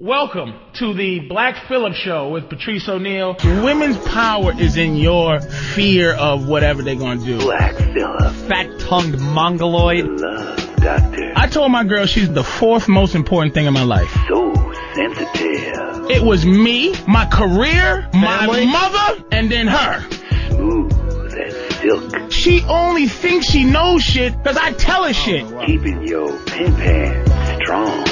Welcome to the Black Phillip Show with Patrice O'Neal. Women's power is in your fear of whatever they're going to do. Black Phillip. Fat-tongued mongoloid. Love doctor. I told my girl she's the fourth most important thing in my life. So sensitive. It was me, my career, Family. my mother, and then her. Smooth as silk. She only thinks she knows shit because I tell her shit. Keeping your pin pan strong.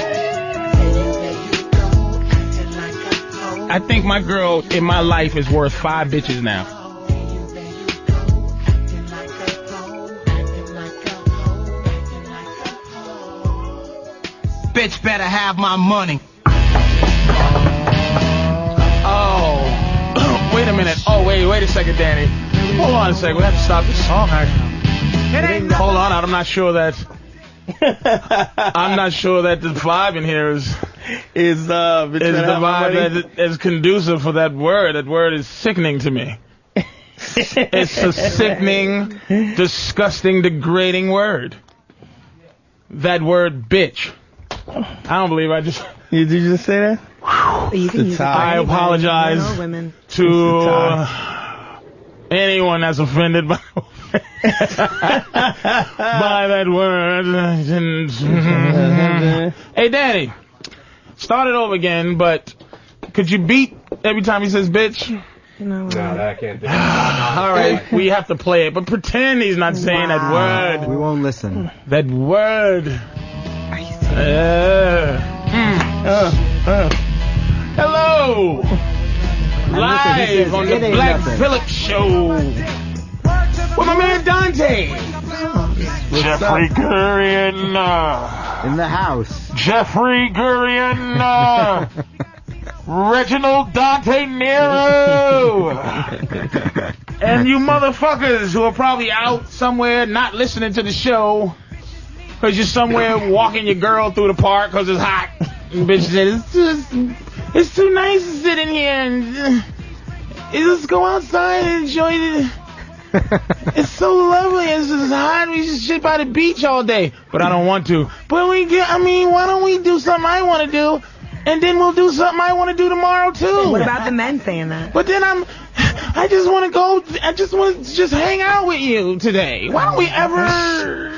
I think my girl in my life is worth 5 bitches now. Bitch better have my money. Oh, wait a minute. Oh, wait a second, Danny. Hold on a second. We have to stop this song. Hold on. I'm not sure that. I'm not sure that the vibe in here is the vibe that is conducive for that word. That word is sickening to me. It's a sickening, disgusting, degrading word. That word, bitch. I don't believe I just. Did you just say that? I apologize to anyone that's offended by that word. Hey, Danny, start it over again, but could you beat every time he says bitch? No, I can't do it. All right, we have to play it, but pretend he's not saying that word. We won't listen. That word. Hello! Live on the Black Phillip Show with my man Dante. Jeffrey Gurian. In the house. Jeffrey Gurian. Reginald Dante Nero. And you motherfuckers who are probably out somewhere not listening to the show because you're somewhere walking your girl through the park because it's hot. And bitch said, it's too nice to sit in here and just go outside and enjoy it. It's so lovely. It's just hot. We just sit by the beach all day. But I don't want to. But why don't we do something I want to do? And then we'll do something I want to do tomorrow too. What about the men saying that? But then I just want to go. I just want to just hang out with you today. Why don't we ever?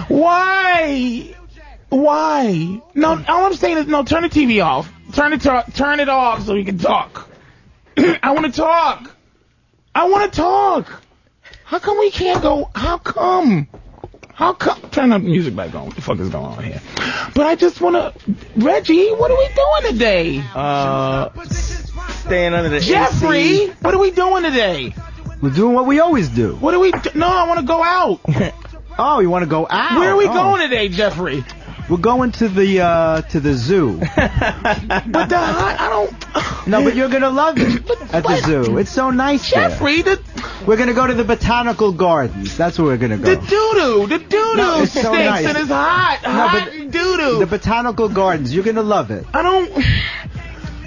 Why? No, all I'm saying is no. Turn the TV off. Turn it off so we can talk. I want to talk. How come we can't go? How come? Turn the music back on. What the fuck is going on here? But I just want to. Reggie, what are we doing today? Staying under the Jeffrey, AC. what are we doing today? We're doing what we always do. What do we? No, I want to go out. Oh, you want to go out? Where are we going today, Jeffrey? We're going to the zoo. But I don't. No, but you're gonna love it at the zoo. It's so nice Jeffrey, there. We're gonna go to the botanical gardens. That's where we're gonna go. The doo-doo No, it's stinks so nice. and it's hot but and doo-doo. The botanical gardens. You're gonna love it. I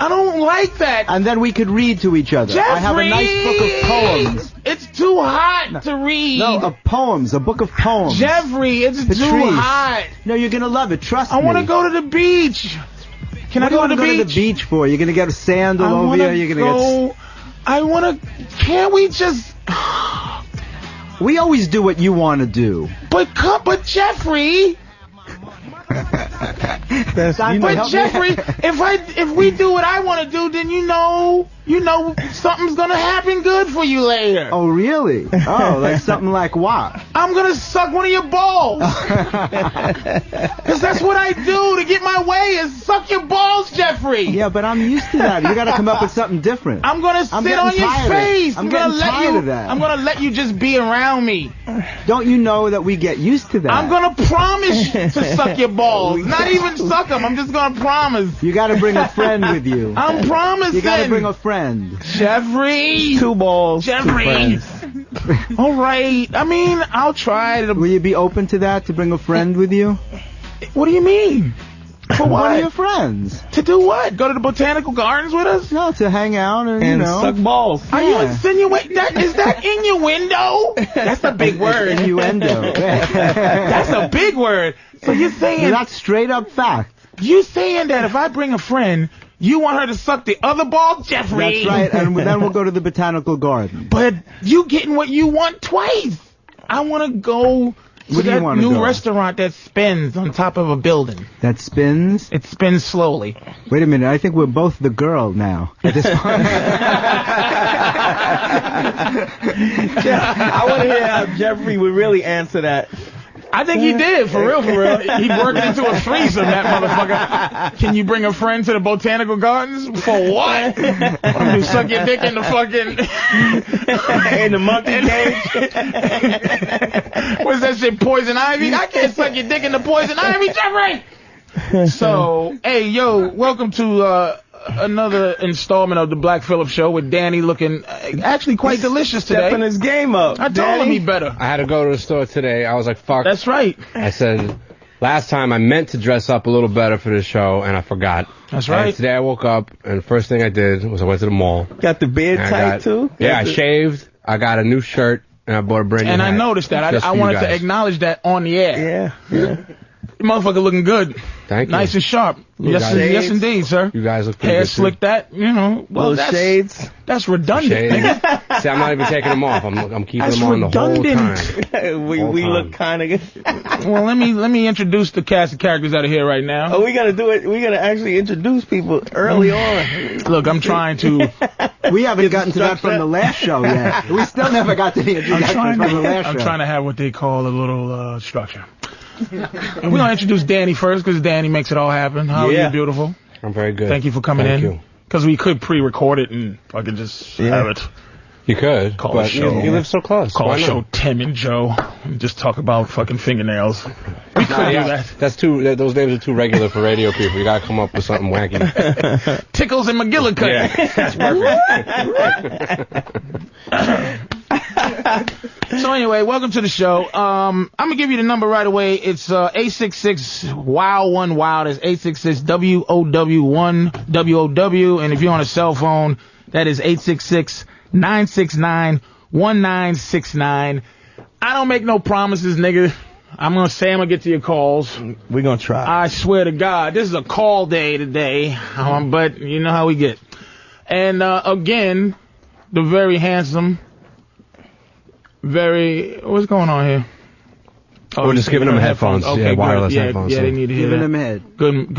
don't like that. And then we could read to each other. Jeffrey, I have a nice book of poems. It's too hot to read. No, of poems. A book of poems. Jeffrey, it's Patrice. too hot. No, you're gonna love it. Trust me. I want to go to the beach. Can I go to the beach? What do you want to go to the beach for? You're gonna get a sand all over you. You're gonna get. I want to. Can't we just? We always do what you want to do. But Jeffrey. But Jeffrey, if we do what I want to do, then you know something's gonna happen good for you later. Oh really? Oh, like something like what? I'm gonna suck one of your balls. Cause that's what I do to get my way is suck your balls, Jeffrey. Yeah, but I'm used to that. You gotta come up with something different. I'm gonna sit on your face. I'm getting tired of that. I'm gonna let you just be around me. Don't you know that we get used to that? I'm gonna promise to suck your balls. Not even suck them. I'm just gonna promise. You gotta bring a friend with you. I'm promising. You gotta bring a friend. Jeffrey. 2 balls. Jeffrey. 2 All right. I mean, I'll try to. Will you be open to that? To bring a friend with you? What do you mean? For what? One of your friends. To do what? Go to the botanical gardens with us? No, to hang out and suck balls. Are you insinuating that? Is that innuendo? That's a big word. Innuendo. That's a big word. So you're saying that's straight up fact. You saying that if I bring a friend, you want her to suck the other ball, Jeffrey? That's right, and then we'll go to the botanical garden. But you getting what you want twice. I want to go to that new restaurant that spins on top of a building. That spins? It spins slowly. Wait a minute, I think we're both the girl now at this point. I want to hear how Jeffrey would really answer that. I think he did, for real, for real. He worked into a threesome, that motherfucker. Can you bring a friend to the botanical gardens? For what? You suck your dick in the fucking... in the monkey cage? What's that shit, poison ivy? I can't suck your dick in the poison ivy, Jeffrey! So, hey, yo, welcome to another installment of the Black Phillip Show with Danny looking actually quite delicious today. Stepping his game up. I told him he better. I had to go to the store today. I was like, fuck. That's right. I said, last time I meant to dress up a little better for this show, and I forgot. That's right. And today I woke up, and the first thing I did was I went to the mall. Got the beard tight, too? Yeah, I shaved. I got a new shirt, and I bought a brand new hat. And I noticed that. I wanted to acknowledge that on the air. Yeah. Motherfucker looking good. Thank you. Nice and sharp. Yes, indeed, sir. You guys look pretty hair good, slicked too. that, you know. Well, those shades. That's redundant. Nigga. See, I'm not even taking them off. I'm keeping That's them on redundant. the whole time. we look kind of good. Well, let me introduce the cast of characters out of here right now. Oh, we gotta do it. We gotta actually introduce people early on. Look, I'm trying to. We haven't gotten to that from the last show yet. We still never got to the introduction from the last show. I'm trying to have what they call a little structure. We're gonna introduce Danny first because Danny makes it all happen. How are you, beautiful? I'm very good. Thank you for coming in. Thank you. Because we could pre-record it and fucking just have it. You could, Call but the show. you live so close. Call Why the show not? Tim and Joe and just talk about fucking fingernails. We could do that. That's those names are too regular for radio people. You gotta come up with something wacky. Tickles and McGillicuddy. Yeah, that's perfect. So anyway, welcome to the show. I'm gonna give you the number right away. It's 866-WOW1-WOW. That's 866-WOW1-WOW. And if you're on a cell phone, that is 866-969-1969. I don't make no promises, nigga. I'm gonna say I'm gonna get to your calls. We're gonna try. I swear to God, this is a call day today. But you know how we get. And again, the very handsome, what's going on here? We're just giving them headphones. Okay, wireless good. headphones. Yeah, they need to hear Giving that. them head. Good.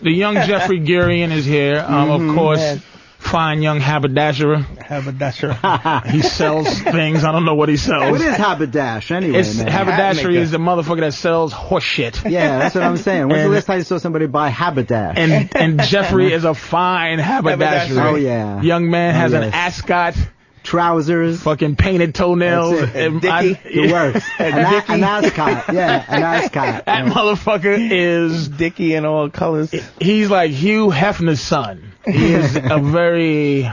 The young Jeffrey Gurian is here. Of course, fine young haberdasher. He sells things. I don't know what he sells. What is haberdash anyway, man? Haberdashery is the motherfucker that sells horse shit. Yeah, that's what I'm saying. When's the last time you saw somebody buy haberdash? And Jeffrey is a fine haberdasher. Oh, yeah. Young man has an ascot. Trousers. Fucking painted toenails. And the works. An ascot. Yeah, an ascot. That motherfucker is Dickie in all colors. He's like Hugh Hefner's son. He is a very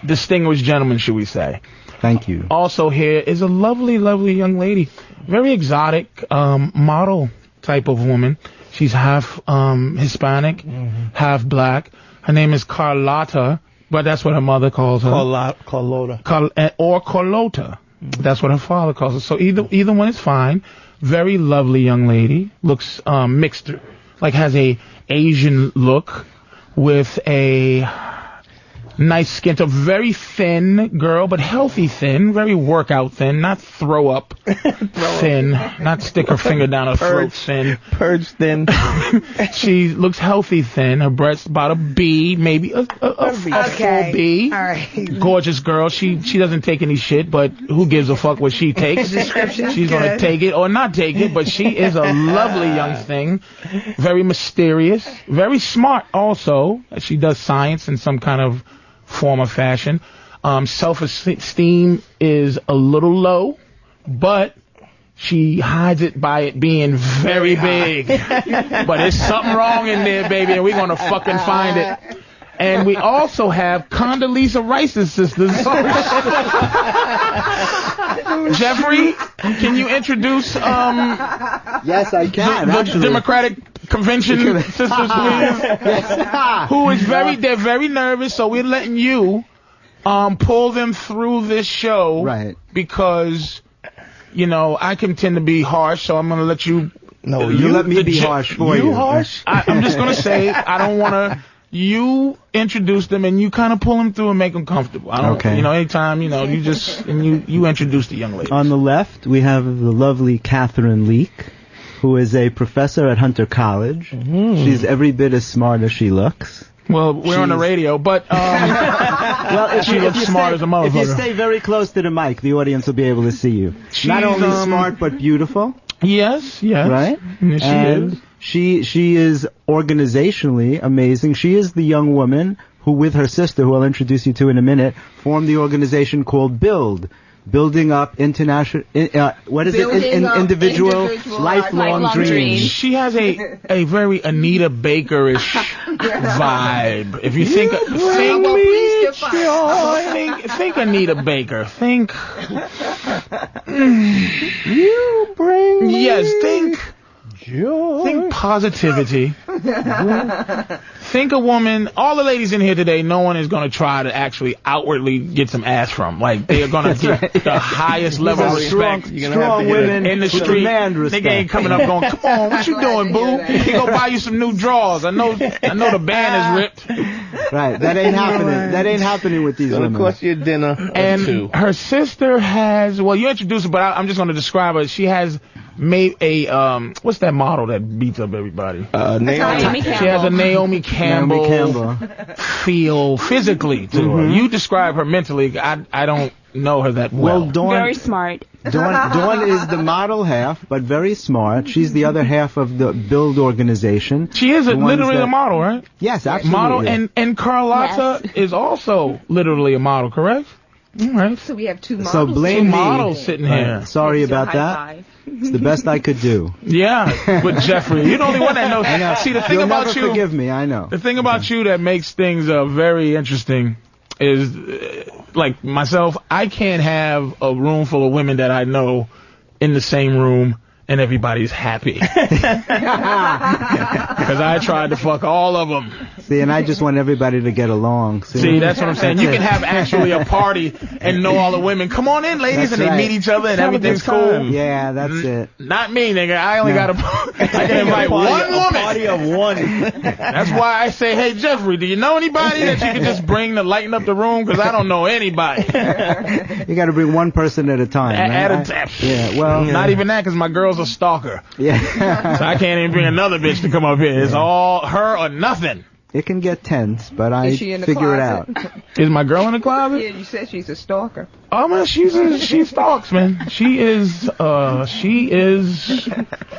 distinguished gentleman, should we say. Thank you. Also here is a lovely, lovely young lady. Very exotic, model type of woman. She's half Hispanic, half black. Her name is Carlotta, but that's what her mother calls her. Carlota. Or Carlota. That's what her father calls her. So either one is fine. Very lovely young lady. Looks mixed, like has a Asian look with a nice skin. A very thin girl, but healthy thin. Very workout thin, not throw up thin. Not stick her finger down her throat thin. Purge thin. She looks healthy thin. Her breast's about a B, maybe a full B. All right. Gorgeous girl. She doesn't take any shit, but who gives a fuck what she takes? She's gonna take it or not take it, but she is a lovely young thing. Very mysterious. Very smart also. She does science in some kind of form or fashion. Self-esteem is a little low, but she hides it by it being very big. But there's something wrong in there, baby, and we're gonna fucking find it. And we also have Condoleezza Rice's sisters. Jeffrey, can you introduce Yes, I can. the actually. Democratic Convention sisters, please? Yes. Who is they're very nervous, so we're letting you pull them through this show. Right. Because, you know, I can tend to be harsh, so I'm going to let you No, You let me be harsh for you. You harsh? I'm just gonna say I don't want to. You introduce them and you kind of pull them through and make them comfortable. I don't. Okay. You know, anytime you just you introduce the young ladies. On the left, we have the lovely Catherine Leak, who is a professor at Hunter College. She's every bit as smart as she looks. Well, we're on the radio, but Well, if she you, looks if you smart stay, as a motherfucker. If you stay very close to the mic, the audience will be able to see you. She's, Not only smart, but beautiful. yes, Right? Yes, she And is. she is organizationally amazing. She is the young woman who, with her sister, who I'll introduce you to in a minute, formed the organization called BUILD. Building up individual lifelong dreams. She has a very Anita Baker-ish vibe. If you think Anita Baker. Think You bring me think joy. think positivity. Think a woman. All the ladies in here today, no one is going to try to actually outwardly get some ass from. Like, they are going to get the highest level of respect. Strong women In the who street, demand respect. nigga ain't coming up going, come on, what you doing, boo? He go buy you some new drawers. I know the band is ripped. Right, that ain't happening. That ain't happening with these Gonna women. cost you dinner And two. her sister has, well, you introduced her, but I'm just going to describe her. She has made a, what's that model that beats up everybody? Naomi. She has a Naomi Campbell feel physically to her. You describe her mentally. I don't know her that well. Well, Dawn, Very smart. Dawn is the model half, but very smart. She's the other half of the BUILD organization. She is The ones literally that- a model, right? Yes, absolutely. Model, and Carlotta is also literally a model, correct? All right. So we have two models. So Two blame me. models sitting here. Sorry about that. It's the best I could do. Yeah, with Jeffrey. You're the only one that knows. I know. See, the thing You'll about never you, forgive me, I know. the thing about you that makes things very interesting is, like myself, I can't have a room full of women that I know in the same room and everybody's happy. Because I tried to fuck all of them. See, and I just want everybody to get along. See, that's what I'm saying. You can have actually a party and know all the women. Come on in, ladies, That's and they right. meet each other and Have a everything's good time. cool. Yeah, that's it. Not me, nigga. I only got I can invite one woman. Party of one. That's why I say, hey, Jeffrey, do you know anybody that you could just bring to lighten up the room? Because I don't know anybody. You got to bring one person at a time. At right? a time. Yeah, well, Not even that, because my girl's a stalker. yeah. So I can't even bring another bitch to come up here. It's all her or nothing. It can get tense, but I Is she in the figure it out. closet? Is my girl in the closet? Yeah, you said she's a stalker. Oh man, she stalks, man. She is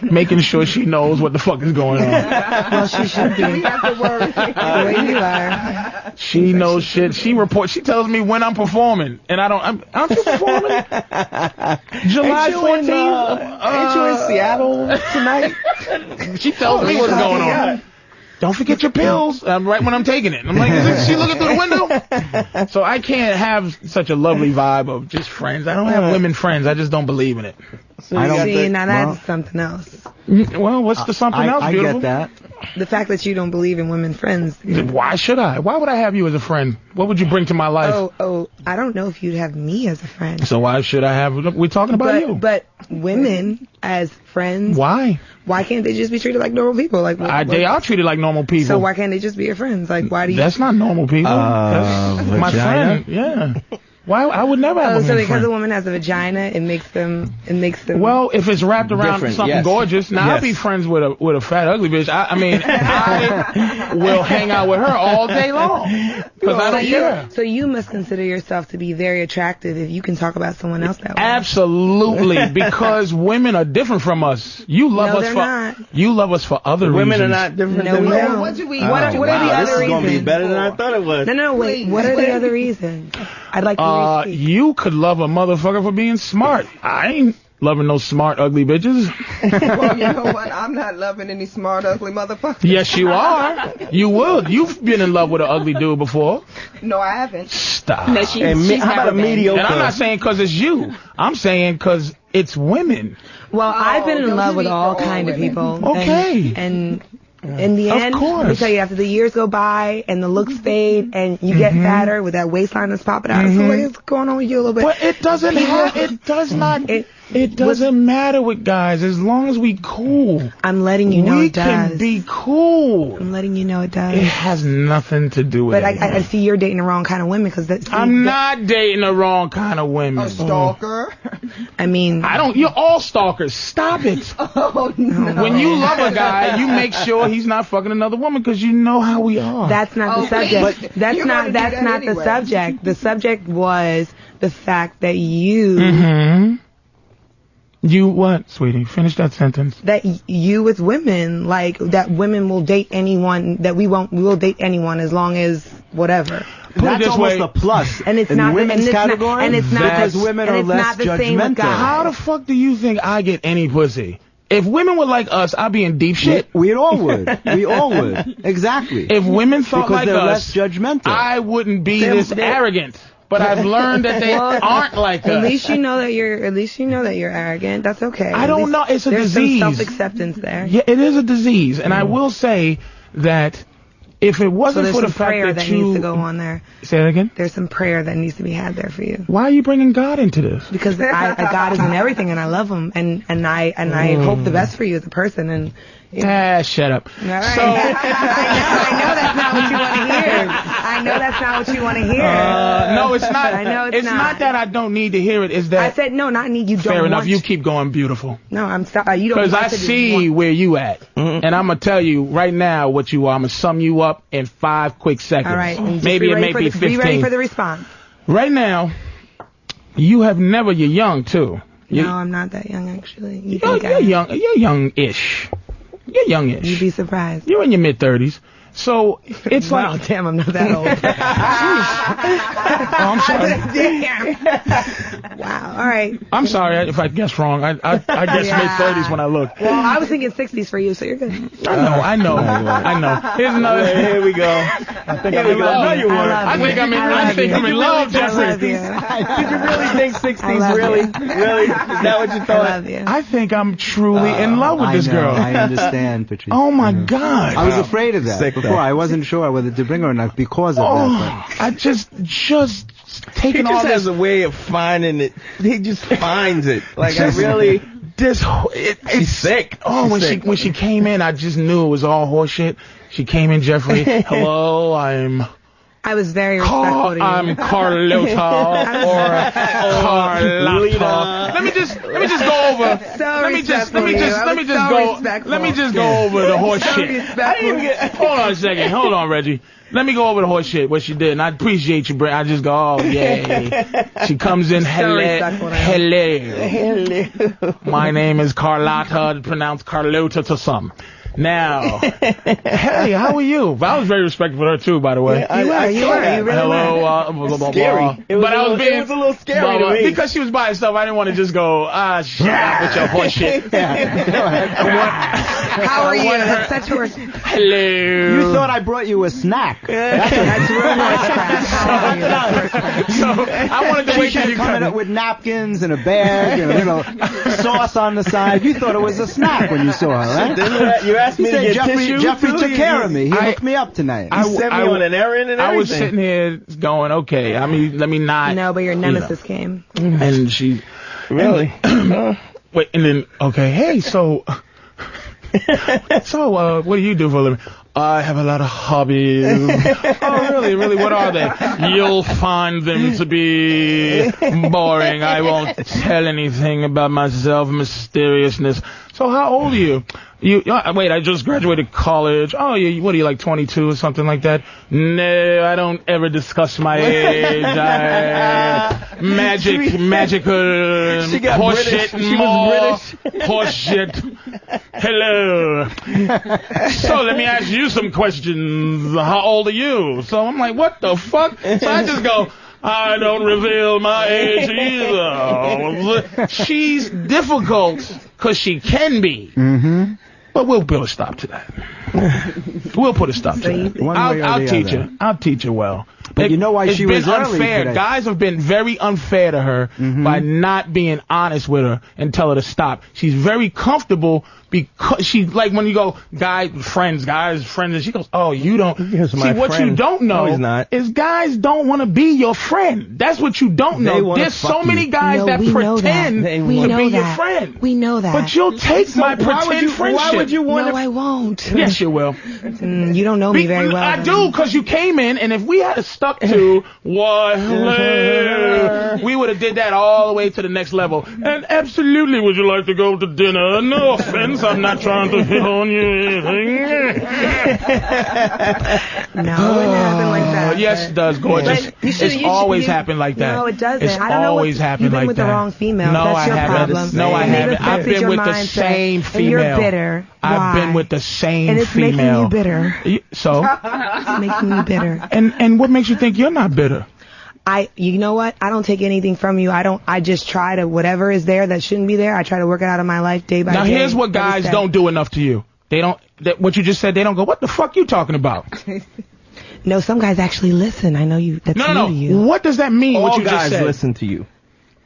making sure she knows what the fuck is going on. Well, she should be. We have to worry. The way you are. She knows shit. She reports. She tells me when I'm performing, and I don't. Aren't you performing? July 14th. Ain't you in Seattle tonight? She tells me what's going on. Don't forget your pills. Right when I'm taking it. I'm like, is she looking through the window? So I can't have such a lovely vibe of just friends. I don't have women friends. I just don't believe in it. I don't See, think- now that's something else. Well, what's the something else, I beautiful? get that. The fact that you don't believe in women friends. Why should I? Why would I have you as a friend? What would you bring to my life? Oh, I don't know if you'd have me as a friend. So why should I have? We're talking about you. But women as friends, Why? why can't they just be treated like normal people? Like They are treated like normal people. So why can't they just be your friends? Like why do you? That's not normal people. That's my vagina? friend. Yeah. Why? I would never have a so woman because friend. a woman has a vagina, it makes them. Well, if it's wrapped around Different, something yes. gorgeous, now I'll Yes. be friends with a fat ugly bitch. I mean, I will hang out with her all day long because I don't care. So you must consider yourself to be very attractive if you can talk about someone else that way. Absolutely, because women are different from us. You love No, us they're for not. You love us for other reasons. Women are not different No, than we men. don't. What do we? What are the Wow, other this is gonna be reasons? better than I thought it was. No, wait. What are the other reasons? I'd like to hear you speak. You could love a motherfucker for being smart. I ain't loving no smart, ugly bitches. Well, you know what? I'm not loving any smart, ugly motherfuckers. Yes, you are. You would. You've been in love with an ugly dude before. No, I haven't. Stop. No, she's How about a mediocre? And I'm not saying because it's you. I'm saying because it's women. Well, I've been in don't love you with mean all all kind of women? people. Okay. And in the Of end, course. let me tell you, after the years go by and the looks fade and you get fatter with that waistline that's popping out, so what's going on with you a little bit? But it doesn't have. It does not. It doesn't matter with guys as long as we cool. I'm letting you know we it does. can be cool. I'm letting you know it does. It has nothing to do with it. But I see you're dating the wrong kind of women because I'm not dating the wrong kind of women. A stalker. I mean, You're all stalkers. Stop it. Oh no. When you love a guy, you make sure he's not fucking another woman because you know how we are. that's not the subject. But That's you're not gonna do that's that not anyway. the subject. The subject was the fact that you Mm-hmm. You what, sweetie? Finish that sentence. that you with women, like that women will date anyone, that we will date anyone as long as whatever. Put it That's this almost way. a plus And it's in not women's and it's category. not, and it's not because the, women and are it's less not the same with judgmental. guys. How the fuck do you think I get any pussy? If women were like us, I'd be in deep shit. We all would. We all would. Exactly. If women thought because like they're us, less judgmental. I wouldn't be this arrogant. But I've learned that they aren't like us. At least you know that you're arrogant. That's okay. I At don't least know. It's a there's disease. some self-acceptance there. Yeah, it is a disease. And I will say that if it So wasn't there's for the some fact prayer that that you... needs to go on there. Say that again? There's some prayer that needs to be had there for you. Why are you bringing God into this? Because God is in everything, and I love Him, and I hope the best for you as a person. And Shut up. all right. So, I know that's not what you want to hear. I know that's not what you want to hear. no, it's not. I know it's not not. that I don't need to hear it. It's that... I said no, not need. You don't. Fair enough. want You to. keep going, beautiful. No, I'm sorry. You don't. Because I want to see want- where you at. And I'm going to tell you right now what you are. I'm going to sum you up in 5 quick seconds. All right. and just Maybe be it ready may for be the, 15. Be ready for the response. Right now, you're young too. No, I'm not that young actually. You You're think I am. young. You're youngish. You're youngish. You'd be surprised. You're in your mid-30s. So it's Wow, like... damn, I'm not that old. Oh, I'm sorry. Damn. Wow. All right. I'm sorry if I guessed wrong. I guess Yeah. mid-30s when I look. Well, I was thinking 60s for you, so you're good. I know. Here's another... Here we go. I think I'm in love. No, you weren't. I think I'm in love, Jeffrey. I love you. Did you really think 60s? love Really? you. Really? Is that what you I thought? love you. I think I'm truly in love with this girl. I understand, Patrice. Oh my God. I was afraid of that Sick before. that. I wasn't sure whether to bring her or not because of that. I just He taking all just this. has a way of finding it. He just finds it. Like, I really... It's sick. Oh, She's when sick. she came in, I just knew it was all horseshit. She came in, Jeffrey. Hello, I'm I was very respectful to you. I'm Carlota or Carlotta. Let me just go over. Let me just go over the horse shit. Hold on a second. Hold on, Reggie. Let me go over the horse shit, what she did, and I appreciate you, Brent. I just go, oh, yay. She comes in, hello. My name is Carlotta, pronounced Carlota to some. Now, hey, how are you? I was very respectful of her, too, by the way. You were. You really Hello, were. blah, blah, Scary. blah. But I was being... It was a little scary to me. Because she was by herself, I didn't want to just go, shut up with your horse shit. How are you? That's such a respect. Hello. You thought I brought you a snack. That's real respect. How are you? That's respect. So I wanted to wait till you coming up with napkins and a bag and a little sauce on the side. You thought it was a snack when you saw her, right? You asked me to get tissue. Jeffrey took care of me. He I- hooked me up tonight. He sent me on an errand and everything. I was sitting here going, okay, I mean, let me not. No, but your nemesis came. And she. Really? Wait, and then, okay, hey, so. What do you do for a living? I have a lot of hobbies. Oh, really? Really? What are they? You'll find them to be boring. I won't tell anything about myself. Mysteriousness. So how old are you? Wait, I just graduated college. Oh, what are you, like 22 or something like that? No, I don't ever discuss my age. Magical She got horseshit. British. She was British. Horseshit. Hello. So let me ask you some questions. How old are you? So I'm like, what the fuck? So I just go, I don't reveal my age either. She's difficult because she can be. Mm-hmm. But we'll put a stop to that. We'll put a stop to that. One way or I'll the teach other. her. I'll teach her well. But you know why she was early unfair. today. Guys have been very unfair to her by not being honest with her and tell her to stop. She's very comfortable because she's like when you go, guys, friends, and she goes, oh, you don't. Here's See, my what friend. you don't know No, he's not. is guys don't want to be your friend. That's what you don't They know. wanna There's so fuck many you. guys No, that we know that. pretend They to We be know your that. friend. We know that. But you'll take my pretend friendship. Why would you want No, to? I won't. Yes, you will. You don't know me very well. I do, because you came in, and if we had stuck to what later, we would have did that all the way to the next level. And absolutely, would you like to go to dinner? No offense, I'm not trying to hit on you. No, it doesn't happen like that. Yes, it does, gorgeous. But you should- It's always happened like that. No, it doesn't. It's I don't know always happened you've been like with that. the wrong female. No, That's I your haven't. problem. No, I And maybe haven't. I've that's been your with the mindset. same female. And you're bitter. I've Why? been with the same And it's female. making you bitter. So? It's making you bitter. And what makes you think you're not bitter? You know what? I don't take anything from you. I just try to, whatever is there that shouldn't be there, I try to work it out of my life day by Now day. here's what guys don't do enough to you. They don't, what you just said, they don't go, what the fuck you talking about? No, some guys actually listen. I know you, that's new No. to you. What does that mean, what All you just guys said? listen to you.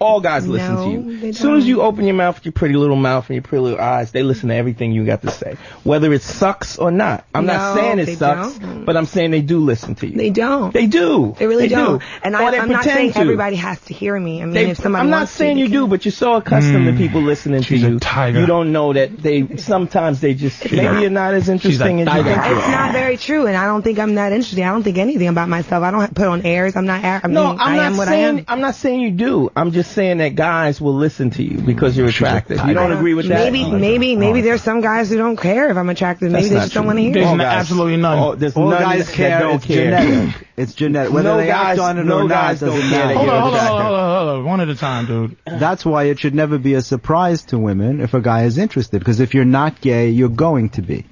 All guys listen No, to you. they As soon as don't. you open your mouth with your pretty little mouth and your pretty little eyes, they listen to everything you got to say, whether it sucks or not. I'm not No, saying they it sucks, don't. but I'm saying they do listen to you. They don't. They do. They really don't. Do. And Or they I'm not pretend saying to. everybody has to hear me. I mean, if somebody I'm not wants saying to, you they do, can. but you're so accustomed to people listening She's to a you. tiger. You don't know that sometimes they just, maybe you're not as interesting as you tiger. think you It's are. not very true, and I don't think I'm that interesting. I don't think anything about myself. I don't put on airs. I'm not. I mean, No, I am what I am. I'm not saying you do. I'm just saying that guys will listen to you because you're attractive. You don't agree with that? Maybe there's some guys who don't care if I'm attractive. Maybe they not just don't true. want to hear. There's it. All no- guys. absolutely none. Oh, there's All none guys that care. don't It's care. genetic. It's genetic. Whether No they guys- act on it no or not guys don't doesn't care matter. that Hold you're on, attractive. one at a time, dude. That's why it should never be a surprise to women if a guy is interested. Because if you're not gay, you're going to be.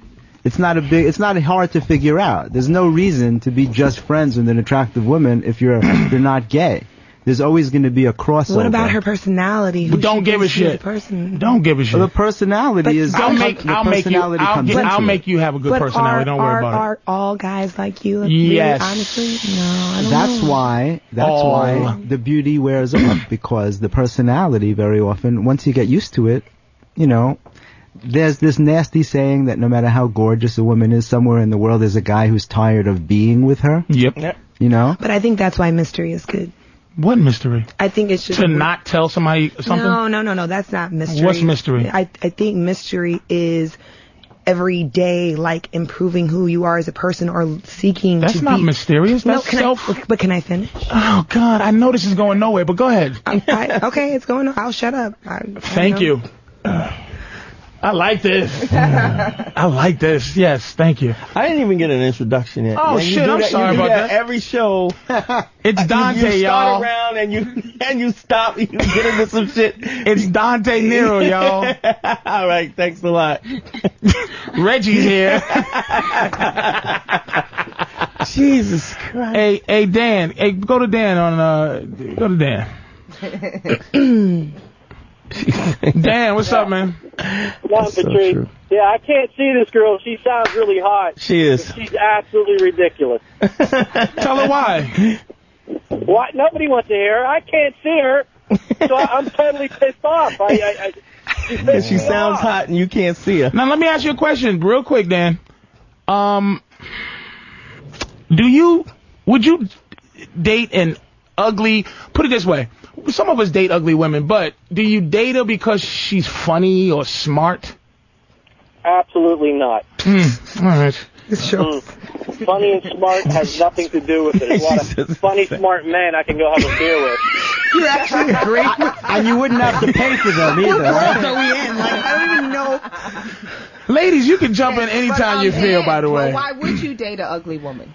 It's not hard to figure out. There's no reason to be just friends with an attractive woman if you're not gay. There's always going to be a crossover. What about her personality? Who Don't she give a thinks she is shit. a person? Don't give a shit. The personality is. I'll make I'll make you have a good But personality. Don't worry about it. are all guys like you? Yes. Really, honestly, no. I don't That's know. why the beauty wears off, because the personality very often, once you get used to it, there's this nasty saying that no matter how gorgeous a woman is, somewhere in the world there's a guy who's tired of being with her. Yep. But I think that's why mystery is good. What mystery? I think it should To not tell somebody something? No. That's not mystery. What's mystery? I think mystery is every day, like improving who you are as a person or seeking That's to not be. mysterious. That's But can I finish? Oh God, I know this is going nowhere, but go ahead. Okay, it's going on. I'll shut up. Thank you. I like this. I like this. Yes, thank you. I didn't even get an introduction yet. Oh, And you shit, do I'm that- sorry you do about that. Every show. It's Dante, you y'all. start around and you stop. You get into some shit. It's Dante Nero, y'all. All right, thanks a lot. Reggie's here. Jesus Christ. Hey, Dan. Hey, go to Dan go to Dan. Dan, what's up, man? Not Patrice. Yeah, I can't see this girl. She sounds really hot. She is. She's absolutely ridiculous. Tell her why. What? Nobody wants to hear her. I can't see her, so I'm totally pissed off. She sounds hot and you can't see her. Now let me ask you a question, real quick, Dan. Would you date an ugly? Put it this way: some of us date ugly women, but do you date her because she's funny or smart? Absolutely not. All right. Funny and smart has nothing to do with it. There's a lot of funny, smart men I can go have a beer with. You actually agree? And you wouldn't have to pay for them either, right? So we in. Like, I don't even know. Ladies, you can jump in anytime you feel, by the way. Well, why would you date an ugly woman?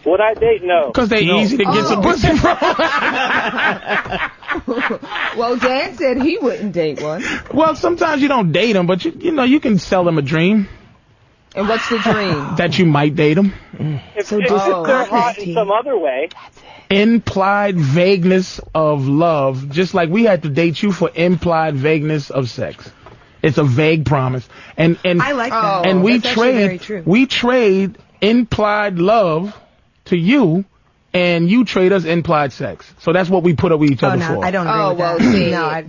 Would I date? No. Because they're easy to get some pussy from. Well, Dan said he wouldn't date one. Well, sometimes you don't date them, but you can sell them a dream. And what's the dream? That you might date them. If they're hot in some other way. Implied vagueness of love, just like we had to date you for implied vagueness of sex. It's a vague promise, and I like that. and That's actually very true. we trade implied love to you and you trade us implied sex. So that's what we put up with each other for. I don't agree with well, that. see. No,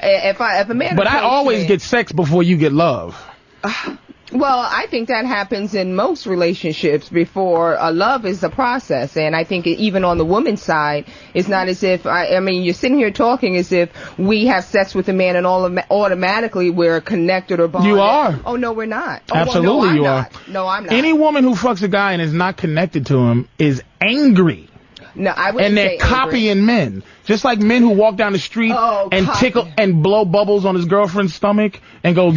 If a man. But I always get sex before you get love. Well, I think that happens in most relationships before love is a process. And I think even on the woman's side, it's not as if, I mean, you're sitting here talking as if we have sex with a man and automatically we're connected or bonded. You are. Oh, no, we're not. Absolutely, you are. No, I'm not. Any woman who fucks a guy and is not connected to him is angry. No, I wouldn't And they're say copying men. Just like men who walk down the street and tickle and blow bubbles on his girlfriend's stomach and go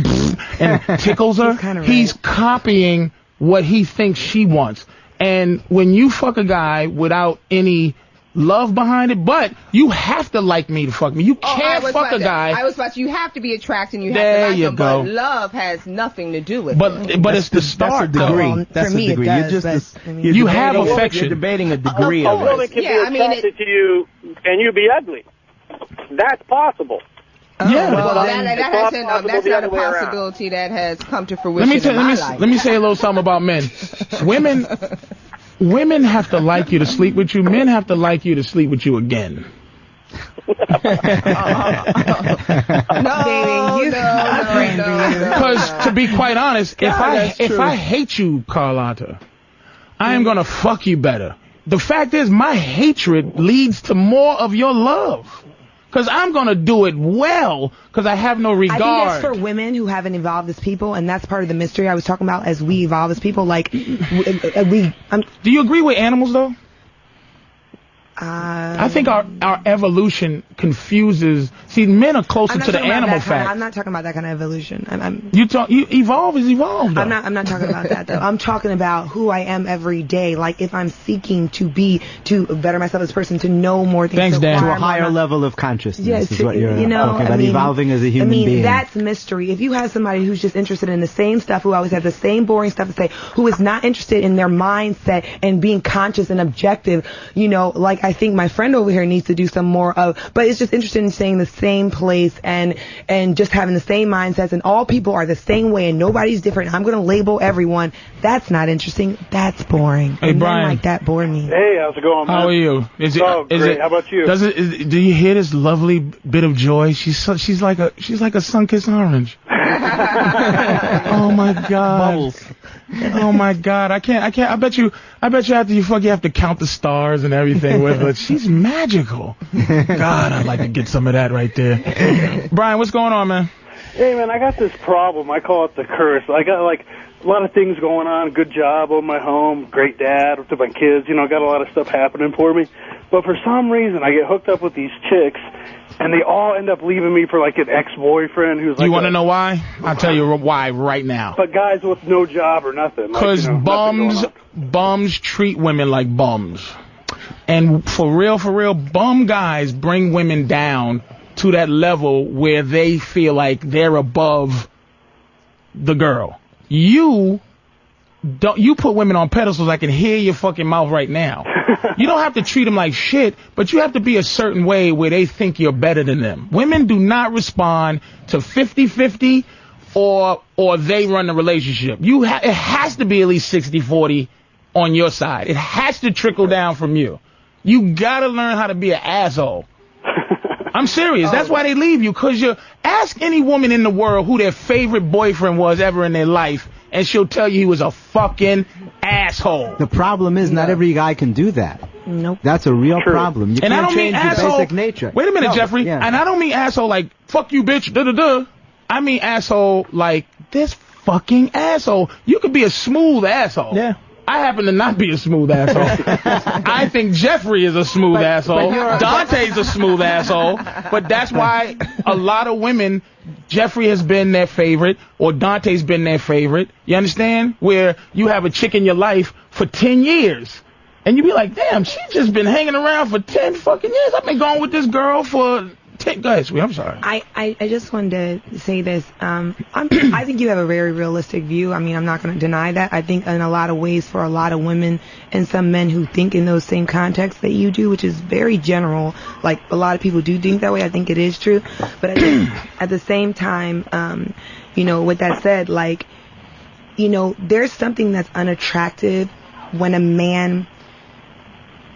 and tickles her. He's copying what he thinks she wants. And when you fuck a guy without any love behind it, but you have to like me to fuck me. You can't fuck a guy. I was about to, you have to be attracted and you have There to like you him, go. but love has nothing to do with it. But it's the start, That's a degree. though. That's for me, a degree. it does, You're just but, you have affection. You're debating a degree A of woman it. can be attracted to you and you be ugly. That's possible. Yeah. Well, But that's not a possibility that has come to fruition in my life. Let me say a little something about men. Women have to like you to sleep with you. Men have to like you to sleep with you again. Because to be quite honest, if I hate you, Carlotta, I am gonna fuck you better. The fact is, my hatred leads to more of your love. Because I'm going to do it well, because I have no regard. I think that's for women who haven't evolved as people, and that's part of the mystery I was talking about as we evolve as people. Like, Do you agree with animals, though? I think our evolution confuses. See, men are closer to the animal fact. I'm not talking about that kind of evolution. You evolve is evolved. Though. I'm not talking about that though. I'm talking about who I am every day. Like if I'm seeking to better myself as a person, to know more things. Thanks, Dan. To a higher level of consciousness is what you're talking about. Evolving as a human being. That's mystery. If you have somebody who's just interested in the same stuff, who always has the same boring stuff to say, who is not interested in their mindset and being conscious and objective, like I think my friend over here needs to do some more of, but it's just interested in staying in the same place and just having the same mindsets, and all people are the same way and nobody's different. I'm going to label everyone. That's not interesting. That's boring. Hey, and Brian. Like that bore me. Hey, how's it going, man? How are you? Great. How about you? Do you hear this lovely bit of joy? She's like a sun-kissed orange. Oh my God. Bubbles. Oh my God. I can't. I bet you after you fuck, you have to count the stars and everything with her. She's magical. God, I'd like to get some of that right there. Brian, what's going on, man? Hey, man, I got this problem. I call it the curse. I got, a lot of things going on. Good job on my home. Great dad to my kids. Got a lot of stuff happening for me. But for some reason, I get hooked up with these chicks, and they all end up leaving me for, an ex-boyfriend who's You want to know why? I'll tell you why right now. But guys with no job or nothing. Because bums treat women like bums. And for real, bum guys bring women down to that level where they feel like they're above the girl. You put women on pedestals. I can hear your fucking mouth right now. You don't have to treat them like shit, but you have to be a certain way where they think you're better than them. Women do not respond to 50-50 or they run the relationship. It has to be at least 60-40 on your side. It has to trickle down from you. You gotta learn how to be an asshole. I'm serious. That's why they leave you, because ask any woman in the world who their favorite boyfriend was ever in their life, and she'll tell you he was a fucking asshole. The problem is not every guy can do that. Nope. That's a real problem. You And I can't don't mean change your asshole. basic nature. Wait a minute, Jeffrey. Yeah. And I don't mean asshole like, fuck you, bitch, da-da-da. I mean asshole like, this fucking asshole. You could be a smooth asshole. Yeah. I happen to not be a smooth asshole. I think Jeffrey is a smooth asshole. Dante's a smooth asshole. But that's why a lot of women, Jeffrey has been their favorite, or Dante's been their favorite. You understand? Where you have a chick in your life for 10 years. And you be like, damn, she's just been hanging around for 10 fucking years. I've been going with this girl for 10. Go ahead, sweet. I'm sorry. I just wanted to say this. I think you have a very realistic view. I mean, I'm not going to deny that. I think in a lot of ways for a lot of women and some men who think in those same contexts that you do, which is very general, like a lot of people do think that way. I think it is true. But I think at the same time, with that said, there's something that's unattractive when a man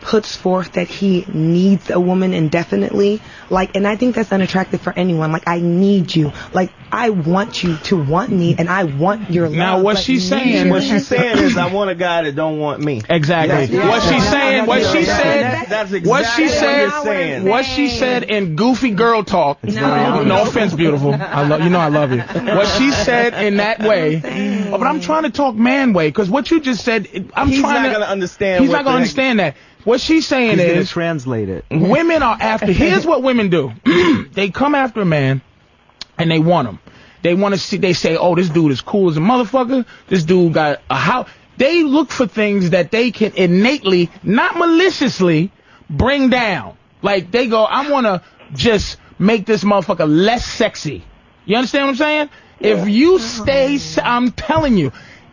puts forth that he needs a woman indefinitely, like, and I think that's unattractive for anyone. Like, I need you. Like, I want you to want me, and I want your love. Now, what she's saying is, I want a guy that don't want me. Exactly. What she's saying, what she said, that's exactly what she said, what you're saying. what she said in goofy girl talk. No offense, beautiful. I love you. What she said in that way. But I'm trying to talk man way, because what you just said, He's not going to understand. He's not going to understand that. What she's saying He's gonna is, translate it. Women are after. Here's what women do. They come after a man, and they want him. They want to see. They say, "Oh, this dude is cool as a motherfucker. This dude got a house." They look for things that they can innately, not maliciously, bring down. Like they go, "I want to just make this motherfucker less sexy." You understand what I'm saying? If you stay, I'm telling you.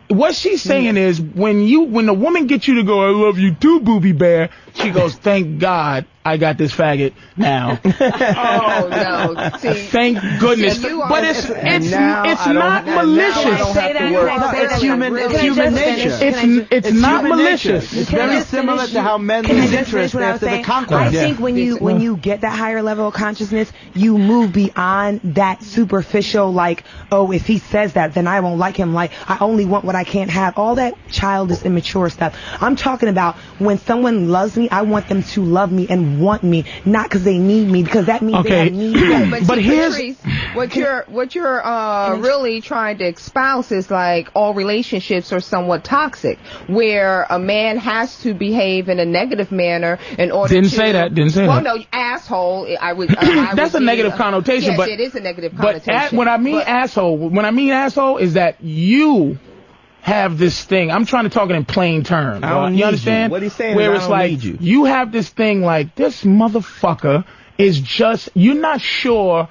What she's saying is, when the woman gets you to go, "I love you too, Booby Bear," she goes, "Thank God I got this faggot now." Oh no! See, thank goodness. But it's not malicious. It's human nature. It's not malicious. It's very similar to how men lose interest after the conquest. I think when you get that higher level of consciousness, you move beyond that superficial, like, oh, if he says that, then I won't like him. Like, I only want what I can't have. All that childish, immature stuff. I'm talking about when someone loves me, I want them to love me and want me, not because they need me, because that means they need me. But here's Patrice, what you're really trying to espouse is like all relationships are somewhat toxic, where a man has to behave in a negative manner in order Didn't to. say that. Well, no, asshole. That's a negative connotation. Yes, but it is a negative connotation. But when I mean asshole, is that you have this thing. I'm trying to talk it in plain terms. You understand? What he's saying Where is, it's I don't like need you. have this thing like, this motherfucker is just, you're not sure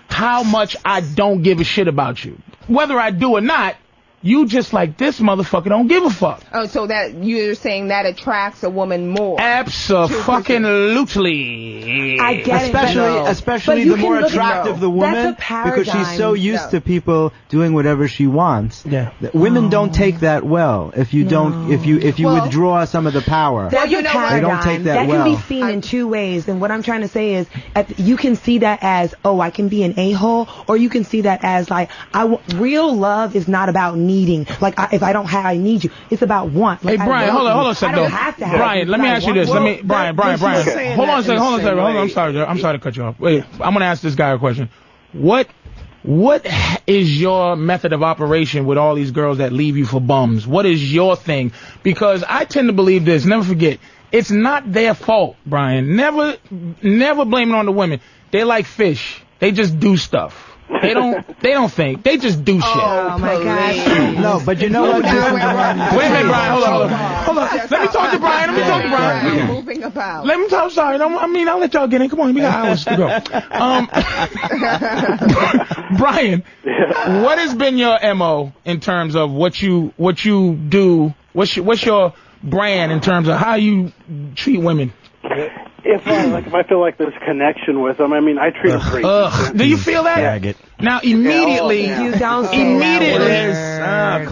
how much I don't give a shit about you. Whether I do or not, you just like, this motherfucker don't give a fuck. Oh, so that you're saying that attracts a woman more? Absolutely. I get especially the more attractive the woman, because she's so used to people doing whatever she wants. Yeah. Women don't take that well. If you don't, if you withdraw some of the power, that's a paradigm. They don't take that well. Can be seen in two ways. And what I'm trying to say is, you can see that as, oh, I can be an a-hole, or you can see that as like, real love is not about needing. Like, if I don't have, I need you. It's about want. Like, hey, Brian, hold on a second. I don't have to have Brian, let me ask you this. Brian. Hold on a second. I'm sorry to cut you off. Wait, I'm going to ask this guy a question. What is your method of operation with all these girls that leave you for bums? What is your thing? Because I tend to believe this. Never forget, it's not their fault, Brian. Never blame it on the women. They're like fish. They just do stuff. They don't think. They just do shit. Oh my God. No, but you know what? Wait a minute, Brian. Hold on. Let me talk to Brian. Moving about. Let me talk. I'm sorry. I'll let y'all get in. Come on, we got hours to go. Brian, what has been your MO in terms of what you do? What's your brand in terms of how you treat women? If I feel like there's connection with them, I mean, I treat them great. Do you feel that? Now immediately,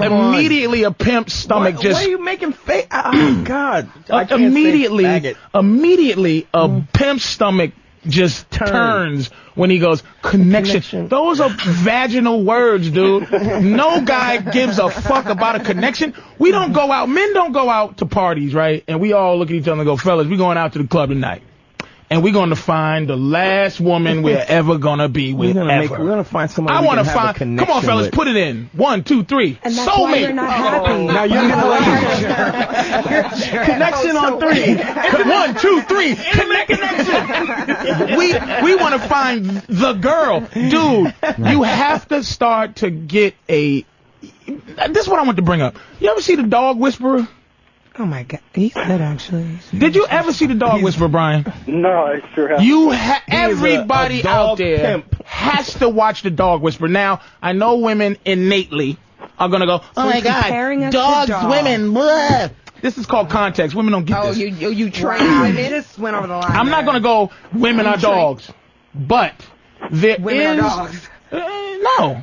immediately a pimp's stomach just. Why are you making fake? Oh God! Immediately a pimp's stomach just turns when he goes, connection. Those are vaginal words, dude. No guy gives a fuck about a connection. We don't go out. Men don't go out to parties, right? And we all look at each other and go, fellas, we going out to the club tonight. And we're going to find the last woman we're ever going to be with. We're going to find someone I want to find. Come on, fellas, put it in. 1, 2, 3. And that's why you're not happy. Now you're connection on 3. 1, 2, 3. Connection. We want to find the girl. Dude, you have to start to get a. This is what I want to bring up. You ever see The Dog Whisperer? Oh my God, he's good actually. Did you ever see The Dog Whisperer, Brian? No, I sure haven't. Everybody out there has to watch The Dog Whisperer. Now, I know women innately are gonna go, oh my God, dogs, women, blah. This is called context. Women don't get this. Oh, you train women? Just went over the line. I'm not gonna go, women are dogs, but there women are dogs. No.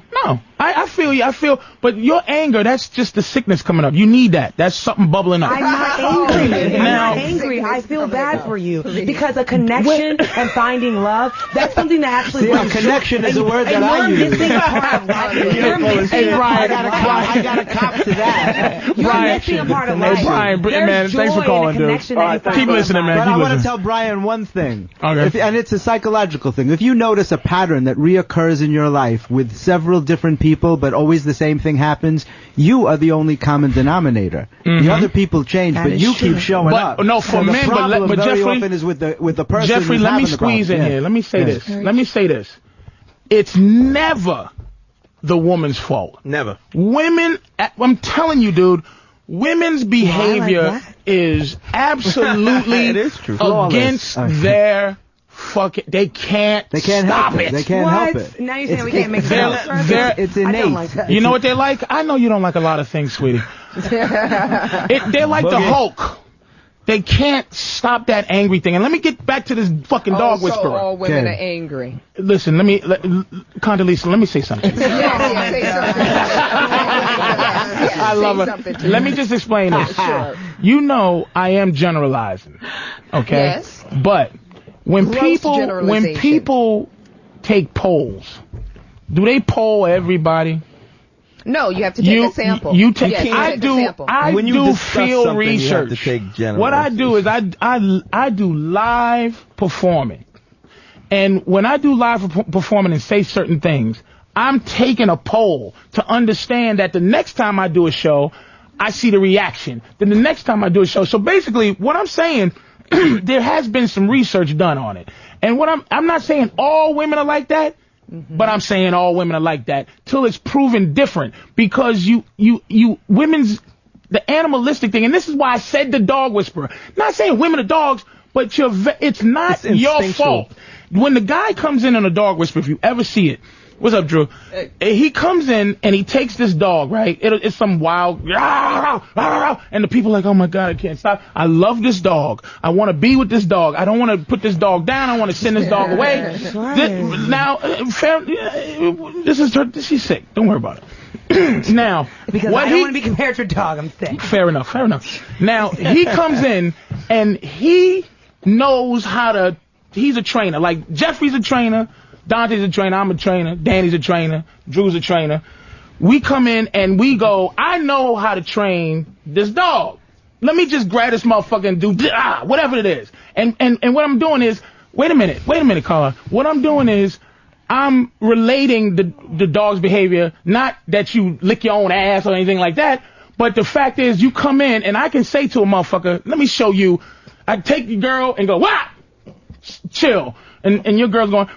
I feel you. But your anger, that's just the sickness coming up. You need that. That's something bubbling up. I'm not angry. I'm Now- not angry. I feel bad for you because a connection and finding love, that's something that actually. See, a connection is a word that I use. You're missing a part of life. You're missing a part of life. I got a cop to that. You're missing a part of life. Hey, Brian, There's man, thanks for joy calling, in a dude. connection that you find Keep in listening, man. life. But I Keep want to listening. tell Brian one thing. Okay. And it's a psychological thing. If you notice a pattern that reoccurs in your life with several different people, but always the same thing happens, you are the only common denominator. The other people change, That but is you true. keep showing But- up. no, for And men, the but problem but very Jeffrey- often is with the person Jeffrey, who's let me having the squeeze in problem. here. Yeah. Let me say Yeah. this. Let me say this. It's never the woman's fault. Never. Women, I'm telling you, dude, women's behavior that. is absolutely It is true. against Flawless. their fucking. They can't help stop it. They can't What? help it. Now you're saying It's- we can't make they're- sense. they're- It's I innate. don't like that. You know what they like? I know you don't like a lot of things, sweetie. They're like the Boogie. Hulk. They can't stop that angry thing. And let me get back to this fucking dog So whisperer. all women Okay. are angry. Listen, Condoleezza, let me say something. Yes, say something. I love it. Let me just explain this. Sure. You know, I am generalizing, okay? Yes. But when Gross generalization. people take polls, do they poll everybody? No, you have to take a sample. You take. Yes, you I take a do. sample. I When you do discuss field something, you have research. to take general What I do is I do live performing, and when I do live performing and say certain things, I'm taking a poll to understand that the next time I do a show, I see the reaction. Then the next time I do a show, so basically, what I'm saying, there has been some research done on it, and what I'm not saying all women are like that. But I'm saying all women are like that till it's proven different, because you women's the animalistic thing, and this is why I said the dog whisperer. Not saying women are dogs, but it's not It's your instinctual. fault. When the guy comes in on a dog whisperer, if you ever see it, what's up, Drew? He comes in and he takes this dog, right? It's some wild, and the people are like, oh my God, I can't stop. I love this dog. I want to be with this dog. I don't want to put this dog down. I want to send this dog away. She's sick. Don't worry about it. Now, Because what I don't want to be compared to a dog. I'm sick. Fair enough. Now, he comes in and he knows how to, he's a trainer. Like, Jeffrey's a trainer, Dante's a trainer, I'm a trainer, Danny's a trainer, Drew's a trainer. We come in and we go, I know how to train this dog. Let me just grab this motherfucker and do whatever it is. And what I'm doing is, wait a minute, Carla. What I'm doing is, I'm relating the dog's behavior, not that you lick your own ass or anything like that, but the fact is you come in and I can say to a motherfucker, let me show you. I take your girl and go, wah! Chill. And your girl's going,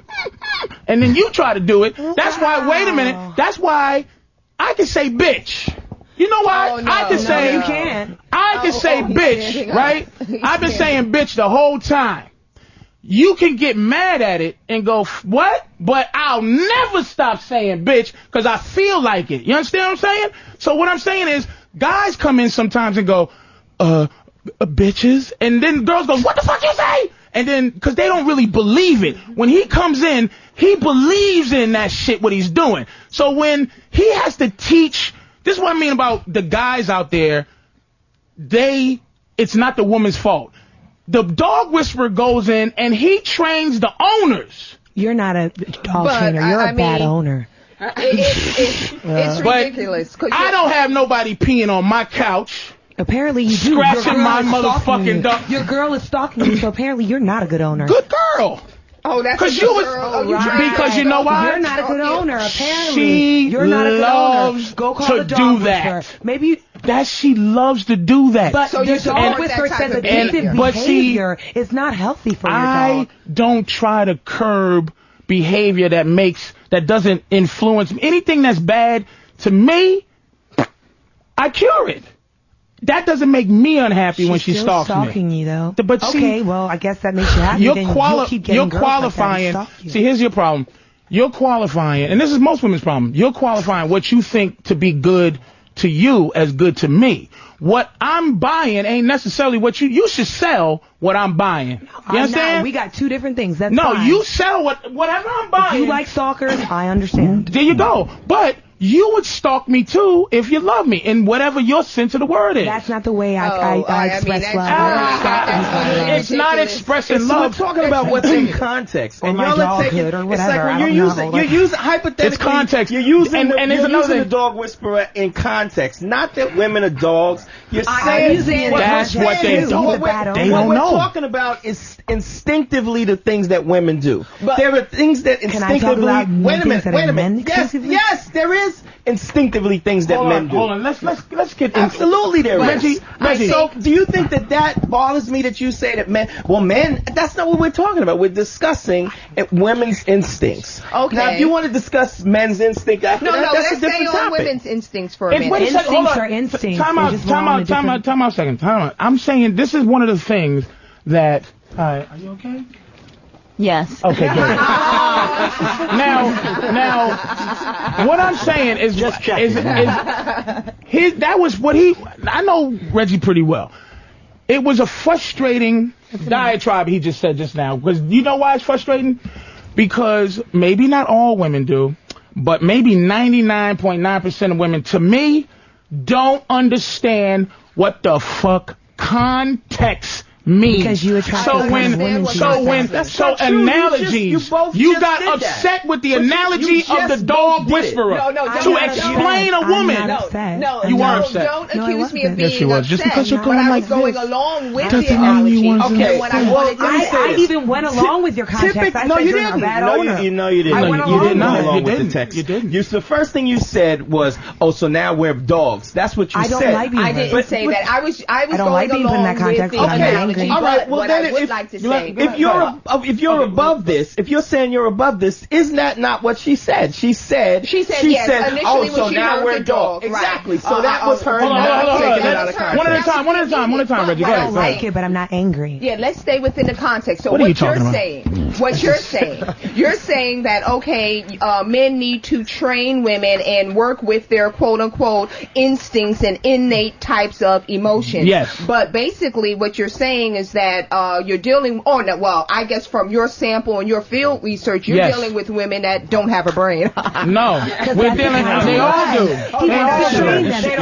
and then you try to do it. That's why, wait a minute, that's why I can say bitch. You know why? Oh, no, I can say, you can't. I can say bitch, right? I've been saying bitch the whole time. You can get mad at it and go, what? But I'll never stop saying bitch because I feel like it. You understand what I'm saying? So what I'm saying is, guys come in sometimes and go, bitches. And then girls go, what the fuck you say? And then, because they don't really believe it. When he comes in, he believes in that shit, what he's doing. So when he has to teach, this is what I mean about the guys out there, it's not the woman's fault. The dog whisperer goes in and he trains the owners. You're not a dog But, trainer. You're I a bad mean, owner. It's But ridiculous. 'cause I don't have nobody peeing on my couch. Apparently you do. Scratching Your girl my is stalking motherfucking you. dog. Your girl is stalking you, so apparently you're not a good owner. Good girl. Oh, that's Because a you good was, girl. Oh, you right. tried because that. you know why? You're not a good owner, apparently. She You're not a good owner. loves Go call to the dog do whisperer. that. Maybe you, That she loves to do that. but So the you support dog that whisperer type says of addictive behavior. But see, behavior is not healthy for your I dog. don't try to curb behavior that doesn't influence me. Anything that's bad to me, I cure it. That doesn't make me unhappy when she She's stalks still stalking me. you, though. But see, okay, well, I guess that makes you happy. Then you'll keep getting you're girls qualifying. Like that to stalk you. See, here's your problem. You're qualifying, and this is most women's problem. You're qualifying what you think to be good to you as good to me. What I'm buying ain't necessarily what you should sell what I'm buying. You I'm understand? not. We got two different things. That's No, fine. you sell whatever I'm buying. If you like stalkers, I understand. There you go. But you would stalk me too if you love me, in whatever your sense of the word is. That's not the way I express love. It's not expressing love. We're talking about what's in context. Or And my y'all are taking, doghood or it's whatever. like when I you're don't know. using hypothetically. It's context. You're using and the dog whisperer in context. Not that women are dogs. You're saying using it in That's context what they too. don't. He's a bad They owner. don't What know. we're talking about is instinctively the things that women do. But- there are things that Can I talk instinctively. about Wait a things minute. that Wait are a men minute. Yes, exclusively? yes, there is instinctively things that men do. Hold on. Let's get Absolutely, there is. Reggie. So, do you think that bothers me that you say that men? Well, men. That's not what we're talking about. We're discussing women's instincts. Okay. Now, if you want to discuss men's instinct, after No, that, no, that's let's a different stay on topic. women's instincts for a minute. Wait a second, hold Instincts on. are instincts. Time They're out, just time wrong out, in time different- out, time out a second. Time out. I'm saying this is one of the things that. Are you okay? Yes. Okay, good. now, what I'm saying is, Just checking. that was what I know Reggie pretty well. It was a frustrating diatribe he just said just now. Because you know why it's frustrating? Because maybe not all women do, but maybe 99.9% of women, to me, don't understand what the fuck context means. Because you attract the kind of women to yourself. So analogies. You got upset with the analogy of the dog whisperer to explain a woman. You were upset. Don't accuse me of being Yes, you was. upset. Just because you're but going I like was going this. along with Doesn't the mean analogy. you want to Okay, be when I upset. wanted to I even went along with your context. I No, said you you're didn't. a bad No, owner. you didn't. I went You along didn't with go it. along You with the didn't. text. You didn't. The first thing you said was, "Oh, so now we're dogs." That's what you I don't said. like being I didn't say that. I was don't going like being put in that along with context, the but I'm analogy. angry. All right, But well, what then I would if- like to say, if you're above this, if you're saying you're above this, isn't that not what she said? She said yes, initially "Oh, when so she now heard we're the dogs." dog, right. Exactly. So that was her Hold on, not hold on, taking hold it on. out of context. One at a time. One at a time, Reggie. Go I ahead. don't Go ahead. like it, but I'm not angry. Yeah, let's stay within the context. So What are you what you're talking about? saying, you're saying that, okay, men need to train women and work with their quote unquote instincts and innate types of emotions. Yes. But basically what you're saying is that you're dealing, I guess from your sample and your field research, you're Yes. dealing with women that don't have a brain. No, we're dealing. They all do. They all do.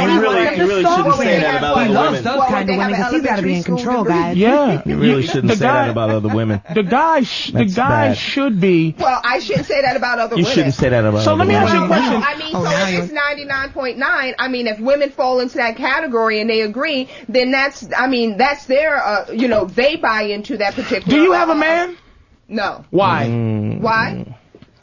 You really shouldn't say that about He other loves women. those kind of women because he's got to be in control, guys. Yeah, You really shouldn't the say guy- that about other women. The guy That's bad. should be. Well, I shouldn't say that about other You women. shouldn't say that about So other let me women. ask you a question. I mean, Oh, so now if it's 99.9, I mean, if women fall into that category and they agree, then that's their, they buy into that particular. Do you have a man? No. Why? Why?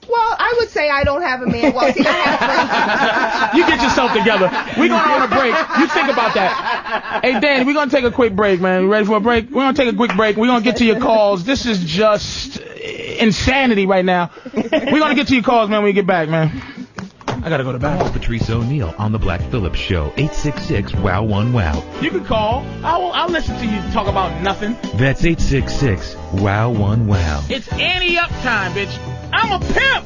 Well, I would say I don't have a man. Well, see, I have You get yourself together. We're going on a break. You think about that. Hey, Dan, we're going to take a quick break, man. You ready for a break? We're going to take a quick break. We're going to get to your calls. This is just insanity right now. We're going to get to your calls, man, when we get back, man. I got to go to the bathroom. Patrice O'Neal on the Black Phillip Show. 866-WOW1-WOW. You can call. I'll listen to you talk about nothing. That's 866-WOW1-WOW. It's Annie up time, bitch. I'm a pimp.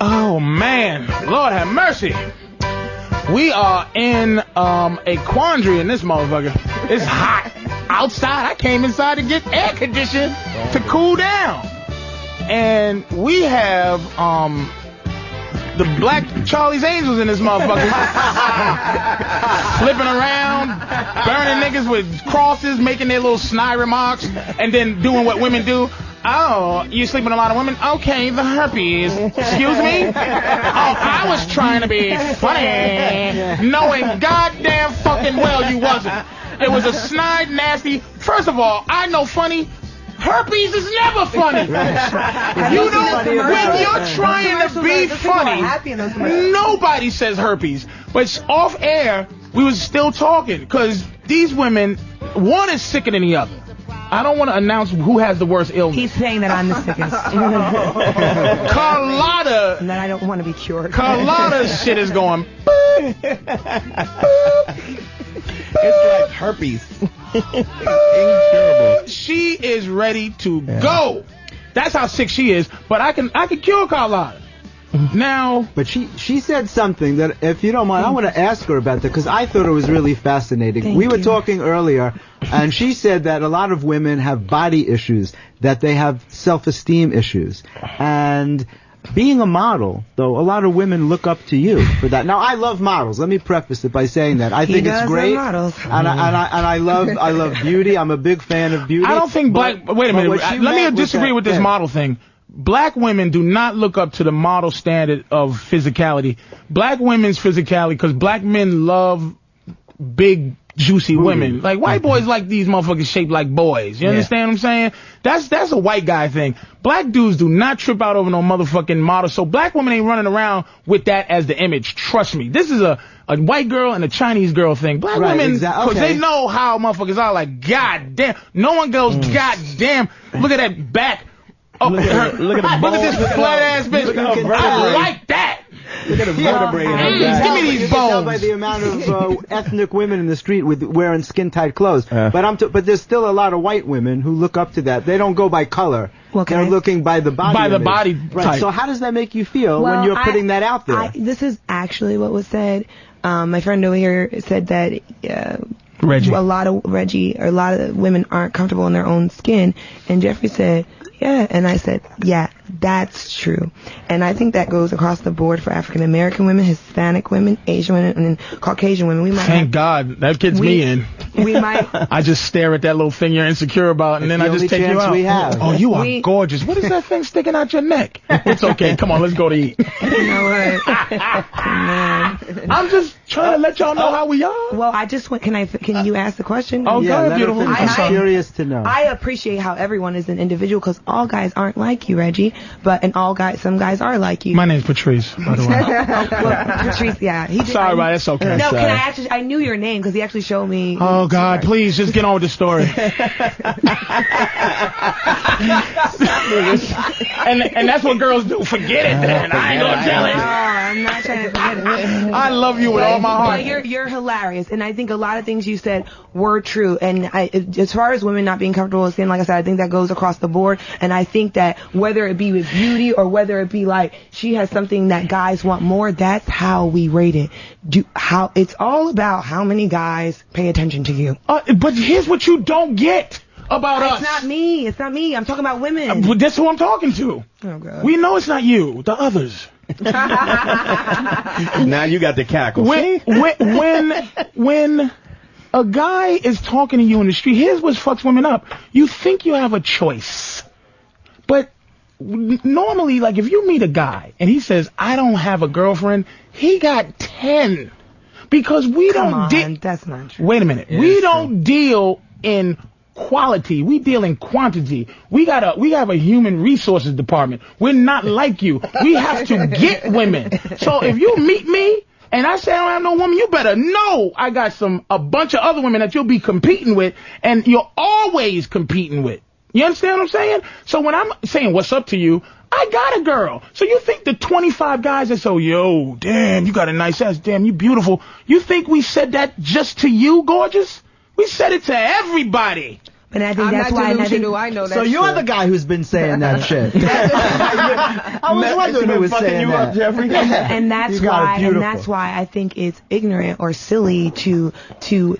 Oh, man. Lord have mercy. We are in a quandary in this motherfucker. It's hot outside. I came inside to get air conditioning to cool down. And we have the Black Charlie's Angels in this motherfucker. Flipping around, burning niggas with crosses, making their little snide remarks, and then doing what women do. Oh, you sleep with a lot of women? Okay, the herpes. Excuse me? Oh, I was trying to be funny, knowing goddamn fucking well you wasn't. It was a snide, nasty. First of all, I know funny. Herpes is never funny. You know, when you're trying to be funny, nobody says herpes. But it's off air, we was still talking, because these women, one is sicker than the other. I don't want to announce who has the worst illness. He's saying that I'm the sickest. Carlotta. And that I don't want to be cured. Carlotta's shit is going. It's like herpes. Incurable. She is ready to go. That's how sick she is. But I can cure Carlotta. Now, but she said something that, if you don't mind, I want to ask her about that because I thought it was really fascinating. We were talking earlier, and she said that a lot of women have body issues, that they have self-esteem issues, and being a model, though, a lot of women look up to you for that. Now, I love models. Let me preface it by saying that I think it's great, models. and I love beauty. I'm a big fan of beauty. I don't think wait a minute. Let me disagree with this model thing. Black women do not look up to the model standard of physicality. Black women's physicality, because black men love big, juicy women. Like, white boys like these motherfuckers shaped like boys. You understand what I'm saying? That's a white guy thing. Black dudes do not trip out over no motherfucking model. So black women ain't running around with that as the image. Trust me. This is a white girl and a Chinese girl thing. Black women, because they know how motherfuckers are. Like, god damn. No one goes, god damn. Look at that back. Oh, look at this flat ass bitch. I like that. Look at the vertebrae in her back. Give me these bones. You can tell by the amount of ethnic women in the street with wearing skin-tight clothes. But there's still a lot of white women who look up to that. They don't go by color. They're looking by the body. By the body right. type. So how does that make you feel when you're putting that out there? This is actually what was said. My friend over here said that Reggie. a lot of women aren't comfortable in their own skin, and Jeffrey said, yeah, and I said, yeah, that's true. And I think that goes across the board for African American women, Hispanic women, Asian women, and then Caucasian women. We might Thank God that gets me in. We might. I just stare at that little thing you're insecure about, and then I just take you out. We have. Oh, you are gorgeous. What is that thing sticking out your neck? It's okay. Come on, let's go to eat. You know what? I'm just trying to let y'all know how we are. Well, I just want. Can you ask the question? Oh, go ahead, beautiful. I'm curious to know. I appreciate how everyone is an individual because all guys aren't like you, Reggie, some guys are like you. My name's Patrice, by the way. Well, Patrice, yeah. Sorry, but it's okay. No, I knew your name because he actually showed me. Oh, God, please, just get on with the story. and that's what girls do. Forget it, then. I ain't gonna tell it. No, I'm not trying to forget it. I love you with all my heart. But you're hilarious, and I think a lot of things you said were true. And as far as women not being comfortable with skin, like I said, I think that goes across the board. And I think that whether it be with beauty or whether it be like she has something that guys want more, that's how we rate it. It's all about how many guys pay attention to you. But here's what you don't get about us. It's not me. I'm talking about women. That's who I'm talking to. Oh, God. We know it's not you. The others. Now you got the cackle. When a guy is talking to you in the street, here's what fucks women up. You think you have a choice. But normally, like, if you meet a guy and he says, I don't have a girlfriend, he got 10. Because we don't deal. That's not true. Wait a minute. We don't deal in quality. We deal in quantity. We have a human resources department. We're not like you. We have to get women. So if you meet me and I say I don't have no woman, you better know I got a bunch of other women that you'll be competing with, and you're always competing with. You understand what I'm saying? So when I'm saying what's up to you, I got a girl. So you think the 25 guys that say, yo, damn, you got a nice ass, damn, you beautiful. You think we said that just to you, gorgeous? We said it to everybody. And I think that's why. I know that. So you're the guy who's been saying that shit. I was wondering who was saying that. Up, Jeffrey. And that's why I think it's ignorant or silly to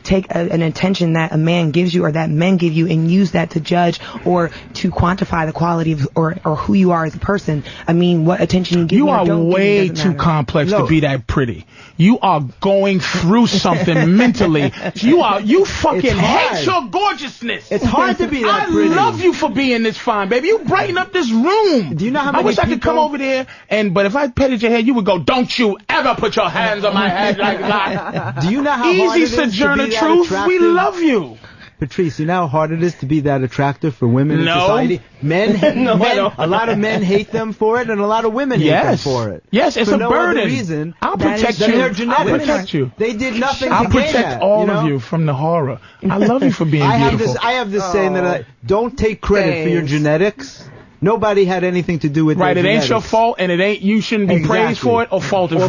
take an attention that a man gives you or that men give you and use that to judge or to quantify the quality of or who you are as a person. I mean, what attention you give you me or don't are way too complex to be that pretty. You are going through something mentally. You fucking hate your gorgeousness. It's hard to be that pretty. I love you for being this fine, baby. You brighten up this room. Do you know how many I wish I could come over there but if I petted your head, you would go, don't you ever put your hands on my head like that. Do you know how hard Easy it is Sojourner to be Truth, that we love you. Patrice, you know how hard it is to be that attractive for women in society? A lot of men hate them for it, and a lot of women hate them for it. Yes, it's for a no burden. Other reason I'll protect you. Their genetics. I'll protect you. They did nothing I'll to gain protect that, all of you from the horror. I love you for being beautiful. I have this saying that don't take credit for your genetics. Nobody had anything to do with it. Right, their it genetics. ain't your fault, and you shouldn't be praised for it or faulted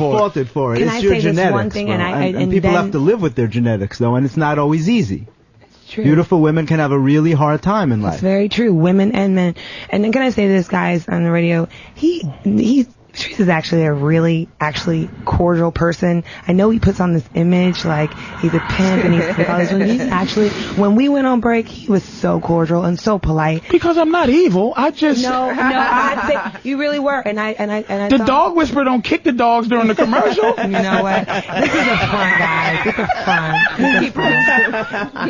for it. Can it's I your say genetics, this one thing, bro. and people then, have to live with their genetics, though, and it's not always easy. True. Beautiful women can have a really hard time in life. It's very true, women and men. And then can I say this, guys, on the radio? Patrice is actually a really, cordial person. I know he puts on this image like he's a pimp and he's all this. He's actually, when we went on break, he was so cordial and so polite. Because I'm not evil. I just I think you really were. And I the thought, dog whisperer don't kick the dogs during the commercial. You know what? This is a fun, guys. This is fun.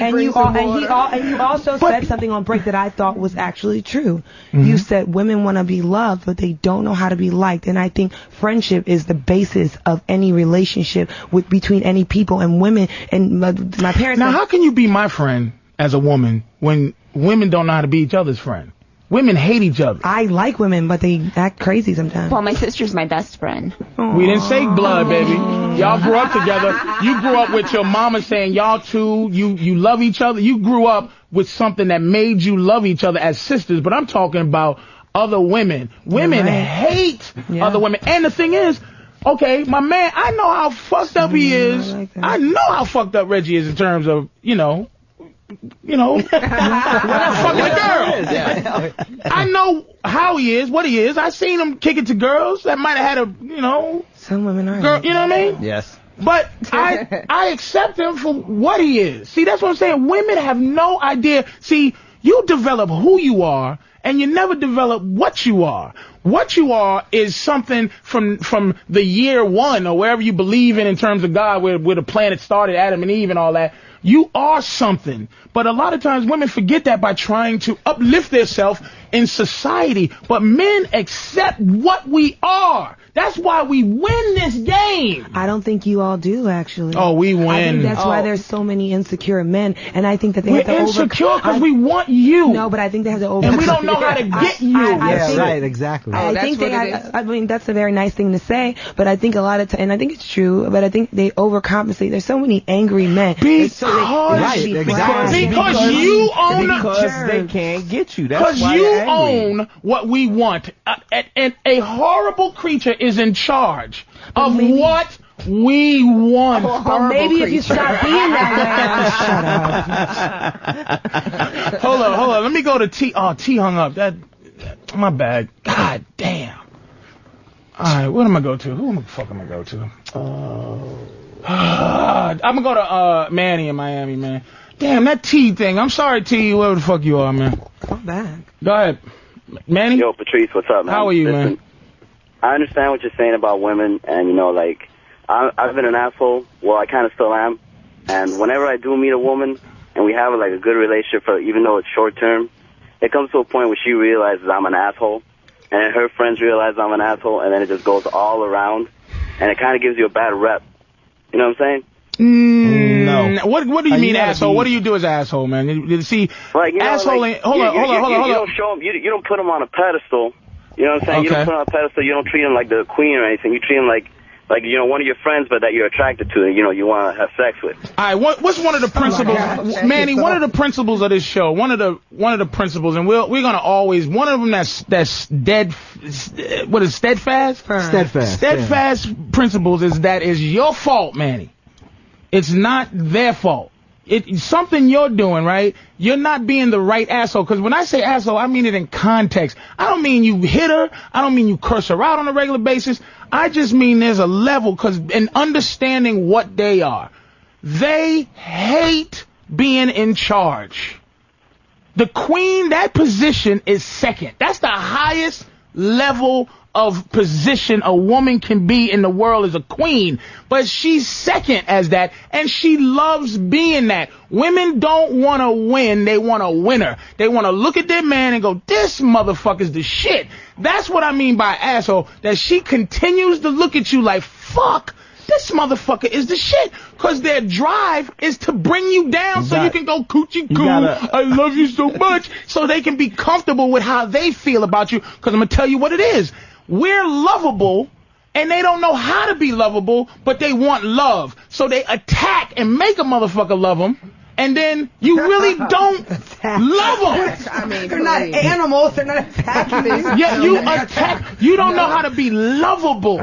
And you also said something on break that I thought was actually true. Mm-hmm. You said women want to be loved, but they don't know how to be liked. And I think friendship is the basis of any relationship between any people and women. And my parents. Now, how can you be my friend as a woman when women don't know how to be each other's friend? Women hate each other. I like women, but they act crazy sometimes. Well, my sister's my best friend. Aww. We didn't say blood, baby. Y'all grew up together. You grew up with your mama saying y'all two, you love each other. You grew up with something that made you love each other as sisters. But I'm talking about other women. Women hate other women. And the thing is, okay, my man, I know how fucked up he is. I know how fucked up Reggie is in terms of, when I'm fucking a girl. I know how he is, what he is. I seen him kick it to girls that might have had some women are girl, you know what I mean? Yes. But I accept him for what he is. See, that's what I'm saying. Women have no idea. See, you develop who you are, and you never develop what you are. What you are is something from the year one, or wherever you believe in terms of God, where the planet started, Adam and Eve and all that. You are something. But a lot of times women forget that by trying to uplift themselves in society. But men accept what we are. That's why we win this game. I don't think you all do, actually. Oh, we win. I think that's why there's so many insecure men, and I think that they We're have to insecure because we want you. No, but I think they have to overcome. And we don't know how to get you. Right, exactly. I think they have, I mean, that's a very nice thing to say, but I think a lot of times, and I think it's true, but I think they overcompensate. There's so many angry men. Because you own because they can't get you. That's because why you you're angry. own what we want. And a horrible creature is in charge of what we want. Or maybe if you stop being that way. Hold on. Let me go to T. Oh, T hung up. That my bad. God damn. All right, what am I go to? Who the fuck am I go to? I'm gonna go to Manny in Miami, man. Damn, that T thing. I'm sorry, T, whoever the fuck you are, man. Come back. Go ahead. Manny? Yo, Patrice, what's up, man? How are you, Listen, man? I understand what you're saying about women, and, I've been an asshole. Well, I kind of still am. And whenever I do meet a woman, and we have, a good relationship, even though it's short term, it comes to a point where she realizes I'm an asshole, and her friends realize I'm an asshole, and then it just goes all around, and it kind of gives you a bad rep. You know what I'm saying? No. What do you mean, asshole? What do you do as asshole, man? See, asshole ain't... Hold on. You don't show them, you don't put them on a pedestal. You know what I'm saying? Okay. You don't put them on a pedestal. You don't treat them like the queen or anything. You treat them like one of your friends, but that you're attracted to, and you want to have sex with. All right, what's one of the principles, Manny? One of the principles of this show, one of the principles, and we're gonna always one of them that's dead. What is steadfast? Steadfast principles is that is your fault, Manny. It's not their fault. It's something you're doing, right? You're not being the right asshole. Because when I say asshole, I mean it in context. I don't mean you hit her. I don't mean you curse her out on a regular basis. I just mean there's a level, because in understanding what they are, they hate being in charge. The queen, that position is second. That's the highest level of position a woman can be in the world as a queen, but she's second as that, and she loves being that. Women don't want to win, they want a winner. They want to look at their man and go, this motherfucker's the shit. That's what I mean by asshole, that she continues to look at you like, fuck, this motherfucker is the shit, because their drive is to bring you down so you can go coochie coo, I love you so much, so they can be comfortable with how they feel about you, because I'm going to tell you what it is. We're lovable, and they don't know how to be lovable, but they want love. So they attack and make a motherfucker love them, and then you really don't love them. I mean, they're not animals. They're not attacking these. Yeah, you attack. You don't know how to be lovable.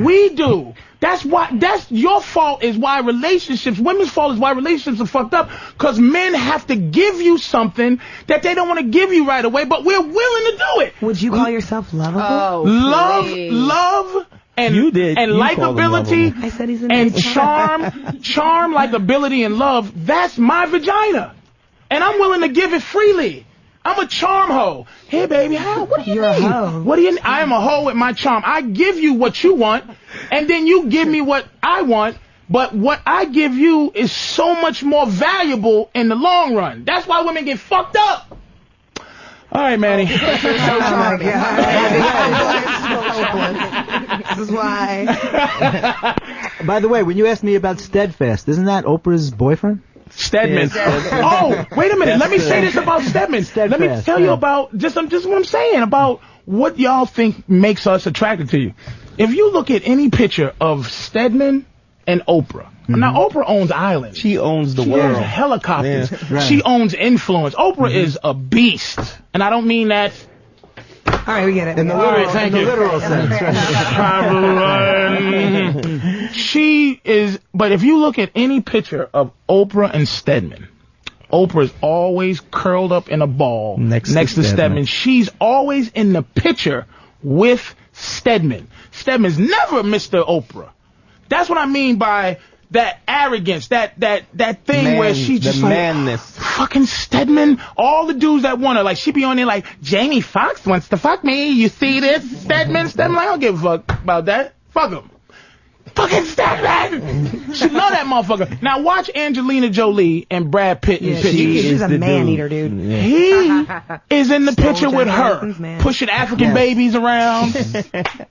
We do. That's your fault is why women's fault is why relationships are fucked up, because men have to give you something that they don't want to give you right away, but we're willing to do it. Would you call yourself lovable? Oh, Love, and likability, I said he's and charm, likability, and love. That's my vagina, and I'm willing to give it freely. I'm a charm hoe. Hey, baby, what do you You're need? A hoe. What do you? I am a hoe with my charm. I give you what you want, and then you give me what I want. But what I give you is so much more valuable in the long run. That's why women get fucked up. All right, Manny. This is why. By the way, when you asked me about Steadfast, isn't that Oprah's boyfriend? Stedman. Oh, wait a minute. Let me say this about Stedman. Let me tell you about just what I'm saying about what y'all think makes us attracted to you. If you look at any picture of Stedman and Oprah, now Oprah owns islands. She owns the world. She owns helicopters. Yeah, right. She owns influence. Oprah is a beast, and I don't mean that. All right, we get it. In the literal sense. She is, but if you look at any picture of Oprah and Stedman, Oprah's always curled up in a ball next to Stedman. She's always in the picture with Stedman. Stedman's never Mr. Oprah. That's what I mean by that arrogance, that thing where she just like, manness. Fucking Stedman, all the dudes that want her, like she be on there like, Jamie Foxx wants to fuck me, you see this? Stedman, like, I don't give a fuck about that. Fuck him. Fucking Stedman! She love that motherfucker. Now watch Angelina Jolie and Brad Pitt in pictures. She's a man-eater, dude. Yeah. He is in the picture with her, pushing African babies around.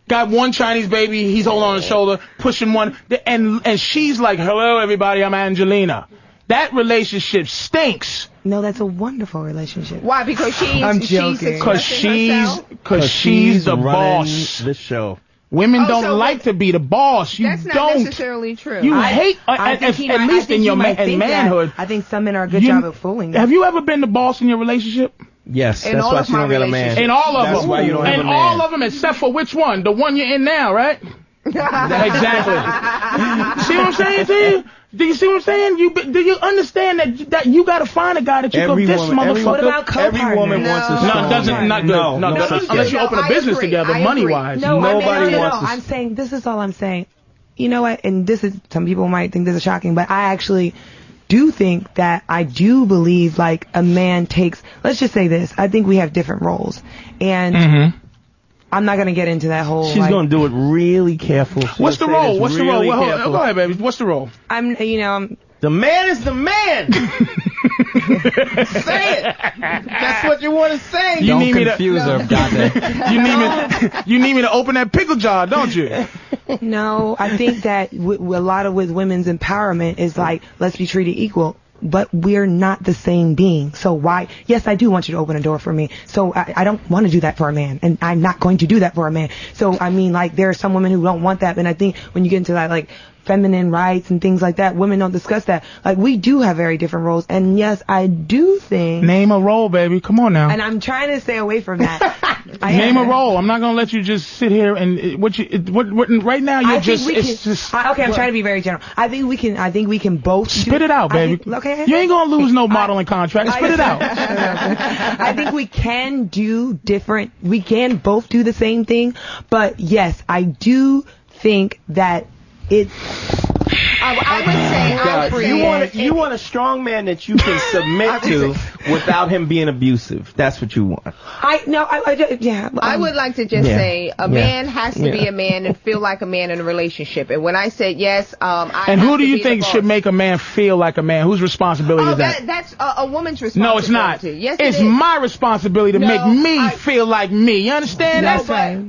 Got one Chinese baby, he's holding on his shoulder, pushing one, and she's like, hello everybody, I'm Angelina. That relationship stinks. No, that's a wonderful relationship. Why? Because I'm joking. Because she's the boss. The show. Women don't like to be the boss. You That's don't. not necessarily true. You hate, at least in your manhood. I think some men are a good job at fooling them. Have you ever been the boss in your relationship? Yes, that's why she don't get a man. In all of them. That's why you don't have a man. In all of them except for which one? The one you're in now, right? Exactly. See what I'm saying to you? Do you see what I'm saying? Do you understand that you got to find a guy that you go, this motherfucker? What about co-partner? Every woman wants a strong not good. No, unless you open a business together, money-wise. Nobody wants to. I'm saying, this is all I'm saying. You know what? And this is, some people might think this is shocking, but I actually do think that I do believe like a man takes, let's just say this, I think we have different roles. And I'm not going to get into that whole. She's going to do it really careful. What's the role? What's the role? Go ahead, baby. What's the role? I'm the man is the man. Say it. That's what you want to say. You don't confuse her, Dante. You need me to open that pickle jar, don't you? No, I think that a lot of with women's empowerment is like, let's be treated equal. But we're not the same being. So why? Yes, I do want you to open a door for me. So I don't want to do that for a man. And I'm not going to do that for a man. So, I mean, like, there are some women who don't want that. And I think when you get into that, like, feminine rights and things like that, women don't discuss that. Like, we do have very different roles. And yes, I do think. Name a role, baby. Come on now. And I'm trying to stay away from that. Name a role. I'm not gonna let you just sit here and what right now you're just. Okay, I'm trying to be very general. I think we can both spit it out, baby. Okay. You ain't gonna lose no modeling contract. Spit it out. I think we can do different. We can both do the same thing, but yes, I do think that it. I would say you want a strong man that you can submit to without him being abusive. That's what you want. I would like to just say a man has to be a man and feel like a man in a relationship. And when I said yes, and who do you think should make a man feel like a man? Whose responsibility is that? That's a woman's responsibility. No, it's not. Yes, it's my responsibility to make me feel like me. You understand?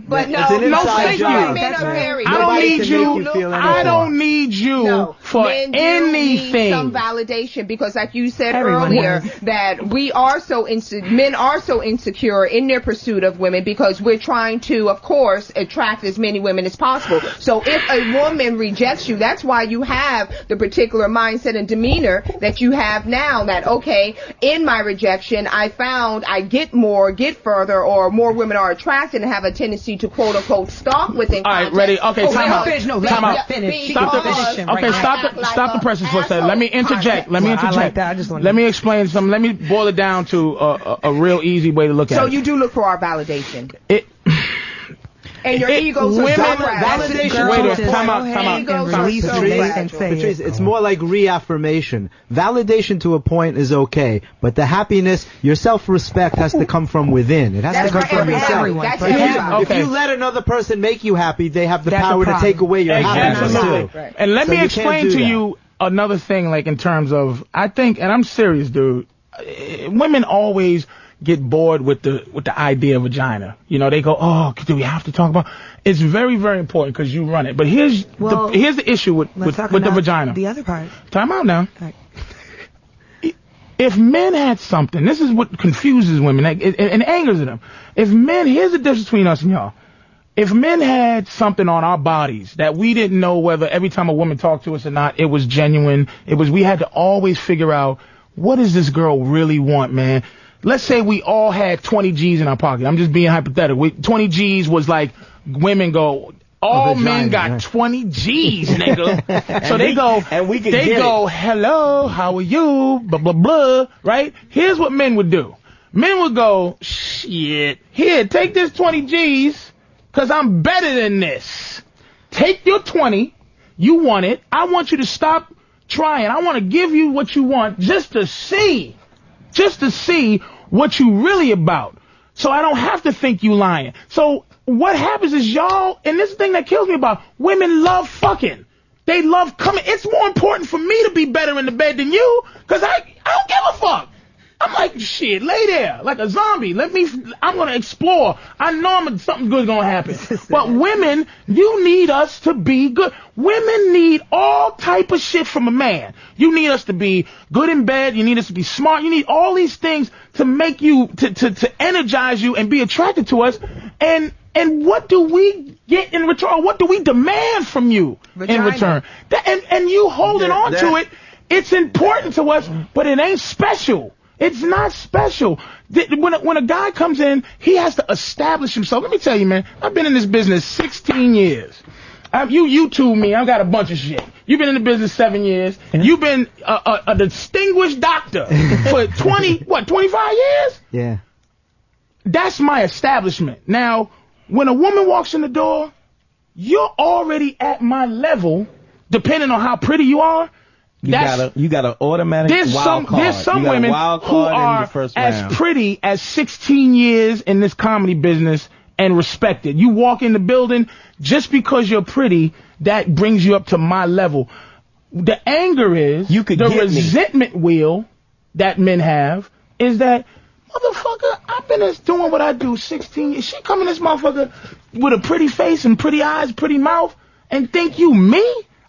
But no, thank you. I don't need you. I don't need need you for men do anything. Need some validation because, like you said Everyone earlier, does. that men are so insecure in their pursuit of women because we're trying to, of course, attract as many women as possible. So if a woman rejects you, that's why you have the particular mindset and demeanor that you have now. That okay, in my rejection, I found I get further, or more women are attracted and have a tendency to quote unquote stalk within. All right, ready? Okay, time out. Time out. Finish. Stop the presses for a second. Let me interject. I like that. I just want to. Let me explain something. Let me boil it down to a real easy way to look at it. So you do look for our validation. And your egos women, are so fragile. Wait, time out. Patrice, it's more like reaffirmation. Validation to a point is okay, but the happiness, your self-respect has to come from within. It has to come from yourself. If you let another person make you happy, they have the power to take away your happiness too. Right. And let me explain to you another thing, like in terms of, I think, and I'm serious, dude, women always get bored with the idea of vagina. You know, they go, oh, do we have to talk about? It's very, very important because you run it. But here's the issue with the vagina. The other part. Time out now. Right. If men had something, this is what confuses women, like, and angers them. If men, here's the difference between us and y'all. If men had something on our bodies that we didn't know whether every time a woman talked to us or not, it was genuine. We had to always figure out, what does this girl really want, man? Let's say we all had 20 G's in our pocket. I'm just being hypothetical. 20 G's was like, women go, all men got 20 G's, nigga. So they go, hello, how are you? Blah, blah, blah, right? Here's what men would do. Men would go, shit, here, take this 20 G's, because I'm better than this. Take your 20, you want it. I want you to stop trying. I want to give you what you want just to see what you really about. So I don't have to think you lying. So what happens is y'all, and this thing that kills me about women love fucking. They love coming. It's more important for me to be better in the bed than you, because I don't give a fuck. I'm like, shit, lay there like a zombie. I'm going to explore. I know something good's going to happen. But women, you need us to be good. Women need all type of shit from a man. You need us to be good in bed. You need us to be smart. You need all these things to make you, to energize you and be attracted to us. And what do we get in return? Or what do we demand from you in return? And you holding on to it, it's important to us, but it ain't special. It's not special. When a guy comes in, he has to establish himself. Let me tell you, man, I've been in this business 16 years. You YouTube me, I've got a bunch of shit. You've been in the business 7 years. Yeah. You've been a distinguished doctor for 25 years? Yeah. That's my establishment. Now, when a woman walks in the door, you're already at my level, depending on how pretty you are. You got an automatic wild card. There's some women who are as pretty as 16 years in this comedy business and respected. You walk in the building, just because you're pretty, that brings you up to my level. The anger is, the resentment wheel that men have is that, motherfucker, I've been doing what I do 16 years. She come in this motherfucker with a pretty face and pretty eyes, pretty mouth, and think you me?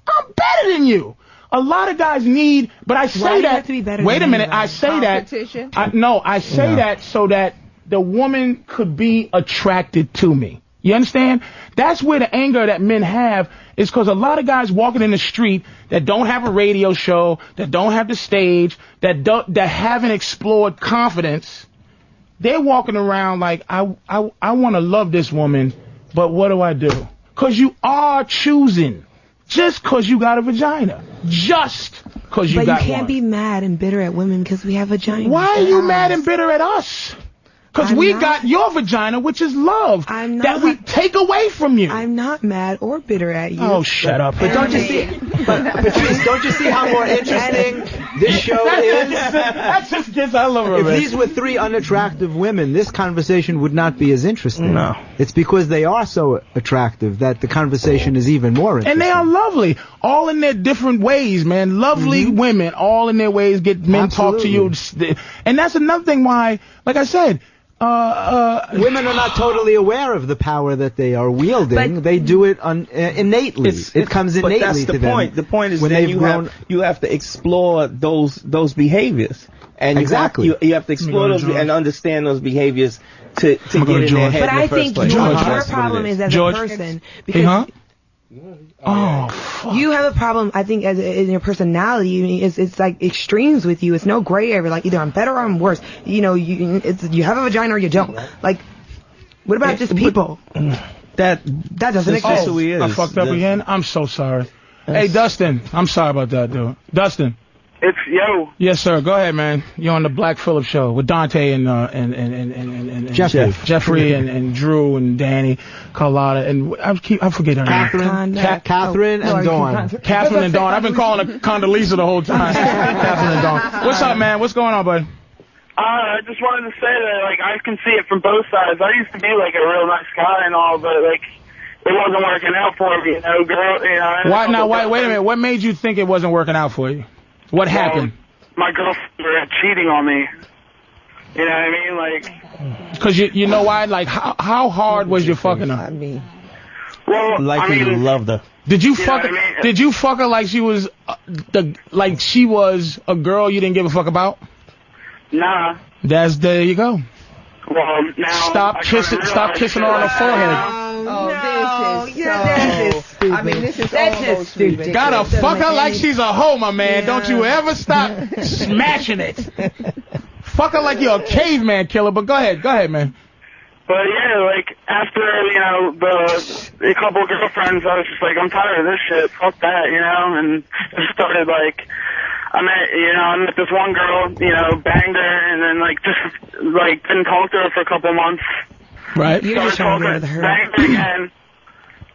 I'm better than you. A lot of guys need, but I say that. Wait a minute, I say that. I say that so that the woman could be attracted to me. You understand? That's where the anger that men have is because a lot of guys walking in the street that don't have a radio show, that don't have the stage, that haven't explored confidence. They're walking around like, I want to love this woman, but what do I do? Because you are choosing. Just because you got a vagina. Just because you got one. But you can't be mad and bitter at women because we have vaginas. Why are you mad and bitter at us? Because we got your vagina, which is love, that we take away from you. I'm not mad or bitter at you. Oh, shut up. But don't you see, Patrice, don't you see how more interesting this show is? That's just kids. I love her. If these were three unattractive women, this conversation would not be as interesting. No. It's because they are so attractive that the conversation is even more interesting. And they are lovely, all in their different ways, man. Lovely women, all in their ways, get men talk to you. And that's another thing why, like I said, women are not totally aware of the power that they are wielding. They do it innately. It comes innately that's the to them. point. The point is when that they've you have to explore those behaviors, and exactly you have to explore those and understand those behaviors to get in their head. But in I the first think place. your problem is as a person because. You have a problem, I think, in your personality. I mean, it's like extremes with you. It's no gray area. Like either I'm better or I'm worse. You know, you have a vagina or you don't. Like, what about just people? That doesn't exist. Who he is. I fucked up again. I'm so sorry. Hey, Dustin. I'm sorry about that, dude. Dustin. It's yo. Yes, sir. Go ahead, man. You're on the Black Phillip show with Dante and Jeffrey and Drew and Danny, Carlotta, and I forget her name. Catherine and Dawn. Catherine and Dawn. I've been calling her Condoleezza the whole time. Catherine and Dawn. What's up, man? What's going on, bud? I just wanted to say that, like, I can see it from both sides. I used to be, like, a real nice guy and all, but, like, it wasn't working out for me, you know, girl, you know. Why? Now, wait a minute. What made you think it wasn't working out for you? What happened? My girlfriend was cheating on me. You know what I mean? Like, because you know why? Like, how hard was you fucking her? Well, likely you loved her. Did you fuck her? Did you fuck her like she was like she was a girl you didn't give a fuck about? Nah. There you go. Well, now stop kissing her on the forehead. That is stupid. I mean, this is almost stupid. Gotta fuck her like she's a hoe, my man. Yeah. Don't you ever stop smashing it. Fuck her like you're a caveman killer. But go ahead, man. But yeah, like after a couple of girlfriends, I was just like, I'm tired of this shit. Fuck that, you know. And it started like. I met this one girl, banged her, and then didn't talk to her for a couple months. Right. You're just trying to get with her. Banged her again.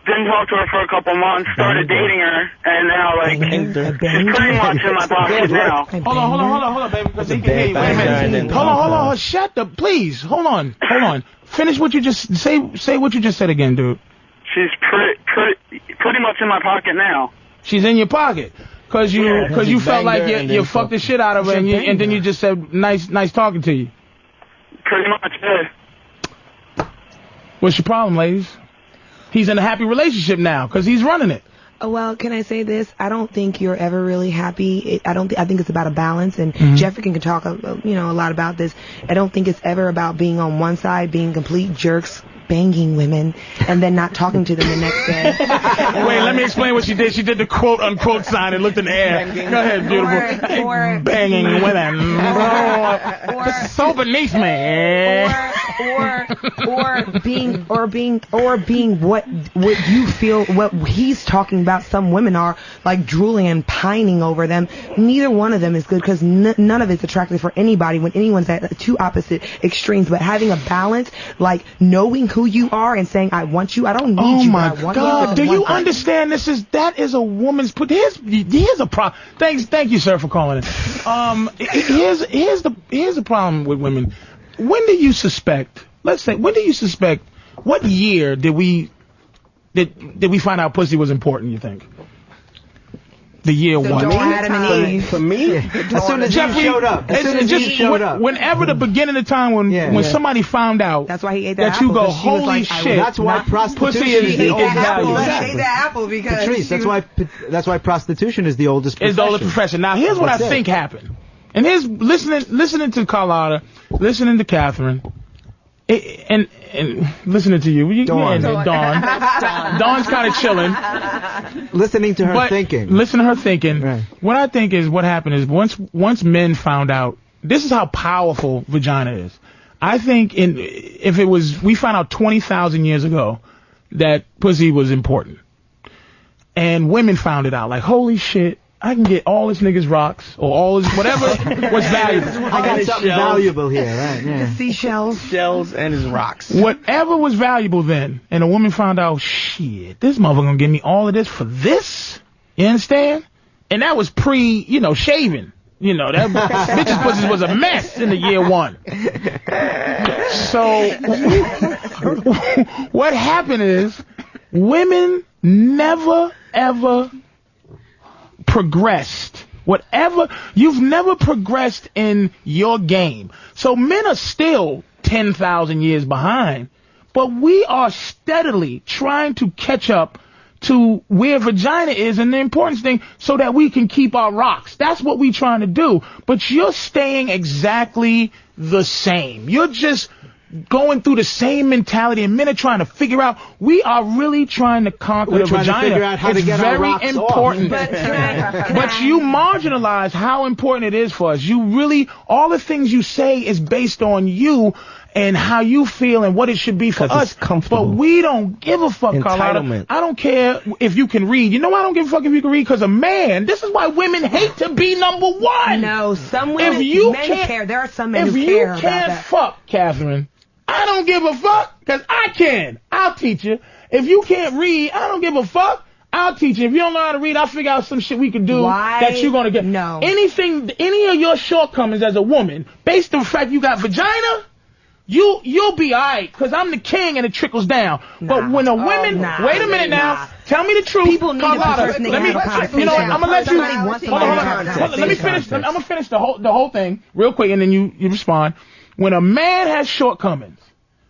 Didn't talk to her for a couple months. Started dating her, and now she's pretty much in my pocket now. Hold on, baby, because he can hear you. Wait a minute. Hold on. Shut up, please. Hold on. Finish what you just say. What you just said again, dude. She's pretty much in my pocket now. She's in your pocket. Cause you felt like you fucked the shit out of her and then you just said nice talking to you. Pretty much, yeah. What's your problem, ladies? He's in a happy relationship now because he's running it. Well, can I say this? I don't think you're ever really happy. I think it's about a balance, and Jeffrey can talk a lot about this. I don't think it's ever about being on one side, being complete jerks, banging women, and then not talking to them the next day. Wait, let me explain what she did. She did the quote-unquote sign and looked in the air. Go ahead, beautiful. Or banging women. So beneath me. Or being what you feel, what he's talking about. Some women are like drooling and pining over them. Neither one of them is good because none of it's attractive for anybody when anyone's at two opposite extremes. But having a balance, like knowing who you are and saying, I want you, I don't need you, but I want God. you. Do you understand that is a woman's put. Here's a problem. Thank you, sir, for calling it. Here's the problem with women. When do you suspect? Let's say, when do you suspect? What year did we find out pussy was important? You think? The year one. Adam and Eve. For me, as soon as Eve showed up. Whenever the beginning of time when somebody found out. That's why he ate that apple. You go, holy like, shit. That's why prostitution is the oldest apple. value. He ate that apple because Patrice, that's why prostitution is the oldest profession. It's the oldest profession. Now here's what I think happened. And here's listening to Carlotta, listening to Catherine. And listening to you, Dawn. Dawn's kind of chilling, listening to her thinking. Listen to her thinking. Right. What I think is what happened is once men found out, this is how powerful vagina is. I think we found out 20,000 years ago that pussy was important, and women found it out. Like, holy shit. I can get all this niggas rocks or all this whatever was valuable. I got something valuable here, right? Yeah. The seashells, shells, and his rocks. Whatever was valuable then, and a woman found out, shit, this motherfucker gonna give me all of this for this. You understand? And that was shaving. That bitch's pussy was a mess in the year one. So what happened is women never ever progressed Whatever, you've never progressed in your game. So men are still 10,000 years behind, but we are steadily trying to catch up to where vagina is and the important thing so that we can keep our rocks. That's what we're trying to do. But you're staying exactly the same. You're just going through the same mentality, and men are trying to figure out. We are really trying to conquer the vagina. To figure out how to get our rocks important. off. But you marginalize how important it is for us. You really, all the things you say is based on you and how you feel and what it should be for us. But we don't give a fuck, Carlotta. I don't care if you can read. You know why I don't give a fuck if you can read? Because a man, this is why women hate to be number one. No, some women, men care. There are some men who care about that. If you can't fuck, Catherine, I don't give a fuck, because I can. I'll teach you. If you can't read, I don't give a fuck. I'll teach you. If you don't know how to read, I'll figure out some shit we can do that you're going to get. No. Anything, any of your shortcomings as a woman, based on the fact you got vagina, you'll be alright, because I'm the king and it trickles down. But when a woman, wait a minute now, tell me the truth. People need Carlotta, to let me, you know what, I'm going to let you, let me finish, I'm going to finish the whole thing real quick and then you respond. When a man has shortcomings,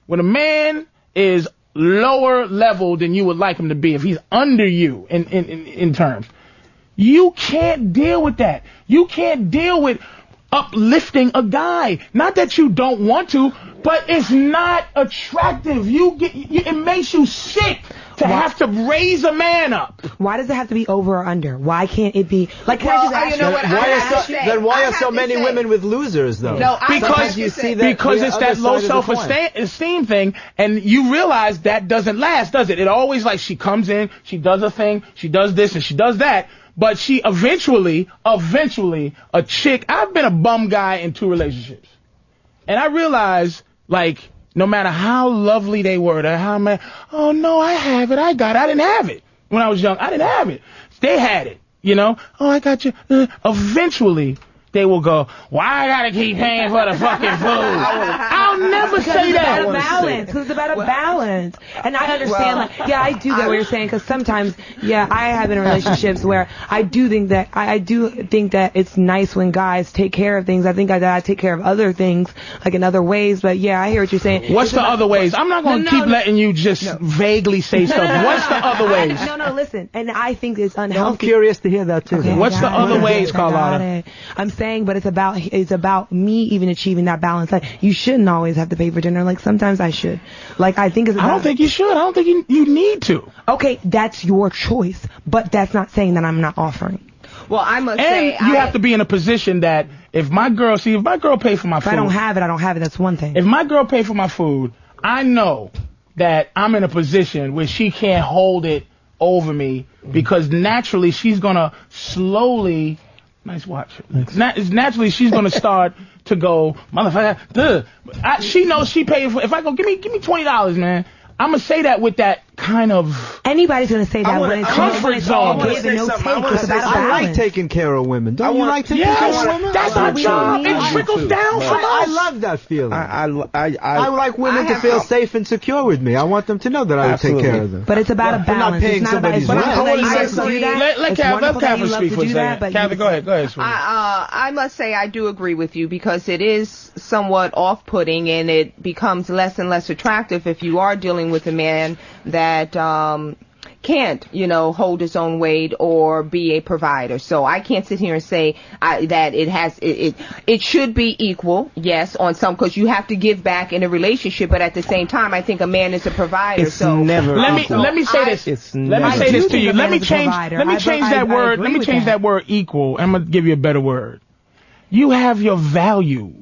when a man is lower level than you would like him to be, if he's under you in terms, you can't deal with that. You can't deal with uplifting a guy. Not that you don't want to, but it's not attractive. It makes you sick to have to raise a man up. Why does it have to be over or under? Why can't it be like? Can I just ask you know what? Why are so many women with losers though? No, because it's that low self-esteem thing, and you realize that doesn't last, does it? It always like she comes in, she does a thing, she does this and she does that, but she eventually a chick. I've been a bum guy in 2 relationships, and I realized like. No matter how lovely they were, oh no, I have it, I got it. I didn't have it when I was young. I didn't have it. They had it, you know. Oh, I got you. Eventually, they will go, why I gotta keep paying for the fucking food? I'll never say that. It's about a balance. It's about a balance. And I understand, I do get what you're saying, because sometimes, I have been in relationships where I do think that it's nice when guys take care of things. I think I take care of other things, like in other ways, but I hear what you're saying. What's the other ways? I'm not going to keep letting you just vaguely say stuff. What's the other ways? No, listen. And I think it's unhealthy. I'm curious to hear that too. Okay, what's the other ways, Carlotta? I'm saying, but it's about me even achieving that balance. Like, you shouldn't always have to pay for dinner. Like, sometimes I should. Like, I think it's about, I don't think you should. I don't think you need to. Okay, that's your choice, but that's not saying that I'm not offering. Well, I must say, you have to be in a position that if my girl pays for my food. If I don't have it, that's one thing. If my girl pays for my food, I know that I'm in a position where she can't hold it over me, because naturally she's gonna slowly. Nice watch. Naturally, she's gonna start to go, motherfucker. She knows she paid for. If I go, give me $20, man. I'm gonna say that with that kind of. Anybody's gonna say that when it's comfort zone. I like taking care of women. Don't you like taking care of women? That's our job. It trickles down from us. I love that feeling. I like women to feel safe and secure with me. I want them to know that I will take care of them. But it's about a balance. I'm not paying somebody's rent. Let Catherine speak for a second. Catherine, go ahead. I must say I do agree with you, because it is somewhat off-putting, and it becomes less and less attractive if you are dealing with a man that can't, hold his own weight or be a provider. So I can't sit here and say that it should be equal, yes, on some, because you have to give back in a relationship, but at the same time, I think a man is a provider. It's never. Let me say this. Let me say this to you. Let me change that word. Let me change that word equal. I'm gonna give you a better word. You have your value.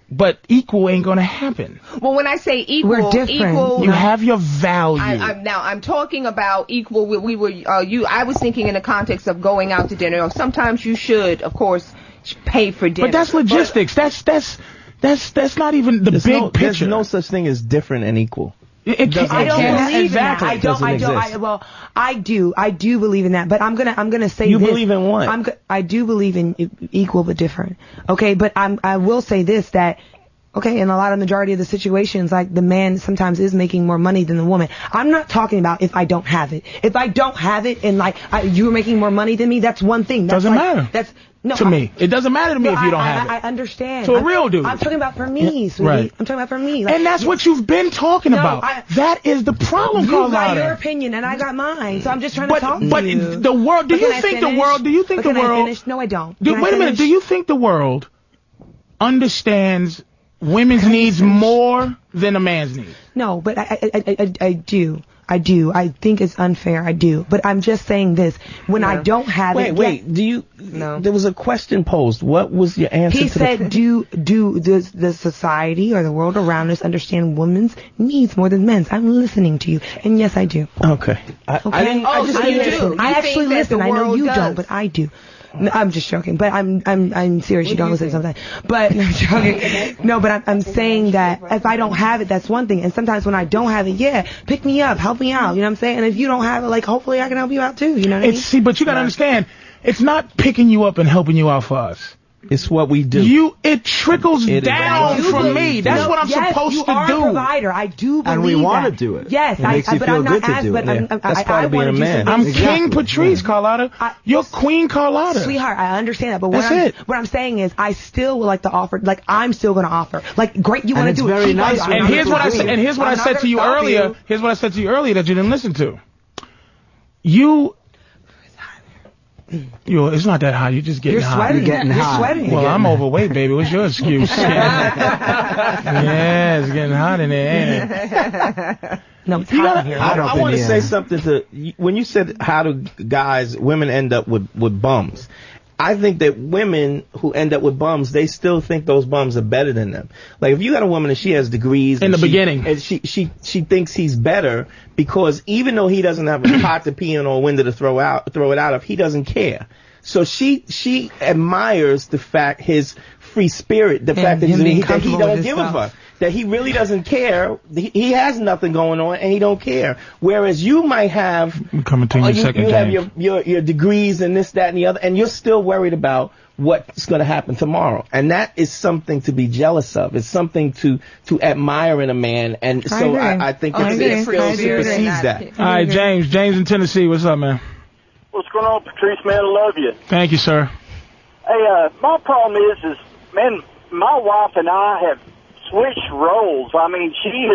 But equal ain't gonna happen. Well, when I say equal, we're different. You have your value. I'm talking about equal. I was thinking in the context of going out to dinner. Sometimes you should, of course, pay for dinner. But that's logistics. That's not even the big picture. There's no such thing as different and equal. I don't believe in that. I do believe in that. But I'm gonna say you this. You believe in what? I do believe in equal but different. Okay, but I will say this, that Okay, in a lot of majority of the situations, like the man sometimes is making more money than the woman. I'm not talking about if I don't have it. If I don't have it and like you're making more money than me, that's one thing. That's Doesn't like, matter. That's no. To me, it doesn't matter to me if you don't have it. I understand. To a real dude. I'm talking about for me, sweetie. Right. I'm talking about for me. Like, And that's what you've been talking about. That is the problem, You got Carlotta. your opinion and I got mine, so I'm just trying to talk to you. But the world. Do But can you I think the finish? world? Do you think But the can I world? finish? No, I don't. Wait Can I a minute. finish? Do you think the world understands women's needs more than a man's needs? No, but I do. I do. I think it's unfair. I do. But I'm just saying this. When I don't have it. Wait. Do you? No. There was a question posed. What was your answer? He to said, do the society or the world around us understand women's needs more than men's? I'm listening to you, and yes, I do. Okay. I actually listen. I know you don't, but I do. No, I'm just joking, but I'm serious. You don't listen to something, but I'm joking. No, but I'm saying that if I don't have it, that's one thing. And sometimes when I don't have it, pick me up, help me out. You know what I'm saying? And if you don't have it, like hopefully I can help you out too. You know what I mean? See, but you gotta understand, it's not picking you up and helping you out for us. It's what we do. It trickles down from me. That's what I'm supposed to do. You are a provider. I do believe And we want to that. do it. Yes, it makes you but feel I'm good not to asked, do but it. That's part of being a man. I'm King Patrice, Carlotta. You're Queen Carlotta. Sweetheart, I understand that, but what I'm saying is, I still would like to offer. Like I'm still going to offer. Like great, you want to do it. Keep on doing it. And here's what I said. And here's what I said to you earlier. Here's what I said to you earlier that you didn't listen to. It's not that hot. You're just getting hot. You're getting hot. Sweating. Well, I'm overweight, baby. What's your excuse? Yeah, it's getting hot in there, ain't it? No, it's hot here. I want to say something to when you said how do women end up with bums. I think that women who end up with bums, they still think those bums are better than them. Like if you got a woman and she has degrees in the beginning, and she thinks he's better because even though he doesn't have a pot to pee in or a window to throw it out of, he doesn't care. So she admires the fact his free spirit, the fact that he don't give a fuck. That he really doesn't care. He has nothing going on, and he don't care. Whereas you might have, coming to you in a second, you have your degrees and this, that, and the other, and you're still worried about what's going to happen tomorrow. And that is something to be jealous of. It's something to admire in a man. And so I think it still supersedes that. All right, James in Tennessee, what's up, man? What's going on, Patrice, man? I love you. Thank you, sir. Hey, my problem is, man, my wife and I have switched roles. I mean, she's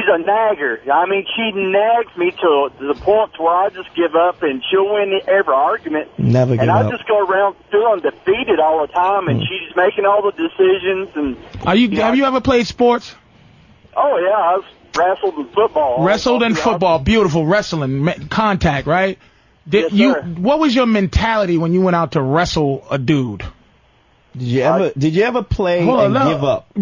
a nagger. I mean, she nags me to the point where I just give up, and she'll win every argument. Never give up. And I just go around feeling defeated all the time, and she's making all the decisions. And have you ever played sports? Oh yeah, I've wrestled in football. Wrestled in football, beautiful wrestling, contact, right? Yes, sir. What was your mentality when you went out to wrestle a dude? Did you ever play and give up?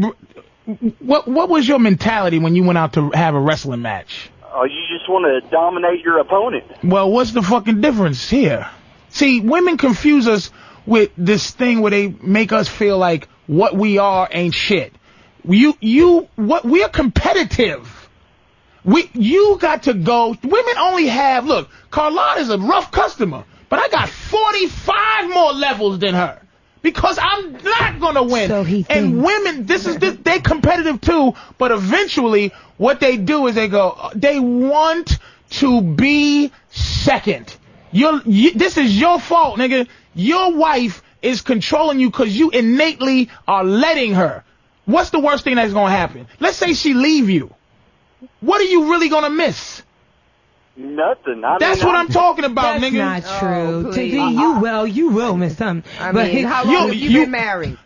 What was your mentality when you went out to have a wrestling match? Oh, you just want to dominate your opponent. Well, what's the fucking difference here? See, women confuse us with this thing where they make us feel like what we are ain't shit. We're competitive. You got to go. Women only have, look, Carlotta's a rough customer, but I got 45 more levels than her. Because I'm not gonna win. And women, they competitive too, but eventually what they do is they want to be second. This is your fault, nigga. Your wife is controlling you because you innately are letting her. What's the worst thing that's gonna happen? Let's say she leave you. What are you really gonna miss? Nothing. That's what I'm talking about, nigga. That's not true. You will miss something. How long have you been married?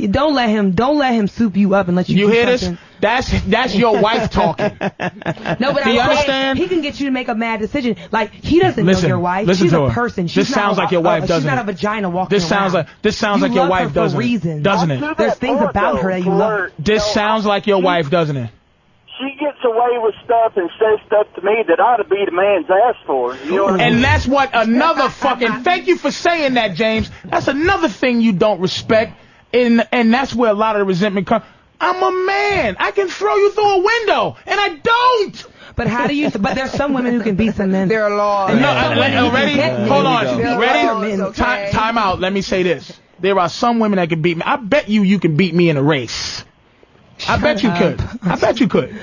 Don't let him soup you up and let you. You do hear something. this? That's your wife talking. No, but do you understand? He can get you to make a mad decision. Like he doesn't know your wife. Listen She's to a her. person. This sounds like your wife, doesn't it? She's not a vagina walking around. This sounds like your wife, doesn't it? Doesn't it? There's things about her that you love. This sounds like your wife, doesn't it? She gets away with stuff and says stuff to me that ought to beat a man's ass for. You know what I mean? And that's what another fucking, thank you for saying that, James. That's another thing you don't respect. And that's where a lot of the resentment comes. I'm a man. I can throw you through a window. And I don't. But how do you, but there's some women who can beat some men. There are laws. Ready? Hold on. Ready? Okay. Time out. Let me say this. There are some women that can beat me. I bet you can beat me in a race. I bet you could. I bet you could.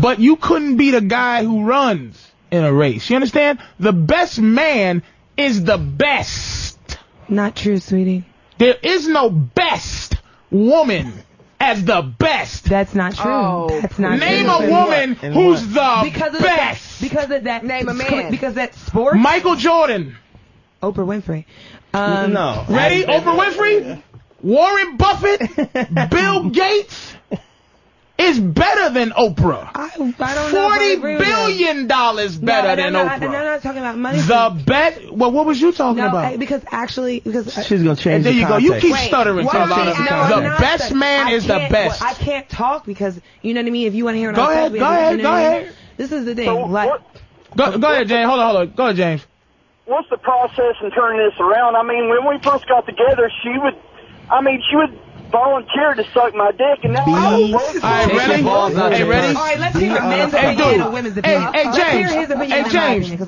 But you couldn't be the guy who runs in a race. You understand? The best man is the best. Not true, sweetie. There is no best woman as the best. That's not true. Oh, that's not Name true. a woman who's the because of best. Because of that. Name a man. Because that sport. Michael Jordan. Oprah Winfrey. No. Ready? Oprah Winfrey? Warren Buffett? Bill Gates? Is better than Oprah. I don't know. $40 billion better than Oprah. I'm not talking about money. The bet. Well, what was you talking about? Because she's gonna change. There the you go. You context. keep stuttering, Carlotta. The best man is the best. I can't talk because you know what I mean. If you want to hear what Go I'm ahead. Go ahead. This is the thing. So Go ahead, James. Hold on. Go ahead, James. What's the process in turning this around? I mean, when we first got together, she would volunteer to suck my dick, and now I was working. All right, ready? Hey, ready? All right, let's hear men's opinion and women's opinion.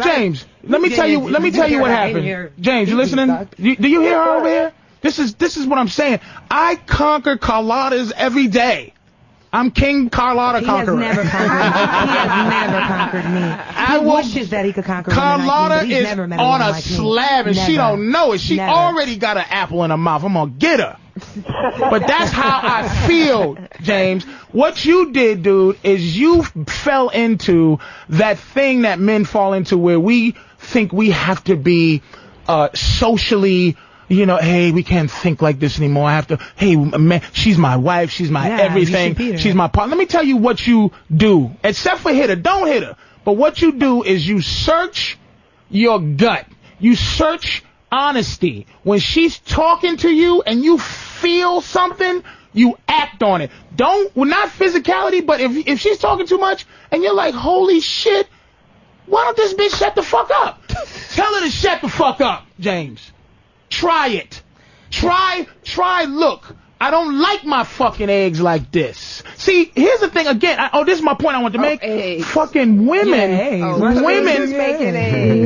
James. Let me tell you what happened. James, you listening? Do you hear her over here? This is what I'm saying. I conquer Carlotta's every day. I'm King Carlotta Conqueror. He has never conquered me. He wishes that he could conquer Carlotta me. is on a slab, and she don't know it. She already got an apple in her mouth. I'm gonna get her. But that's how I feel, James. What you did, dude, is you fell into that thing that men fall into where we think we have to be socially, hey, we can't think like this anymore. I have to, hey, man, she's my wife. She's my everything. She's my partner. Let me tell you what you do. Except for hit her. Don't hit her. But what you do is you search your gut. You search honesty. When she's talking to you and you feel something, you act on it. Not physicality, but if she's talking too much and you're like, holy shit, why don't this bitch shut the fuck up? Tell her to shut the fuck up, James. Try it. Try, look. I don't like my fucking eggs like this. See, here's the thing again. This is my point I want to make. Fucking women,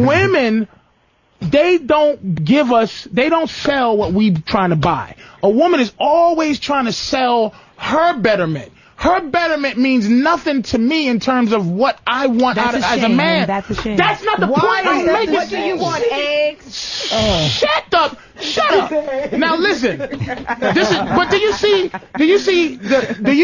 women, they don't sell what we trying to buy. A woman is always trying to sell her betterment. Her betterment means nothing to me in terms of what I want as a man. That's a shame. That's not the point I'm making. What do you want, eggs? Shut up. Now listen. But do you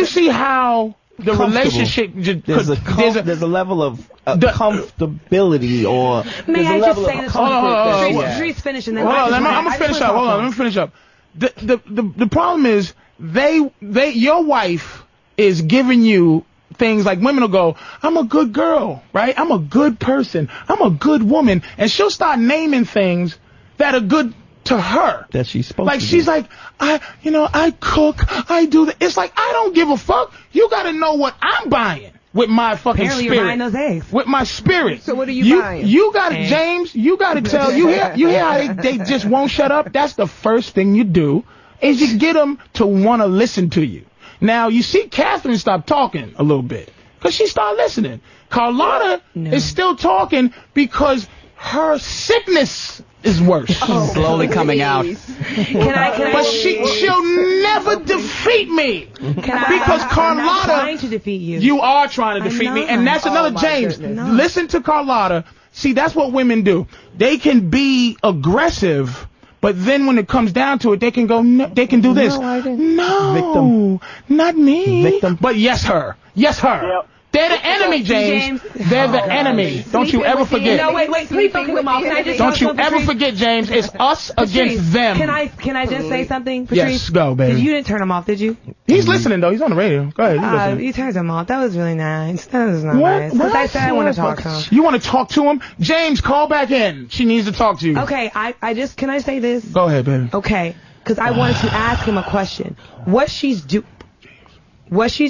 see how the relationship there's a level of comfortability or may I just say this? Patrice finish and then I'm gonna finish up. Hold on, let me finish up. The problem is your wife is giving you things like women will go, I'm a good girl, right? I'm a good person. I'm a good woman. And she'll start naming things that are good to her. That she's supposed like to she's do. like, I cook, I do that. It's like, I don't give a fuck. You gotta know what I'm buying with my fucking Apparently spirit. You're buying those eggs. With my spirit. So what are you buying? You gotta, James, you gotta tell, you hear how they just won't shut up? That's the first thing you do, is you get them to want to listen to you. Now, you see Catherine stop talking a little bit because she started listening. Carlotta is still talking because her sickness is worse. Slowly coming out. But she'll never defeat me. Because Carlotta, I'm not trying to defeat you. You are trying to defeat me. And that's another James. No. Listen to Carlotta. See, that's what women do. They can be aggressive. But then when it comes down to it, they can go, they can do this. No, I didn't. No, Victim. Not me. Victim. But yes, her. Yep. They're the enemy, James. They're the enemy. Don't you ever forget. No, wait, please don't cut him off. Can I just Don't you ever forget, James. It's us against them. Can I just say something, Patrice? Yes, go, baby. You didn't turn him off, did you? He's listening, though. He's on the radio. Go ahead. You turned him off. That was really nice. That was not nice. Because I said I want to talk to him. You want to talk to him? James, call back in. She needs to talk to you. Okay, can I say this? Go ahead, baby. Okay, because I wanted to ask him a question. What she's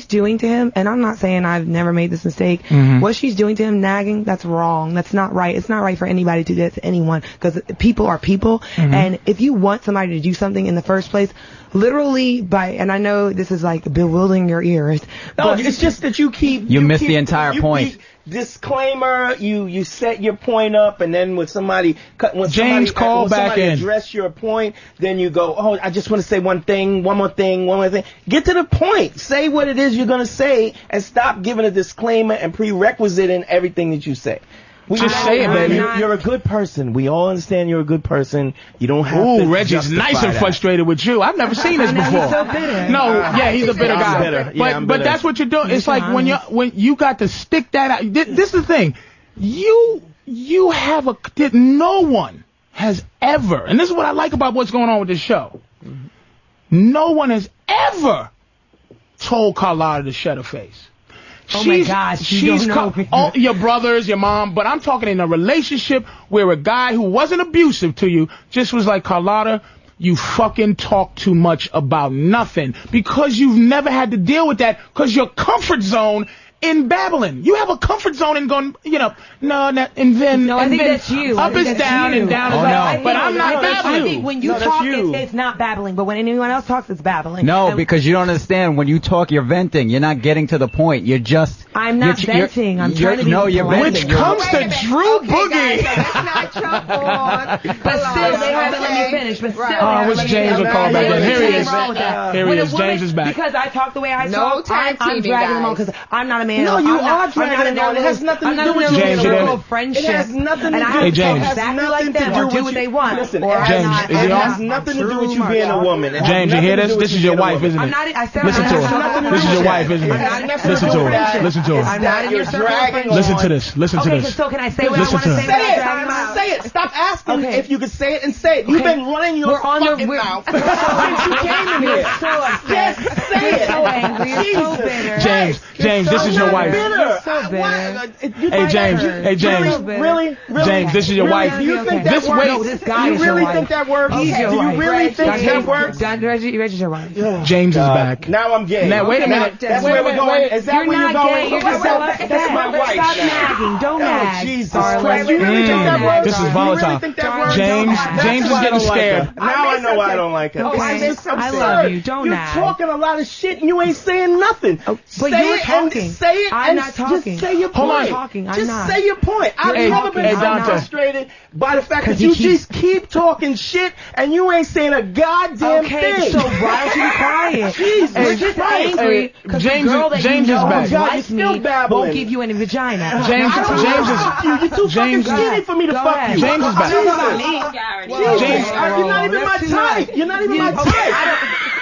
doing to him, and I'm not saying I've never made this mistake, what she's doing to him, nagging, that's wrong. That's not right. It's not right for anybody to do that to anyone, because people are people, and if you want somebody to do something in the first place, literally and I know this is like bewildering your ears. No, it's just that you miss the entire point. disclaimer. You set your point up, and then when somebody address your point, then you go, oh, I just want to say one more thing. Get to the point. Say what it is you're gonna say, and stop giving a disclaimer and prerequisite in everything that you say. Just say it, baby. You're a good person. We all understand you're a good person. You don't have to. Ooh, Reggie's nice and frustrated with you. I've never seen this before. He's so bitter. No, yeah, he's a bitter guy. Bitter. Yeah, but that's what you're doing. It's like when you got to stick that out. This is the thing. You have no one has ever, and this is what I like about what's going on with this show. No one has ever told Carlotta to shut her face. Oh my gosh, she's your brothers, your mom, but I'm talking in a relationship where a guy who wasn't abusive to you just was like, Carlotta, you fucking talk too much about nothing, because you've never had to deal with that, because your comfort zone in babbling. You have a comfort zone in going, and then I think that's you. Up is down and down is up. But I'm not babbling. I think when you talk, it's not babbling, but when anyone else talks, it's babbling. No, because you don't understand. When you talk, you're venting. You're not getting to the point. You're just. I'm not venting. I'm trying to be venting. Which comes to Drew Boogie. Guys, so let's not jump on. But still, they haven't let me finish. But still, I wish James would call back in. Here he is. Here he is. James is back. Because I talk the way I talk, I'm dragging them on because I'm not a man. No, you are dragging them on. It has nothing to do with James. Friendship. It has nothing to do Hey, James. Exactly like them, or do what they want. Listen, James, it has nothing to do with you being a woman. James, you hear this? This is your wife, isn't it? Listen to her. This is your wife, isn't it? Listen to her. Listen to her. I'm not in your circle. Listen to this. Listen to Okay, this. so can I say what I want to say? Say it. Stop asking if you can say it and say it. You've been running your fucking mouth since you came in here. Just say it. So angry. You're so bitter. James, this is your wife. You're so bitter. Hey, James. Really? James, this is your wife. Do you think that works? No, this guy is you really your wife. think that works? He's your Do wife. you really think that works? Reggie's your wife. James is back. Now I'm gay. Now, wait a minute. That's where we're going. Is that where you're going? That's my wife. Stop nagging. Don't nag. Jesus Christ. You really think that works? This is volatile. You really think that works? James is getting scared. Now I know why I don't like it. I love you. Don't nag. You're talking a lot of shit and you ain't saying nothing. But you're talking. Say it. I'm not talking. Just say your point. Just say your point. I've never been frustrated by the fact that you just keep talking shit and you ain't saying a goddamn thing. Okay, so why don't you be quiet? Jesus We're just angry because the girl that James you is know back. likes me won't give you any vagina. James You're too fucking skinny for me to fuck you. James is back. James, you're not even my type. You're not even my type.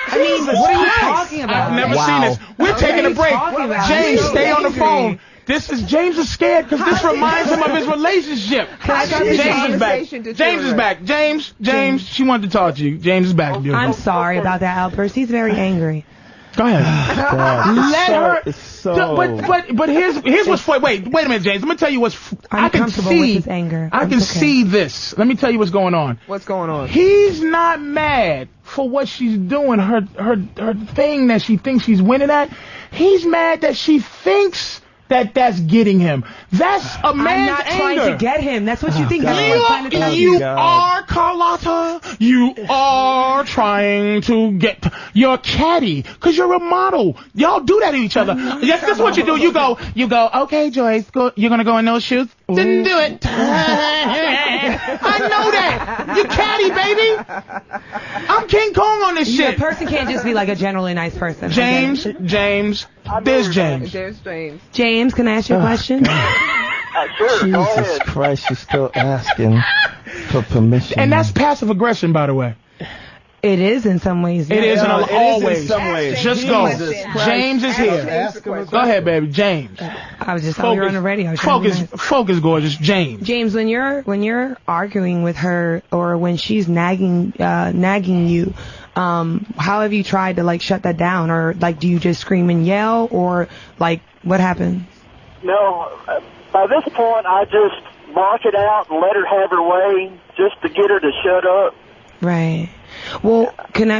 I mean, what are you talking about? I've never seen this. We're taking a break. James, stay on the phone. James is scared because this reminds him of his relationship. James is back. James is back. James, she wanted to talk to you. James is back. Beautiful. I'm sorry about that outburst. He's very angry. Go ahead. Let her. But here's what's funny. Wait a minute, James. Let me tell you what's. I'm comfortable with his anger. I can see this. Let me tell you what's going on. What's going on? He's not mad for what she's doing. Her thing that she thinks she's winning at. He's mad that she thinks that's getting him. That's a man's I'm not trying anger. to get him. That's what you think. You are, Carlotta. You are trying to get your caddy because you're a model. Y'all do that to each other. Yes, that's what you do. You go. Okay, Joyce, you're gonna go in those shoes. Didn't do it. I know that. You caddy, baby. I'm King Kong on this shit. A person can't just be like a generally nice person. James. There's James. James, can I ask you a question? Sure, Jesus Christ, you're still asking for permission. And that's passive aggression, by the way. It is in some ways. It is in all ways. In some ways. Just go. James is here. Go ahead, baby. James. I was just you're on the radio. Focus, gorgeous. James. James, when you're arguing with her or when she's nagging you, how have you tried to like shut that down, or like do you just scream and yell, or like what happens? No, by this point I just block it out and let her have her way just to get her to shut up. Right. Well,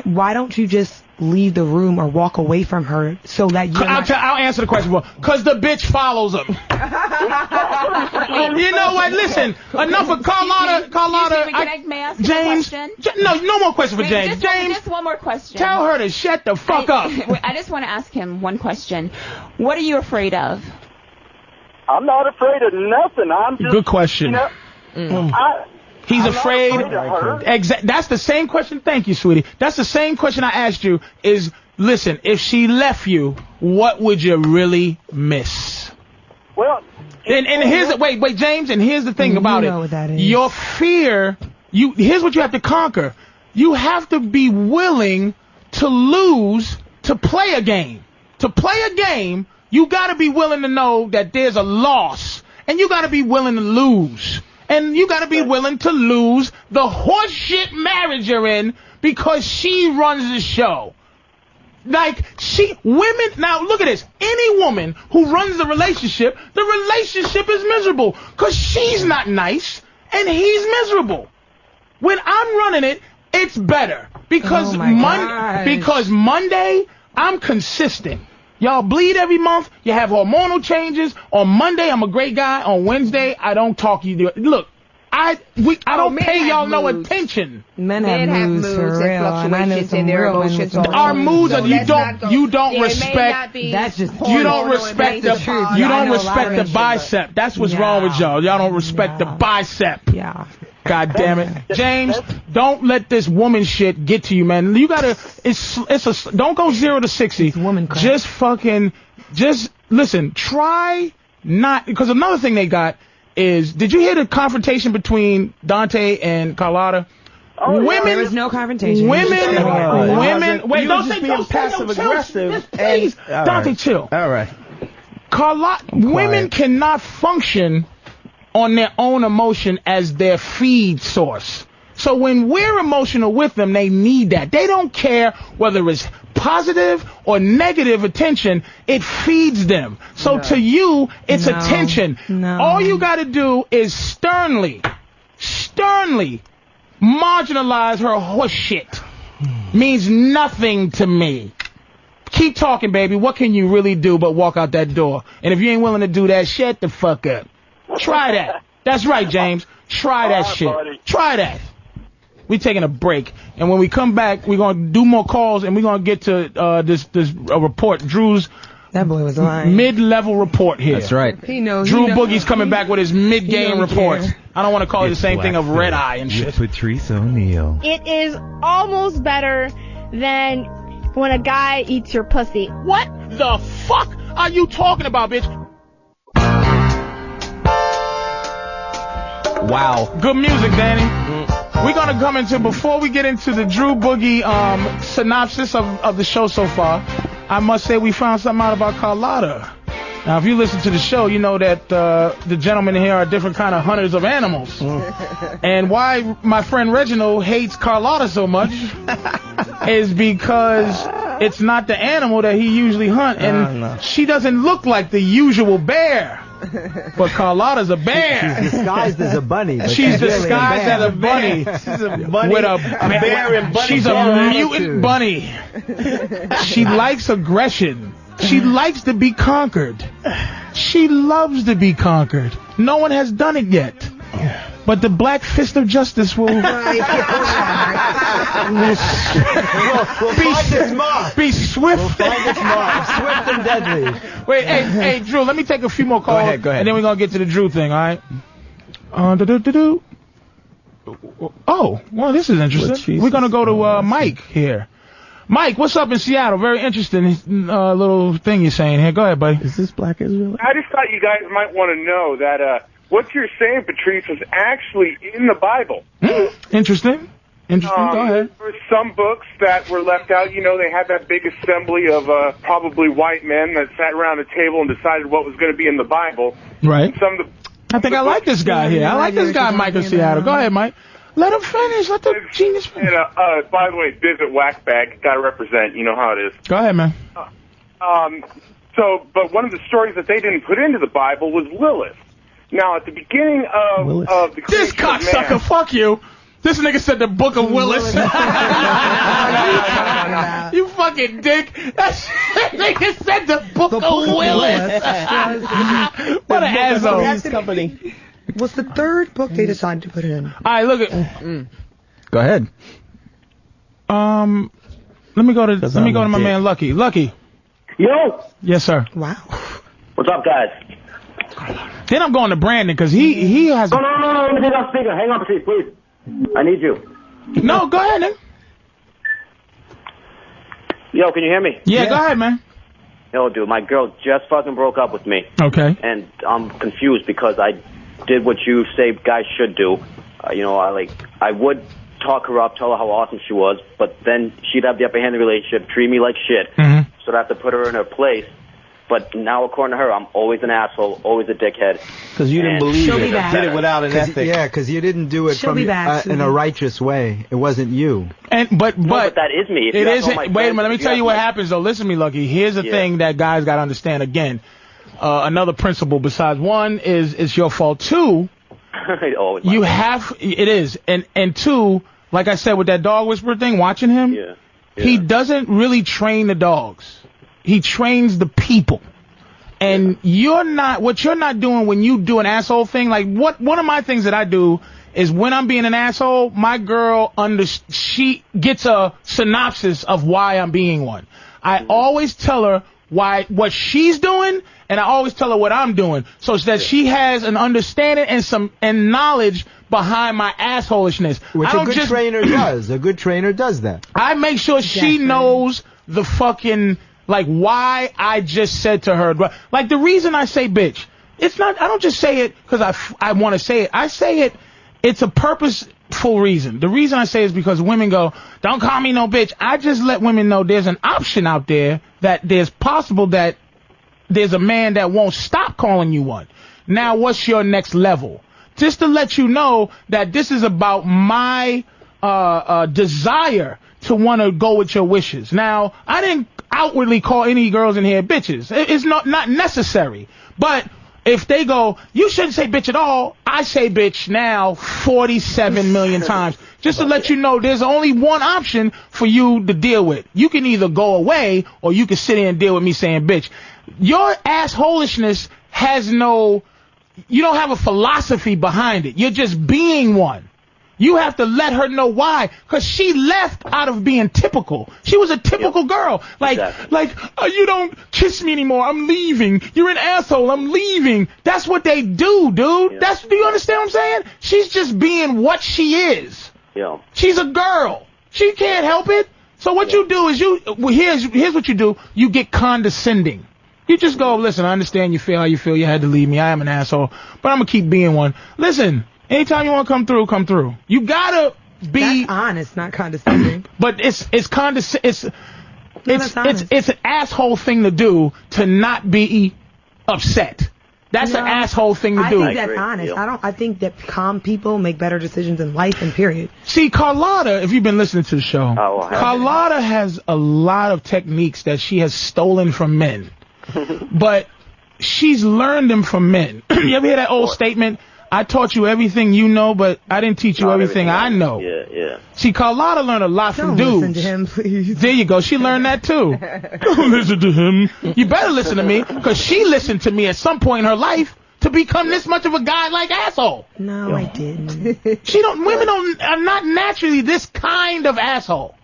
why don't you just leave the room or walk away from her so that you're I'll answer the question. Because the bitch follows him. You know what? Listen, enough of Carlotta. May I ask you James. a question? No more question for James. Just one more question. Tell her to shut the fuck up. I just want to ask him one question. What are you afraid of? I'm not afraid of nothing. I'm just Good question. You know, He's I'm afraid. Not afraid of her. That's the same question. Thank you, sweetie. That's the same question I asked you. Is listen, if she left you, what would you really miss? Well, and here's wait, James. And here's the thing about know what that it. is. Your fear. Here's what you have to conquer. You have to be willing to lose to play a game. To play a game, you got to be willing to know that there's a loss, and you got to be willing to lose. And you got to be willing to lose the horseshit marriage you're in because she runs the show. Like, women, now look at this. Any woman who runs the relationship is miserable because she's not nice and he's miserable. When I'm running it, it's better because Monday, I'm consistent. Y'all bleed every month. You have hormonal changes. On Monday, I'm a great guy. On Wednesday, I don't talk. Look, I don't pay y'all no attention. Men have moods for and real. fluctuations in their emotions. Our moods are you don't respect. That's just you don't respect the bicep. That's what's wrong with y'all. Y'all don't respect the bicep. Yeah. God damn it, James! Don't let this woman shit get to you, man. You gotta. Don't go 0 to 60. Woman crap. Just listen. Try not because another thing they got is. Did you hear the confrontation between Dante and Carlotta? Women. There was no confrontation. Women. Wait, don't say passive aggressive. Please, Dante, chill. All right. Women cannot function on their own emotion as their feed source. So when we're emotional with them, they need that. They don't care whether it's positive or negative attention. It feeds them. So to you, it's attention. No. All you got to do is sternly marginalize her horse shit. Means nothing to me. Keep talking, baby. What can you really do but walk out that door? And if you ain't willing to do that, shut the fuck up. Try that. That's right, James. Try that shit. Buddy. Try that. We taking a break, and when we come back, we're gonna do more calls, and we're gonna get to this report. Drew's that boy was lying. Mid-level report here. That's right. He knows. Drew Boogie's coming back with his mid-game report. I don't want to call it the same thing of red eye and shit. Patrice O'Neal. It is almost better than when a guy eats your pussy. What the fuck are you talking about, bitch? Wow. Good music, Danny. We're going to come into, before we get into the Drew Boogie synopsis of the show so far, I must say we found something out about Carlotta. Now, if you listen to the show, you know that the gentlemen here are different kind of hunters of animals. And why my friend Reginald hates Carlotta so much is because it's not the animal that he usually hunts. And she doesn't look like the usual bear. But Carlotta's a bear. She's disguised as a bunny. She's disguised as a bunny. She's a bunny. With a bear and bunny. She's a mutant bunny. She likes aggression. She likes to be conquered. She loves to be conquered. No one has done it yet. But the black fist of justice will be swift. We'll find its mark. Swift and deadly. Wait, hey, Drew, let me take a few more calls. Go ahead. And then we're going to get to the Drew thing, all right? Oh, well, this is interesting. We're going to go to Mike here. Mike, what's up in Seattle? Very interesting little thing you're saying here. Go ahead, buddy. Is this Black Israel? I just thought you guys might want to know that what you're saying, Patrice, was actually in the Bible. Interesting. Go ahead. There were some books that were left out. You know, they had that big assembly of probably white men that sat around a table and decided what was going to be in the Bible. Right. Some of the I think I like this guy here. I like this guy, Mike in Seattle. Go ahead, Mike. Let him finish. Let the genius finish. And, by the way, visit Whackbag. Got to represent. You know how it is. Go ahead, man. But one of the stories that they didn't put into the Bible was Lilith. Now, at the beginning of the creation This cocksucker, fuck you. This nigga said the Book of Willis. You fucking dick. That nigga said the Book of Willis. What an asshole. Company. What's the third book they decided to put it in? All right, look at. Go ahead. Let me go to my man Lucky. Lucky. Yo. Yes, sir. Wow. What's up, guys? Then I'm going to Brandon because he has. No. Let me take off speaker. Hang on, Patrice, please. I need you. No, go ahead, man. Yo, can you hear me? Yeah, go ahead, man. Yo, dude, my girl just fucking broke up with me. Okay. And I'm confused because I did what you say guys should do. I would talk her up, tell her how awesome she was, but then she'd have the upper hand in the relationship, treat me like shit. Mm-hmm. So I'd have to put her in her place. But now, according to her, I'm always an asshole, always a dickhead. Because you didn't believe it. Did it without an ethic. Yeah, because you didn't do it She'll be back in a righteous way. It wasn't you. But that is me. If it you ask isn't. all my Wait a friends, minute. Let me if you tell ask you what my- happens, though. Listen to me, Lucky. Here's the thing that guys got to understand. Again, another principle besides one is it's your fault. Two, you have. It is. And two, like I said with that dog whisperer thing, watching him, he doesn't really train the dogs. He trains the people. And what you're not doing when you do an asshole thing, like one of my things that I do is when I'm being an asshole, my girl she gets a synopsis of why I'm being one. I always tell her what she's doing, and I always tell her what I'm doing, so that she has an understanding and knowledge behind my assholishness. Which a good trainer does. A good trainer does that. I make sure she knows the fucking, like, why I just said to her, like, the reason I say bitch, it's not, I don't just say it because I want to say it. I say it, it's a purposeful reason. The reason I say it is because women go, don't call me no bitch. I just let women know there's an option out there that there's possible that there's a man that won't stop calling you one. Now, what's your next level? Just to let you know that this is about my desire to want to go with your wishes. Now, I didn't outwardly call any girls in here bitches. It's not necessary. But if they go, you shouldn't say bitch at all, I say bitch now 47 million times. Just to let you know there's only one option for you to deal with. You can either go away or you can sit here and deal with me saying bitch. Your assholishness has you don't have a philosophy behind it. You're just being one. You have to let her know why, because she left out of being typical. She was a typical girl. You don't kiss me anymore. I'm leaving. You're an asshole. I'm leaving. That's what they do, dude. Yeah. Do you understand what I'm saying? She's just being what she is. Yeah. She's a girl. She can't help it. So what you do is here's what you do. You get condescending. You just go, listen, I understand you feel how you feel. You had to leave me. I am an asshole, but I'm going to keep being one. Listen. Anytime you want to come through, come through. You gotta be That's honest, not condescending. But it's an asshole thing to do to not be upset. That's an asshole thing to do. I think that's honest. I think that calm people make better decisions in life and period. See, Carlotta, if you've been listening to the show, Carlotta has a lot of techniques that she has stolen from men, but she's learned them from men. You ever hear that old statement? I taught you everything you know, but I didn't teach you everything I know. Yeah. See, Carlotta learned a lot from dudes. Listen to him, please. There you go. She learned that too. Don't listen to him. You better listen to me, because she listened to me at some point in her life to become this much of a guy-like asshole. No, I didn't. Women are not naturally this kind of asshole.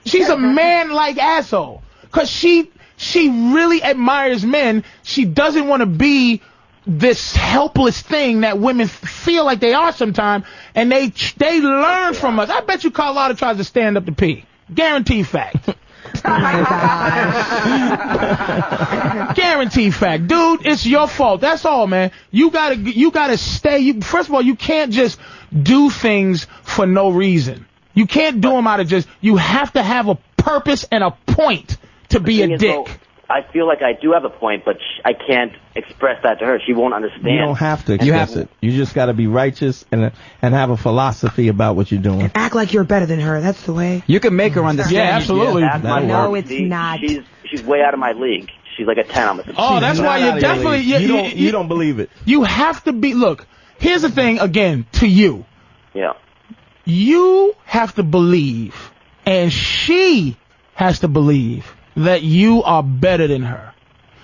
She's a man-like asshole, because she really admires men. She doesn't want to be this helpless thing that women feel like they are sometimes, and they learn from us. I bet you Carlotta tries to stand up to pee. Guaranteed fact. Guaranteed fact. Dude, it's your fault. That's all, man. You gotta stay. First of all, you can't just do things for no reason. You can't do them out of you have to have a purpose and a point to be a dick. I feel like I do have a point, but I can't express that to her. She won't understand. You don't have to express it. You just got to be righteous and have a philosophy about what you're doing. Act like you're better than her. That's the way. You can make her understand. Yeah, absolutely. No, it's not. She's way out of my league. She's like a 10. I'm a 15. Oh, that's why you're definitely... You don't believe it. You have to be... Look, here's the thing, again, to you. Yeah. You have to believe, and she has to believe, that you are better than her.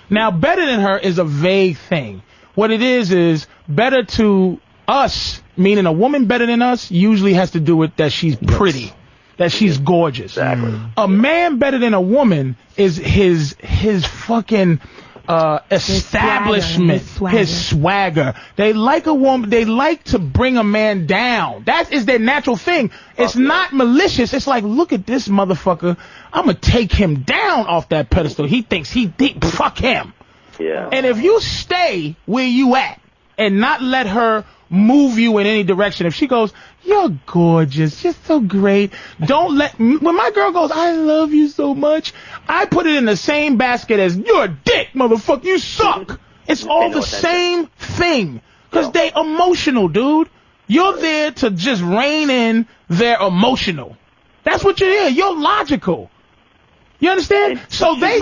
Now, better than her is a vague thing. What it is better to us, meaning a woman better than us, usually has to do with that she's pretty, that she's gorgeous. Exactly. A man better than a woman is his fucking establishment, his swagger. They like a woman. They like to bring a man down. That is their natural thing. It's not malicious. It's like, look at this motherfucker. I'm gonna take him down off that pedestal. He thinks he deep. Fuck him. Yeah. And if you stay where you at and not let her move you in any direction, if she goes, you're gorgeous, you're so great, don't let, when my girl goes, I love you so much, I put it in the same basket as, you're a dick, motherfucker, you suck. It's all the same thing. Because they emotional, dude. You're there to just rein in their emotional. That's what you're here. You're logical. You understand? So they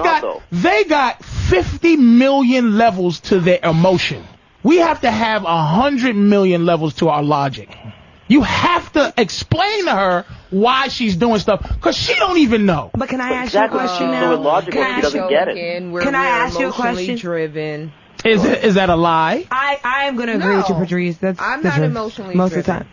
got 50 million levels to their emotion. We have to have 100 million levels to our logic. You have to explain to her why she's doing stuff, because she don't even know. But can I ask you a question now? So illogical, she doesn't get it. Can I ask you a question? Driven. Is that a lie? I am going to agree with you, Patrice. I'm the not truth. emotionally most driven. of the time.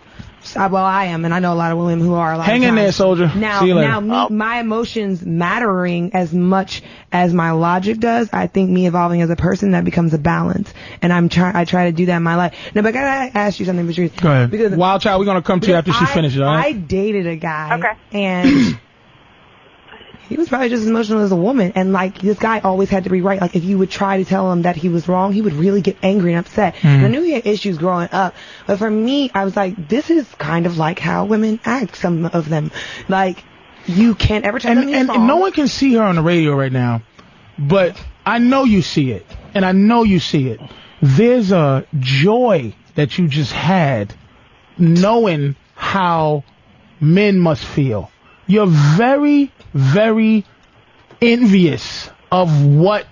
Well, I am, and I know a lot of women who are. Hang in there, soldier. Now, See you later. my emotions mattering as much as my logic does. I think me evolving as a person, that becomes a balance, and I try to do that in my life. Now, but I gotta ask you something, Patrice. Go ahead. Because Wild Child, we're gonna come to you after she finishes. All right? I dated a guy, and he was probably just as emotional as a woman, and like this guy always had to be right. Like if you would try to tell him that he was wrong, he would really get angry and upset. And I knew he had issues growing up, but for me, I was like, this is kind of like how women act. Some of them, like you can't ever tell them he's wrong. And no one can see her on the radio right now, but I know you see it, and I know you see it. There's a joy that you just had knowing how men must feel. You're very, very envious of what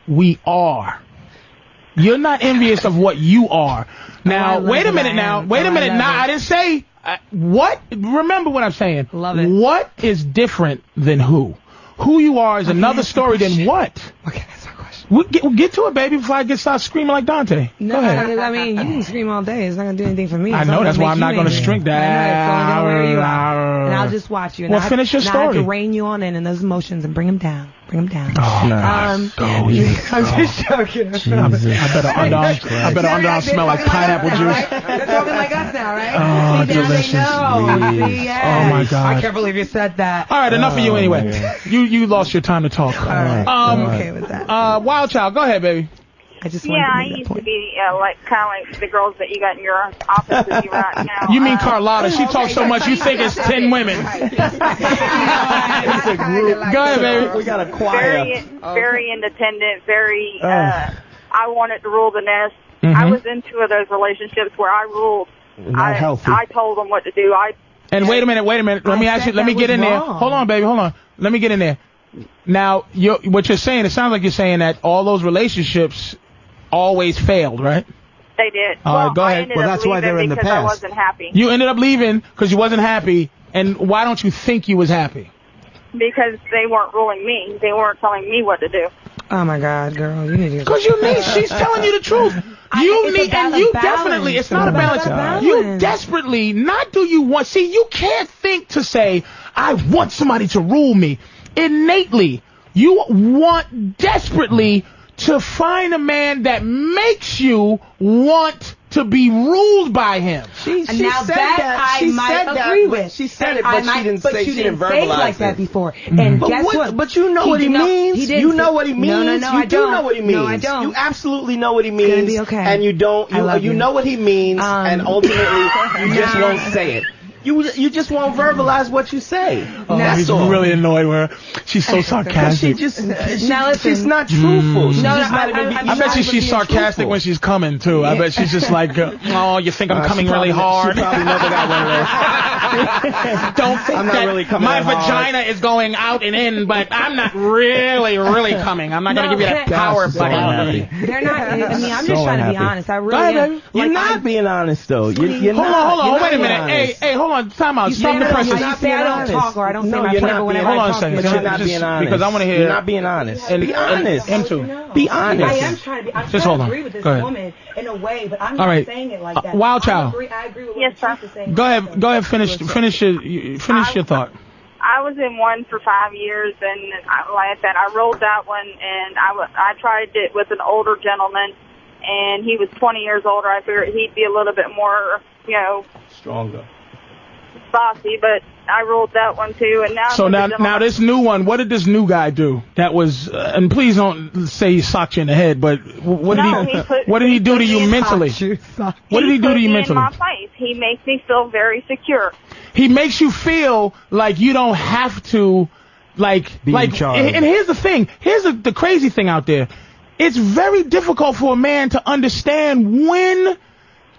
we are. You're not envious of what you are. Now, wait a minute now. Wait a minute. Now, I didn't say what. Remember what I'm saying. Love it. What is different than who? Who you are is another story than what? Okay, that's my question. We'll get to it, baby, before I start screaming like Dante. No, Go ahead. I mean, you can scream all day. It's not going to do anything for me. I know, that's why I'm not going to string that. I know, it's only going to wear you out. And I'll just watch you. And Well, finish your I have to story. rein you on in those emotions and bring them down. Bring them down. Oh, I'm just joking. I better underarm smell like pineapple juice. They're talking like us now, right? Oh, See, now delicious. they know. See, yes. Oh, my God. I can't believe you said that. All right, enough of you anyway. You lost your time to talk. I'm okay with that. Wild Child, go ahead, baby. I just Yeah, I used to be like kind of like the girls that you got in your office with you right now. You mean Carlotta? She talks so much you think it's 10 women. It's a group. Go ahead, baby. We got a choir. Very independent, very, I wanted to rule the nest. Mhm. I was in two of those relationships where I ruled. Not healthy. I told them what to do. And wait a minute. Let me ask you. Let me get in there. Hold on, baby. Hold on. Let me get in there. Now, what you're saying, it sounds like you're saying that all those relationships always failed, right? They did. All right, go I ahead. ended Well, up that's why leaving they're in the because I past. wasn't happy. You ended up leaving because you wasn't happy. And why don't you think you was happy? Because they weren't ruling me. They weren't telling me what to do. Oh my God, girl, you need to. Because you need. She's telling you the truth. You need, and you definitely. It's not a balance. You desperately. Not do you want? See, you can't think to say, I want somebody to rule me. Innately, you want desperately to find a man that makes you want to be ruled by him. She And now said that She I might said that, agree but with. she said it, I but might- she didn't but say you she didn't say it verbalize like that it. before. And But guess what? what? But you know what he means. He didn't You say- know what he means. No, you I do don't. know what he means. No, I don't. You absolutely know what he It's gonna means. be okay. And you don't. I love You you. know what he means, and ultimately you just won't say it. You just won't verbalize what you say. That's He's all. really annoyed with her. She's so Because sarcastic. she just Now listen. she's not truthful. She's No, just no, not even. I bet she's sarcastic when she's coming too. I bet she's just like, oh, you think I'm coming really hard? She probably never got one of those. Don't think I'm not that really coming my that hard. vagina is going out and in, but I'm not really coming. I'm not going to give you that power so plug out. unhappy. They're not. I mean, I'm just So trying to be unhappy. honest. I really Go ahead, am. baby. You're not being honest though. You're Hold not. on. You're Wait a not minute. being honest. Hey, hold on. Time out. You Stop the say presses. I say I don't talk or I don't say No, my you're flavor not whenever hold I on a talk. second. But to you're you. not Just being honest. because I wanna hear- You're not being honest. And- Be honest. Him too. Be honest. I am trying to be. I'm Just trying hold to on. agree with this Go ahead. woman in a way, but I'm All not right. saying it like that. Wild Child. I agree with what Yes, sir. Patrice is saying. Go ahead. Finish your thought. I I was in one for 5 years, and like I said, I rolled that one, and I tried it with an older gentleman, and he was 20 years older. I figured he'd be a little bit more, stronger, saucy, but I rolled that one too, and now. So now this new one, what did this new guy do? That was, and please don't say he socked you in the head, but what did he do to you mentally? What did he do to you mentally? In my place. He makes me feel very secure. He makes you feel like you don't have to, be in charge. And here's the thing. Here's the crazy thing out there. It's very difficult for a man to understand when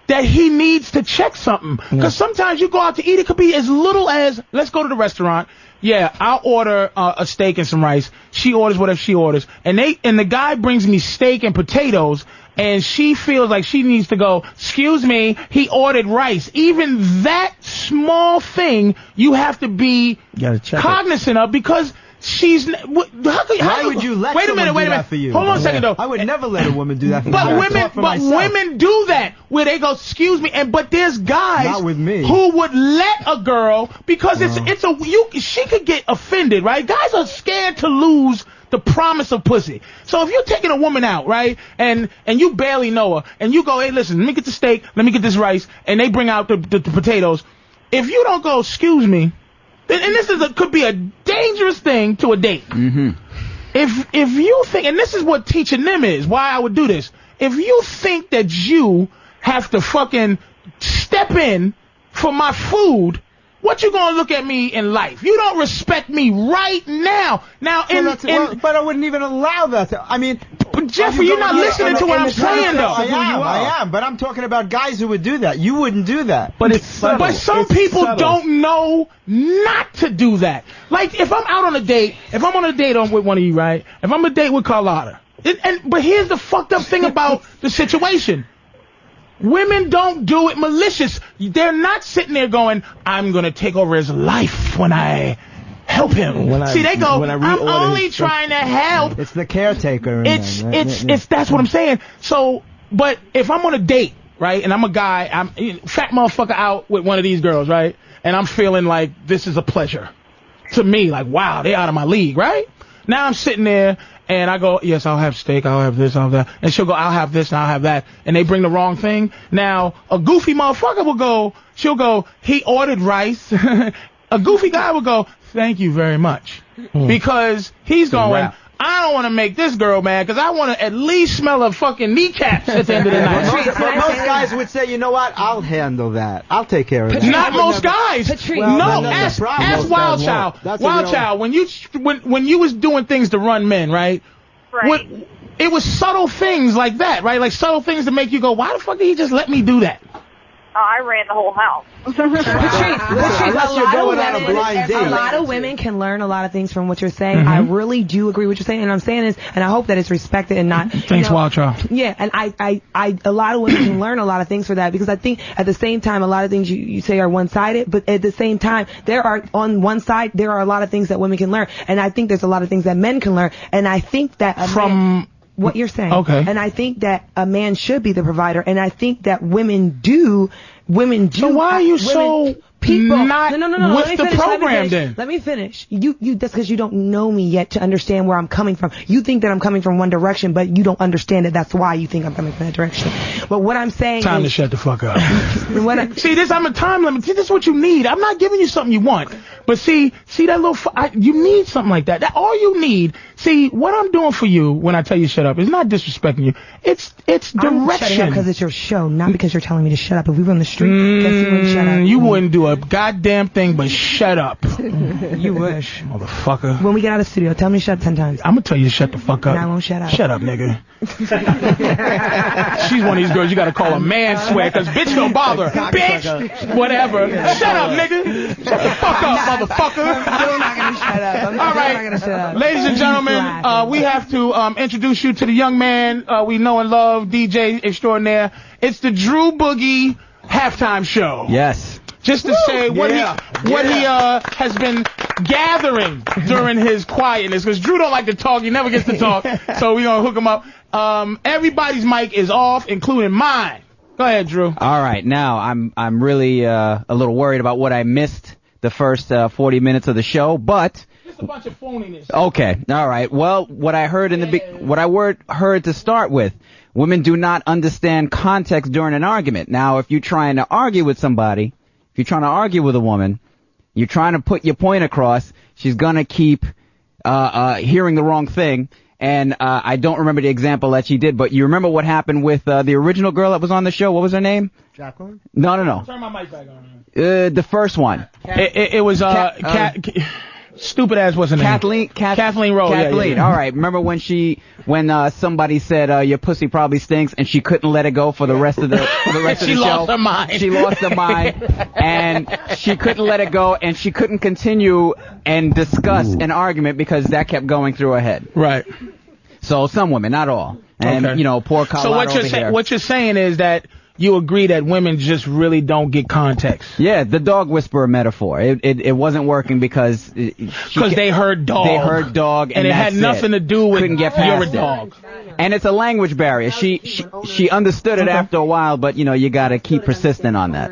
that he needs to check something. Because sometimes you go out to eat, it could be as little as, let's go to the restaurant. Yeah, I'll order a steak and some rice. She orders whatever she orders. And the guy brings me steak and potatoes, and she feels like she needs to go, excuse me, he ordered rice. Even that small thing you have to be cognizant of, because she's. Why would you let wait a minute, do that for you? Hold on a second, though. I would never let a woman do that for me. But women do that, where they go, excuse me, but there's guys Not with me. who would let a girl, because she could get offended, right? Guys are scared to lose the promise of pussy. So if you're taking a woman out, right, and you barely know her, and you go, hey, listen, let me get the steak, let me get this rice, and they bring out the potatoes, if you don't go, excuse me, and this could be a dangerous thing to a date. Mm-hmm. If you think, and this is what teaching them is, why I would do this. If you think that you have to fucking step in for my food, what you gonna look at me in life? You don't respect me right now. But I wouldn't even allow that. But Jeffrey, you're not listening to what I'm saying, though. I am, but I'm talking about guys who would do that. You wouldn't do that. But some people don't know not to do that. Like, if I'm out on a date, if I'm on a date with one of you, right? If I'm on a date with Carlotta, but here's the fucked up thing about the situation. Women don't do it malicious. They're not sitting there going, I'm going to take over his life when I help him. They go, I'm only trying to help. It's the caretaker. That's what I'm saying. So, but if I'm on a date, right, and I'm a guy, I'm fat motherfucker out with one of these girls, right, and I'm feeling like this is a pleasure to me, like, wow, they out of my league, right? Now I'm sitting there, and I go, yes, I'll have steak, I'll have this, I'll have that. And she'll go, I'll have this, and I'll have that. And they bring the wrong thing. Now, a goofy motherfucker she'll go, he ordered rice. A goofy guy will go, thank you very much. Because he's going, I don't want to make this girl mad, because I want to at least smell her fucking kneecaps at the end of the night. Most guys would say, you know what, I'll handle that. I'll take care of that. Not most guys. Ask Wild Child. Wild Child, when you was doing things to run men, right? Right. It was subtle things like that, right? Like subtle things to make you go, why the fuck did he just let me do that? I ran the whole house. Patrice, a lot of women can learn a lot of things from what you're saying. Mm-hmm. I really do agree with what you're saying, and I'm saying this, and I hope that it's respected and not. Thanks, Wild Child. Yeah, and a lot of women can learn a lot of things for that, because I think at the same time, a lot of things you say are one-sided, but at the same time, on one side, there are a lot of things that women can learn, and I think there's a lot of things that men can learn, and I think that what you're saying. Okay. And I think that a man should be the provider, and I think that women do. So why are you so not no, with the program then? Let me finish. That's because you don't know me yet to understand where I'm coming from. You think that I'm coming from one direction, but you don't understand that that's why you think I'm coming from that direction. But what I'm saying to shut the fuck up. See, I'm a time limit. See, this is what you need. I'm not giving you something you want. But see that little, you need something like that. That all you need. See, what I'm doing for you when I tell you shut up is not disrespecting you. It's direction. I'm shutting up because it's your show, not because you're telling me to shut up. If we were on the street, guess you wouldn't shut up. You wouldn't do a goddamn thing but shut up. You wish. Motherfucker. When we get out of the studio, tell me to shut up 10 times. I'm gonna tell you to shut the fuck up. And I won't shut up. Shut up, nigga. She's one of these girls you gotta call a man swear, because bitch don't bother. Bitch! Whatever. Shut up, nigga. Shut the fuck up, motherfucker. I'm not gonna shut up. I'm all right. not gonna shut up. Ladies and gentlemen, we have to introduce you to the young man we know and love, DJ extraordinaire. It's the Drew Boogie halftime show. Yes. Just to say what he has been gathering during his quietness, because Drew don't like to talk. He never gets to talk. So we're gonna hook him up. Everybody's mic is off, including mine. Go ahead, Drew. All right. Now I'm really a little worried about what I missed the first 40 minutes of the show, but Just a bunch of phoniness. okay, all right. Well, what I heard heard to start with, women do not understand context during an argument. Now, if you're trying to argue with somebody, if you're trying to argue with a woman, you're trying to put your point across, she's gonna keep hearing the wrong thing. And I don't remember the example that she did, but you remember what happened with the original girl that was on the show? What was her name? Jacqueline? No. Turn my mic back on. The first one. It was stupid ass what's her name? Kathleen Rose. Kathleen. Yeah. All right. Remember when somebody said your pussy probably stinks, and she couldn't let it go for the rest of the She show. lost her mind. She lost her mind, and she couldn't let it go, and she couldn't continue and discuss an argument because that kept going through her head. Right. So some women, not all, and Okay. poor Colorado So over here. what you're saying is that you agree that women just really don't get context. Yeah, the dog whisperer metaphor. It wasn't working because they heard dog. They heard dog, And it had that's nothing to do with couldn't get you're past a dog. And it's a language barrier. She understood it after a while, but you got to keep persistent on that.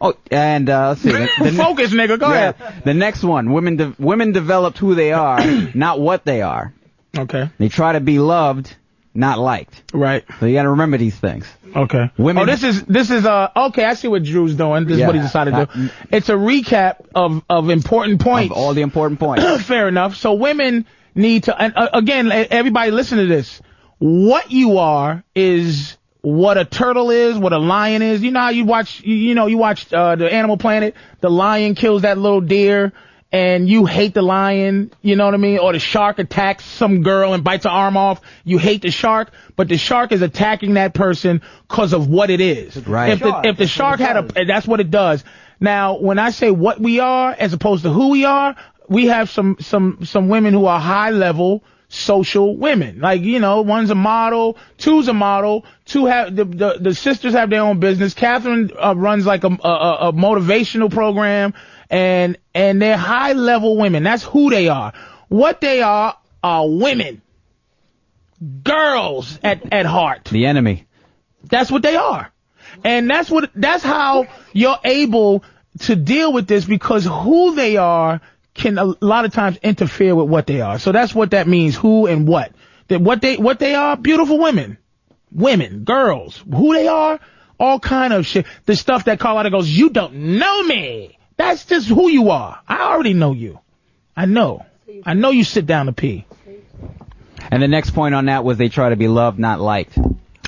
Oh, and let's see. Focus, nigga. Go ahead. The next one. Women developed who they are, not what they are. Okay. They try to be loved, not liked. Right. So you got to remember these things. Okay. Women. Oh, this is okay. I see what Drew's doing. This is what he decided to do. It's a recap of important points. Of all the important points. Fair enough. So women need to, and again, everybody listen to this. What you are is what a turtle is, what a lion is. You know how you watch the Animal Planet. The lion kills that little deer, and you hate the lion, you know what I mean? Or the shark attacks some girl and bites her arm off. You hate the shark, but the shark is attacking that person because of what it is. Right. If the shark had that's what it does. Now, when I say what we are as opposed to who we are, we have some women who are high level social women. Like, one's a model, two's a model, two have the sisters have their own business. Catherine runs like a motivational program. And they're high level women. That's who they are. What they are women. Girls at heart. The enemy. That's what they are. And that's how you're able to deal with this, because who they are can a lot of times interfere with what they are. So that's what that means, who and what. That what they are, beautiful women. Women, girls. Who they are, all kind of shit. The stuff that Colorado goes, you don't know me. That's just who you are. I already know you. I know you sit down to pee. And the next point on that was they try to be loved, not liked.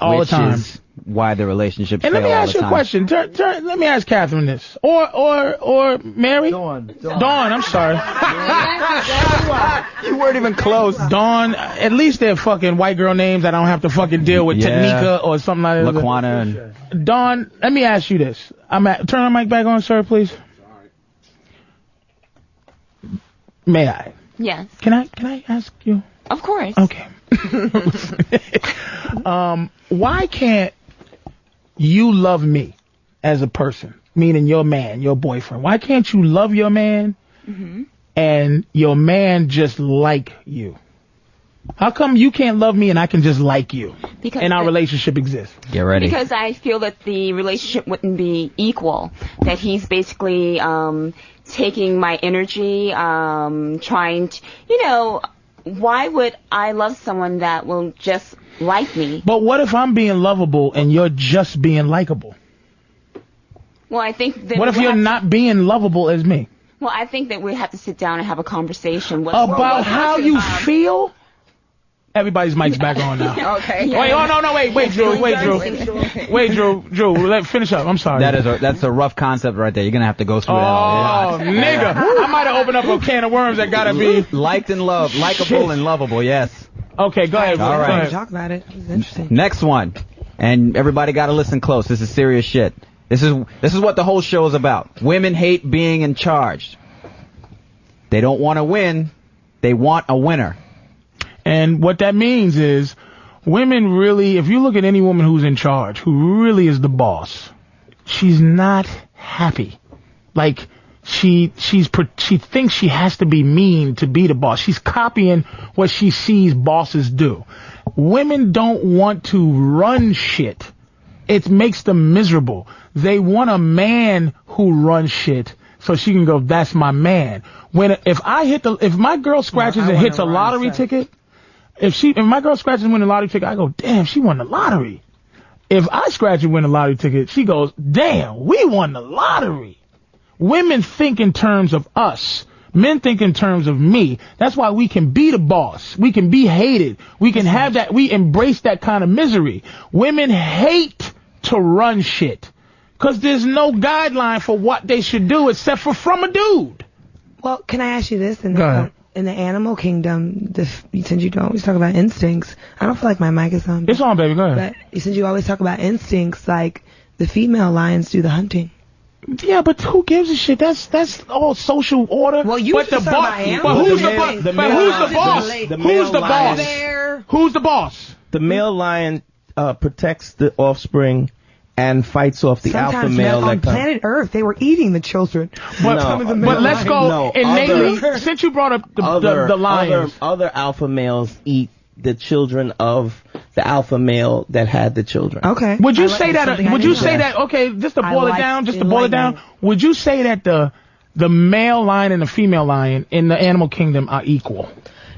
All the time. Which is why the relationships And fail let me all ask the you a time. question. Let me ask Catherine this. Or Mary? Dawn, I'm sorry. You weren't even close. Dawn, at least they're fucking white girl names. I don't have to fucking deal with Tanika or something like that. Laquana and Dawn, let me ask you this. Turn the mic back on, sir, please. May I? Yes. Can I ask you? Of course. Okay. Why can't you love me as a person, meaning your man, your boyfriend? Why can't you love your man and your man just like you? How come you can't love me and I can just like you? Because and our relationship exists. Get ready. Because I feel that the relationship wouldn't be equal. That he's basically taking my energy, trying to, why would I love someone that will just like me? But what if I'm being lovable and you're just being likable? Well, I think that what if you're not being lovable as me? Well, I think that we have to sit down and have a conversation about how you feel. Everybody's mic's back on now. Okay. Wait, Drew. Let finish up. I'm sorry. That's a rough concept right there. You're gonna have to go through that all. Oh, nigga. I might have opened up a can of worms that gotta be liked and loved, likable and lovable. Yes. Okay, go ahead. All right. Talk about it. It was interesting. Next one, and everybody got to listen close. This is serious shit. This is what the whole show is about. Women hate being in charge. They don't want to win. They want a winner. And what that means is women really, if you look at any woman who's in charge, who really is the boss, she's not happy. Like, she thinks she has to be mean to be the boss. She's copying what she sees bosses do. Women don't want to run shit. It makes them miserable. They want a man who runs shit so she can go, that's my man. If my girl scratches and hits a lottery ticket, if my girl scratches and wins a lottery ticket, I go, damn, she won the lottery. If I scratch and win a lottery ticket, she goes, damn, we won the lottery. Women think in terms of us. Men think in terms of me. That's why we can be the boss. We can be hated. We can have that. We embrace that kind of misery. Women hate to run shit because there's no guideline for what they should do except for from a dude. Well, can I ask you this? In Go ahead. the animal kingdom, since you don't always talk about instincts, I don't feel like my mic is on. It's on, baby. Go ahead. But since you always talk about instincts, like the female lions do the hunting. Yeah, but who gives a shit? That's all social order. Well, you but the boss. But who's the boss? Who's the boss? Who's the boss? The male lion protects the offspring and fights off the alpha male. On planet Earth, they were eating the children. But let's go innately. Since you brought up the lions, other alpha males eat the children of the alpha male that had the children. Okay. Would you say that? Okay, just to boil it down. Would you say that the male lion and the female lion in the animal kingdom are equal?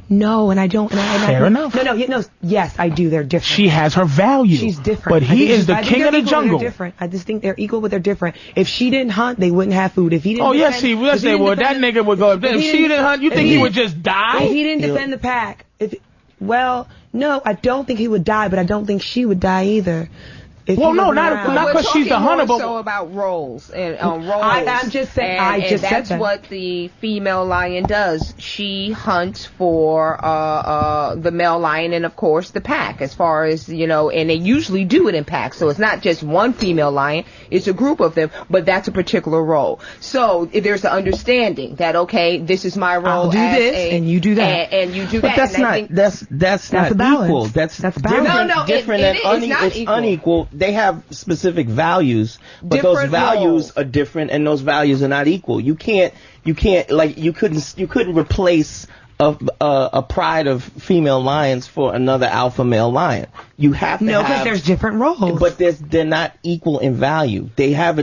No, and I don't. Fair enough. No. Yes, I do. They're different. She has her value. She's different. But he is the king of the jungle. They're different. I just think they're equal, but they're different. If she didn't hunt, they wouldn't have food. If he didn't. Oh yes, they would. That nigga would go. If she didn't hunt, you think he would just die? If he didn't defend the pack, well, no, I don't think he would die, but I don't think she would die either. Not because she's the hunter, but so about roles and roles. I'm just saying. And that's what the female lion does. She hunts for the male lion and of course the pack. As far as and they usually do it in packs. So it's not just one female lion; it's a group of them. But that's a particular role. So if there's an understanding that this is my role. I'll do this, and you do that, and you do but that. That's not equal. That's different. No, different it's not unequal. They have specific values, but different those values roles are different, and those values are not equal. You couldn't replace a pride of female lions for another alpha male lion. You have to because there's different roles, but they're not equal in value. They have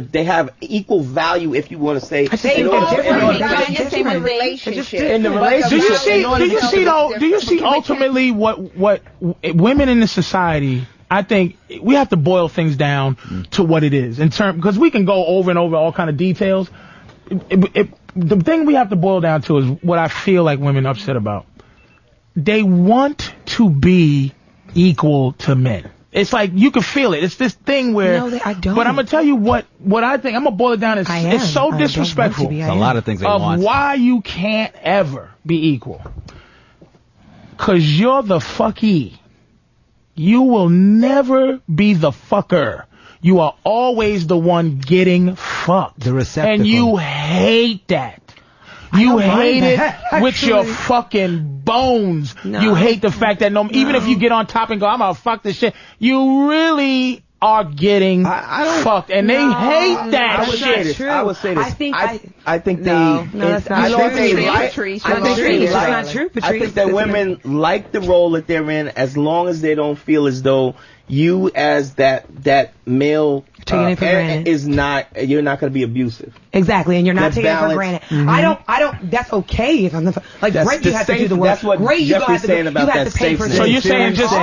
equal value if you want to say. They are different in relationship. In the relationship, do you see ultimately what women in this society? I think we have to boil things down to what it is because we can go over and over all kind of details. The thing we have to boil down to is what I feel like women are upset about. They want to be equal to men. It's like you can feel it. It's this thing where. No, I don't. But I'm gonna tell you what I think. I'm gonna boil it down. It's so disrespectful. There's a lot of things they want. Why you can't ever be equal? 'Cause you're the fucky. You will never be the fucker. You are always the one getting fucked. The receptacle. And you hate that. You hate it with your fucking bones. No. You hate the fact that even if you get on top and go, I'm gonna fuck this shit, you really are getting fucked. And they hate that shit. I would say this. I think that's not true. It's not true, Patrice. I think that women like the role that they're in as long as they don't feel as though you as that male taking it for granted you're not going to be abusive. Exactly, and you're not taking it for granted. Mm-hmm. I don't. That's okay if I'm great. You have to do the work. That's what great. Jeffrey's saying about that safety. So you're saying just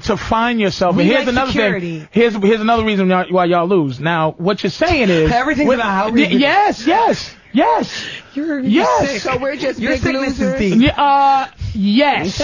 to find yourself. And here's another thing. Here's another reason why y'all lose. Now what you're saying is everything's about how we do. Yes. You're sick. So we're just your big sickness losers. is deep. Yes.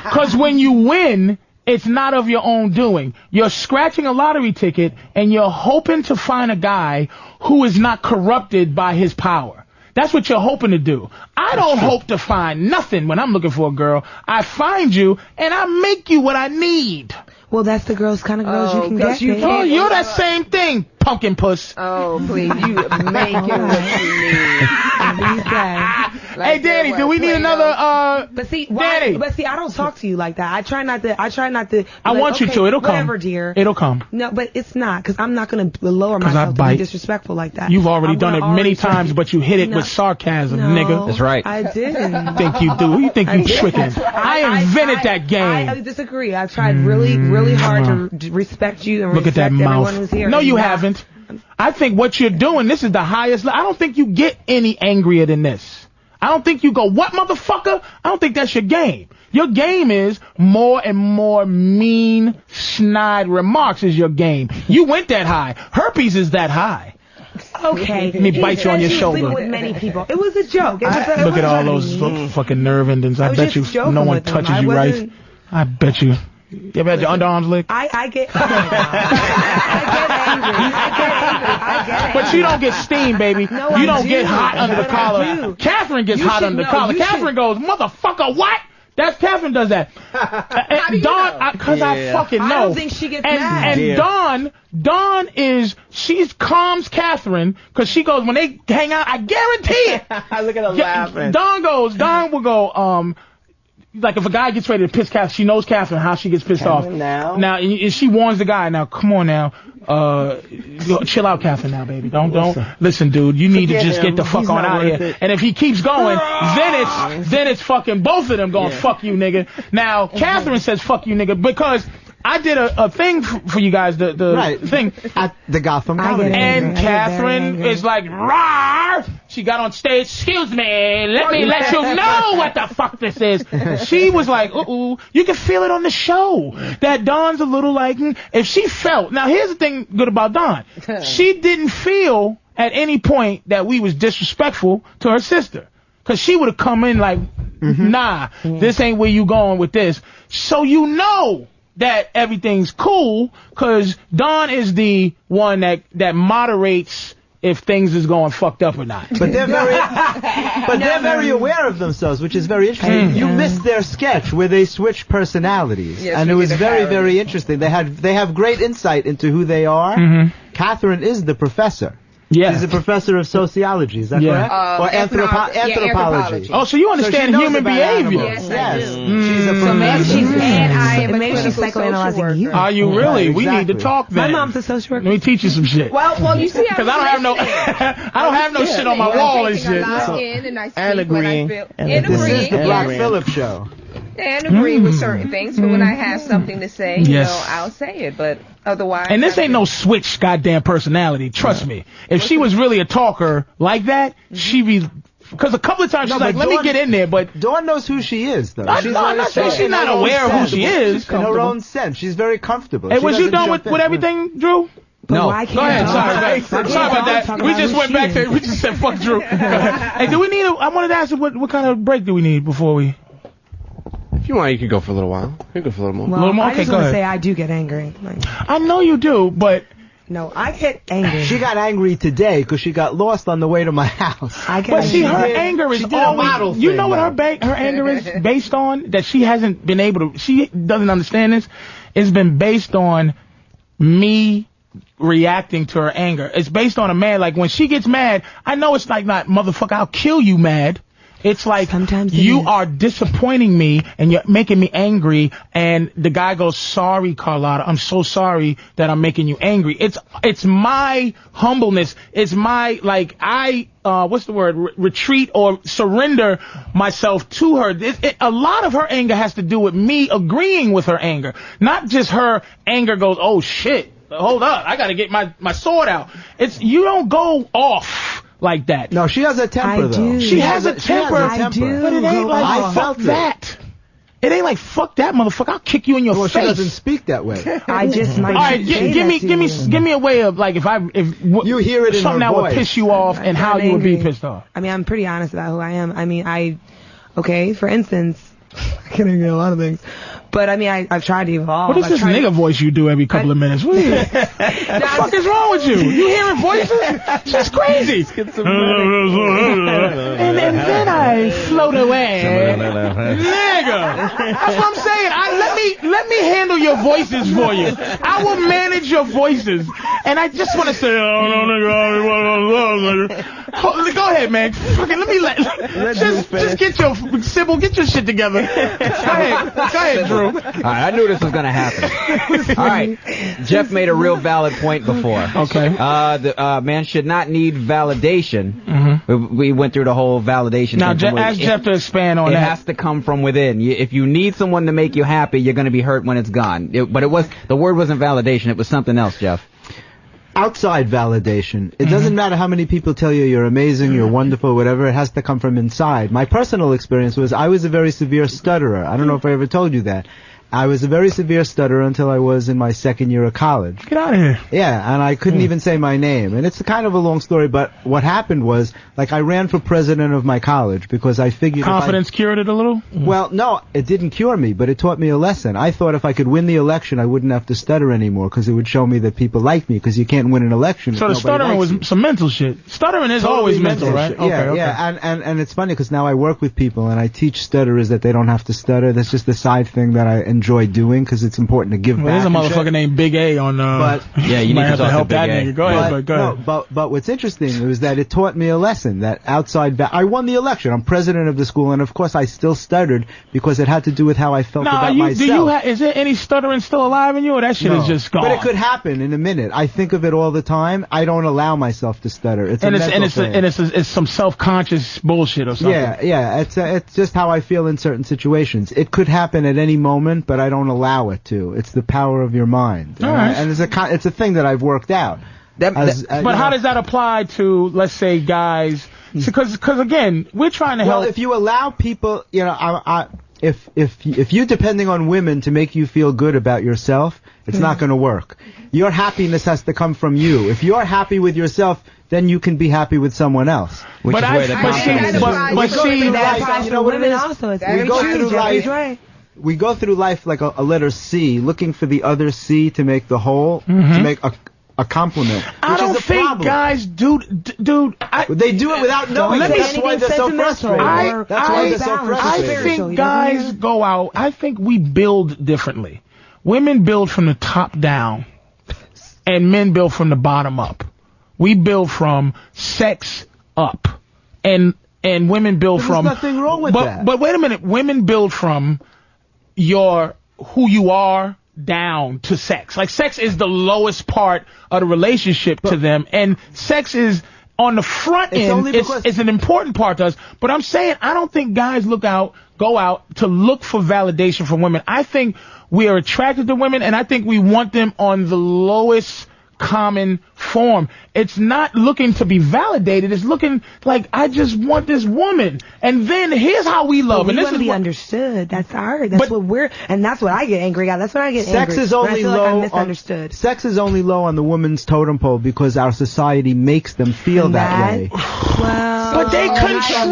Because when you win, it's not of your own doing. You're scratching a lottery ticket and you're hoping to find a guy who is not corrupted by his power. That's what you're hoping to do. I don't hope to find nothing when I'm looking for a girl. I find you and I make you what I need. Well, that's the kind of girls you can get. You're that same thing, pumpkin puss. Oh, please, you make it what you need. Hey, Danny, do we need another? But see, Danny. But see, I don't talk to you like that. I try not to. I want you to. It'll come. Whatever, dear. It'll come. No, but it's not because I'm not going to lower myself to be disrespectful like that. You've already done it many times, but you hit it with sarcasm, nigga. That's right. I didn't. Think you do? You think you tricking? I invented that game. I disagree. I've tried really hard to respect you and look respect at that everyone mouth. who's here. No, you haven't. I think what you're doing, this is the highest. I don't think you get any angrier than this. I don't think you go, what, motherfucker? I don't think that's your game. Your game is more and more mean, snide remarks is your game. You went that high. Herpes is that high. Okay. Let me bite you on your shoulder. Sleeping with many people. It was a joke. Look at all those fucking nerve endings. I bet you no one touches you right. I bet you. You ever had your underarms licked? I get angry. But you don't get steam, baby. No, you I don't do. get hot under the But I collar. do. Catherine gets You hot should under the know. collar. You Catherine goes, motherfucker, what? That's Catherine does that. Dawn, because I fucking know. I don't think she gets mad. And Dawn she calms Catherine because she goes, when they hang out, I guarantee it. Look at her laughing. Dawn will go, like if a guy gets ready to piss Catherine, she knows Catherine, how she gets pissed off. Now, and she warns the guy, now come on now, chill out, Catherine, now, baby. Don't listen, dude. You need to just get the fuck on out of here. And if he keeps going, then it's fucking both of them going, fuck you, nigga. Now, Catherine says fuck you, nigga, because I did a thing for you guys, the thing at the Gotham Comedy. And Catherine is like, rawr! She got on stage, excuse me, let me let you know what the fuck this is. She was like, uh-oh. You can feel it on the show that Dawn's a little like, if she felt, now here's the thing good about Dawn. She didn't feel at any point that we was disrespectful to her sister. Cause she would have come in like, nah, this ain't where you going with this. So you know that everything's cool, cause Dawn is the one that moderates if things is going fucked up or not. But they're very aware of themselves, which is very interesting. You missed their sketch where they switched personalities, and it was very, very interesting. They have great insight into who they are. Catherine is the professor. Yeah. She's a professor of sociology, is that correct? Or anthropology. Oh, so you understand human behavior. Yes, I do. She's a professor. Maybe she's psychoanalyzing you. Are you really? We need to talk then. My mom's a social worker. Let me teach you some shit. Well, you see, because I don't have no shit on my wall and shit. And agreeing. This is the Black Phillip show. And agree with certain things, but when I have something to say, you know, I'll say it. But otherwise, and this ain't no switch goddamn personality. Trust me. If she was really a talker like that, she'd be. Because a couple of times she's like, let me get in there, but Dawn knows who she is, though. I'm not saying she's not aware of who she is. In her own sense, she's very comfortable. Hey, was you done with everything, Drew? No. Go ahead. Sorry about that. We just went back to. We just said fuck Drew. Hey, do we need? I wanted to ask you what kind of break do we need before we? If you want, you can go for a little while. You can go for a little more. Well, Okay, I just go want to ahead. say I do get angry. I know you do, but no, I get angry. She got angry today because she got lost on the way to my house. But see, her anger is always. You know what her anger is based on? That she hasn't been able to. She doesn't understand this. It's been based on me reacting to her anger. It's based on a man. Like when she gets mad, I know it's like not motherfucker. I'll kill you, mad. It's like you are disappointing me and you're making me angry, and the guy goes, sorry, Carlotta, I'm so sorry that I'm making you angry. It's my humbleness. It's my, like, what's the word? Retreat or surrender myself to her. A lot of her anger has to do with me agreeing with her anger. Not just her anger goes, oh shit, hold up, I gotta get my sword out. You don't go off like that. No, she has a temper, though. She has a temper. I do. But it ain't like fuck that. It ain't like fuck that, motherfucker. I'll kick you in your face. She doesn't speak that way. I just might. All right, give me a way of like if you hear it in something her that voice. would piss you off and how you would be pissed off. I mean, I'm pretty honest about who I am. I mean, okay, for instance, I can agree on a lot of things. But I mean, I've tried to evolve. What is this nigga voice you do every couple of minutes? What the fuck is wrong with you? You hearing voices? She's crazy. And then I float away. Nigga. That's what I'm saying. Let me handle your voices for you. I will manage your voices. And I just want to say, oh no, nigga. Go ahead, man. Fucking just get your Sybil, get your shit together. Go ahead, Drew. All right, I knew this was going to happen. All right, Jeff made a real valid point before. Okay. The man should not need validation. We went through the whole validation now, thing. Ask Jeff to expand on that. It has to come from within. If you need someone to make you happy, you're going to be hurt when it's gone. But the word wasn't validation. It was something else, Jeff. outside validation. It doesn't matter how many people tell you you're amazing, you're wonderful, whatever. It has to come from inside. My personal experience was I was a very severe stutterer. I don't know if I ever told you that. I was a very severe stutterer until I was in my second year of college. Get out of here. Yeah, and I couldn't even say my name. And it's kind of a long story, but what happened was, like, I ran for president of my college because I figured... Confidence cured it a little? Well, no, it didn't cure me, but it taught me a lesson. I thought if I could win the election, I wouldn't have to stutter anymore because it would show me that people like me, because you can't win an election if So the nobody stuttering likes was you. some mental shit. Stuttering is Totally always mental, right? shit. Yeah, yeah. And it's funny because now I work with people and I teach stutterers that they don't have to stutter. That's just a side thing that I enjoy doing because it's important to give Well, back. there's a and shit. motherfucker named Big A on. But yeah, you might need have to talk help to that Big A. nigga. Go ahead, go ahead. No, but what's interesting was that it taught me a lesson that outside. I won the election. I'm president of the school, and of course I still stuttered because it had to do with how I felt about myself. Is there any stuttering still alive in you, or that shit No. is just gone? But it could happen in a minute. I think of it all the time. I don't allow myself to stutter. It's a mental thing. It's some self-conscious bullshit or something. Yeah. It's just how I feel in certain situations. It could happen at any moment, but I don't allow it to. It's the power of your mind. All right. And it's a thing that I've worked out. But how does that apply to, let's say, guys? Because again, we're trying to help. Well, if you allow people, if you depending on women to make you feel good about yourself, it's not going to work. Your happiness has to come from you. If you're happy with yourself, then you can be happy with someone else. But Which is where the confidence is. You know what it is? Also, it's We go through life. We go through life like a letter C, looking for the other C to make the whole, to make a compliment. I don't think guys do, dude. They do it without knowing. That's why they're so frustrated. I think guys go out. I think we build differently. Women build from the top down, and men build from the bottom up. We build from sex up, and women build from. There's nothing wrong with that. But wait a minute, women build from who you are down to sex. Like, sex is the lowest part of the relationship to them, and sex is on the front end. It's an important part to us. But I'm saying I don't think guys go out to look for validation from women. I think we are attracted to women, and I think we want them on the lowest common form. It's not looking to be validated. It's looking like, I just want this woman. And then here's how we love. But and we this want is to be what, understood. That's and that's what I get angry at. That's what I get angry. Sex is when I only feel like I'm low. misunderstood. Sex is only low on the woman's totem pole because our society makes them feel that way. But they control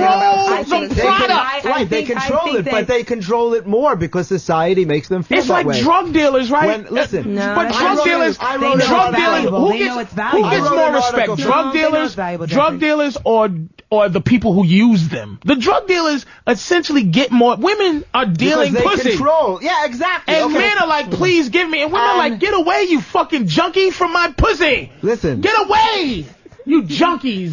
the product. Right, they control it, but they control it more because society makes them feel It's that like way. drug dealers, right? Listen, but drug dealers, who gets more respect? Drug dealers or the people who use them? The drug dealers essentially get more. Women are dealing because they pussy. Control. Yeah, exactly. And men are like, please give me. And women are like, get away, you fucking junkie, from my pussy. Listen. Get away. You junkies,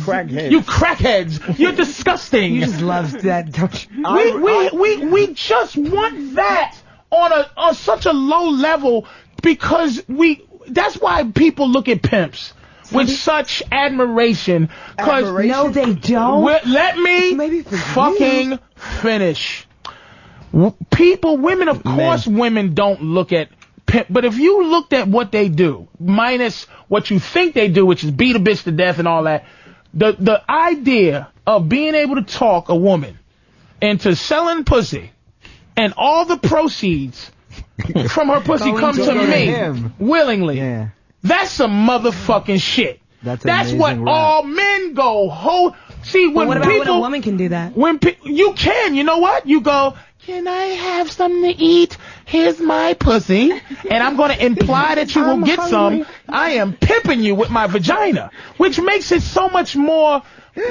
you crackheads, you're disgusting. You just love that, don't you? We just want that on such a low level because that's why people look at pimps with such admiration. No, they don't. Let me fucking finish. Women, of course, women don't look at pimp, but if you looked at what they do, minus what you think they do, which is beat a bitch to death and all that, the idea of being able to talk a woman into selling pussy and all the proceeds from her pussy come to me willingly, that's some motherfucking shit. That's what all men go See, when what about people, when a woman can do that? You can, you know what? You go, can I have something to eat? Here's my pussy. And I'm going to imply that you will get some. I am pimping you with my vagina. Which makes it so much more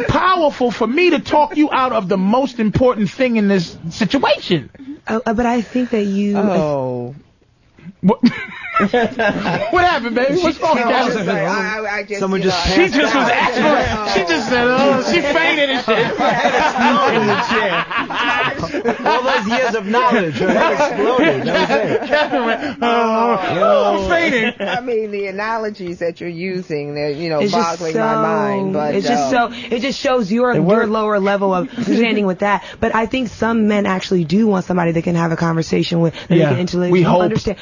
powerful for me to talk you out of the most important thing in this situation. But I think that you... What happened, baby? What's wrong with that? Someone just She just was asking. She just said, she fainted and shit. All those those years of knowledge. Her head exploded. That was it. Catherine went, I'm fading. I mean, the analogies that you're using, they're, It's just boggling my mind. But it's just it just shows your lower level of understanding with that. But I think some men actually do want somebody they can have a conversation with, that they can intellectually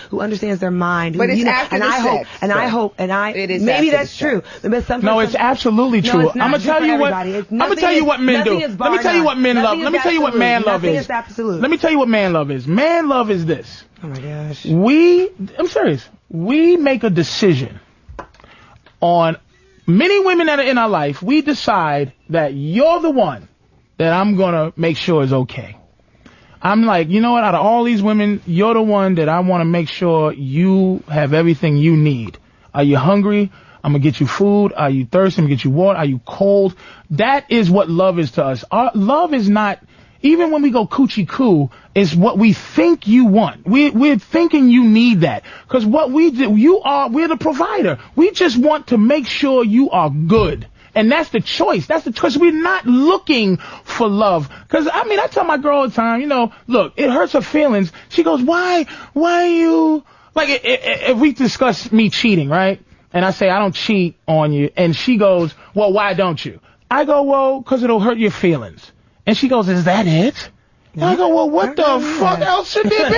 who understands their mind. But it's after and the I sex, hope, it is maybe after that's the true. But sometimes No, it's absolutely No, true. it's not I'm gonna true tell for you what. everybody. I'm gonna tell you what men do. Let me tell you what men love. Let me tell you what man love is. Nothing is absolute. Let me tell you what man love is. Man love is this. Oh my gosh. I'm serious. We make a decision on many women that are in our life. We decide that you're the one that I'm gonna make sure is okay. I'm like, you know what? Out of all these women, you're the one that I want to make sure you have everything you need. Are you hungry? I'm gonna get you food. Are you thirsty? I'm gonna get you water. Are you cold? That is what love is to us. Our love is not, even when we go coochie coo, it's what we think you want. We're thinking you need that. Cause what we do, we're the provider. We just want to make sure you are good. And that's the choice. That's the choice. We're not looking for love. Cause I tell my girl all the time, look, it hurts her feelings. She goes, why you, like, if we discuss me cheating, right? And I say, I don't cheat on you. And she goes, well, why don't you? I go, well, cause it'll hurt your feelings. And she goes, is that it? And I go, well, what the fuck else should there be?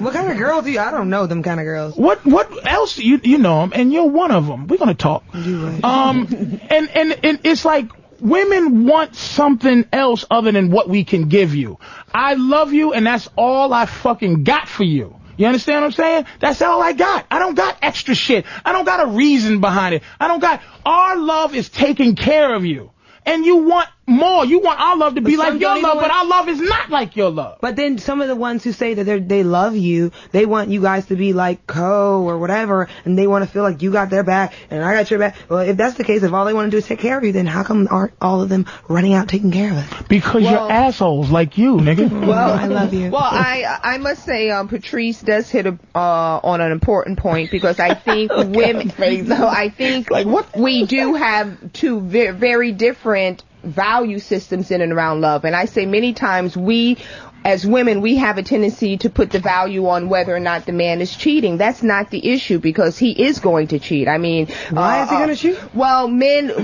What kind of girls do you? I don't know them kind of girls. What else? You know them, and you're one of them. We're gonna talk. Right. And it's like women want something else other than what we can give you. I love you, and that's all I fucking got for you. You understand what I'm saying? That's all I got. I don't got extra shit. I don't got a reason behind it. Our love is taking care of you. And you want more. You want our love to be like your love, but our love is not like your love. But then some of the ones who say that they love you, they want you guys to be like co or whatever, and they want to feel like you got their back and I got your back. Well, if that's the case, if all they want to do is take care of you, then how come aren't all of them running out taking care of it? Because you're assholes like you, nigga. Well, I love you. Well, I must say, Patrice does hit on an important point, because I think women, I think we do have two very different value systems in and around love. And I say many times we, as women, we have a tendency to put the value on whether or not the man is cheating. That's not the issue, because he is going to cheat. I mean, why is he going to cheat? Well, men. Men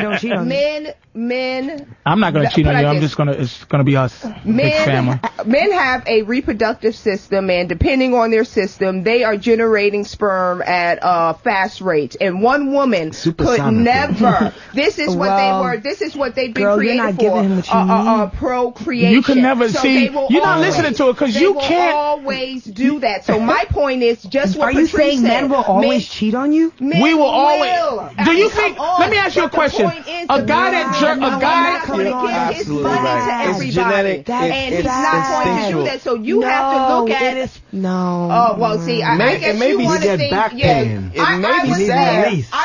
don't cheat on me. Men. I'm not going to cheat on you. I'm just going to. It's going to be us. Big family. Men have a reproductive system, and depending on their system, they are generating sperm at fast rates. And one woman could never. This is what they were. This is what they've been created for. Procreation. You can never see. You're not listening to it because you can't. They will always do that. So my point is just what Patrice said. Are you saying men will always cheat on you? We will always. Do you think? Let me ask you a question. A guy that jerk. A guy. Absolutely right. It's genetic. And he's not going to do that. So you have to look at it. No. Oh well, see, I guess you want to think. I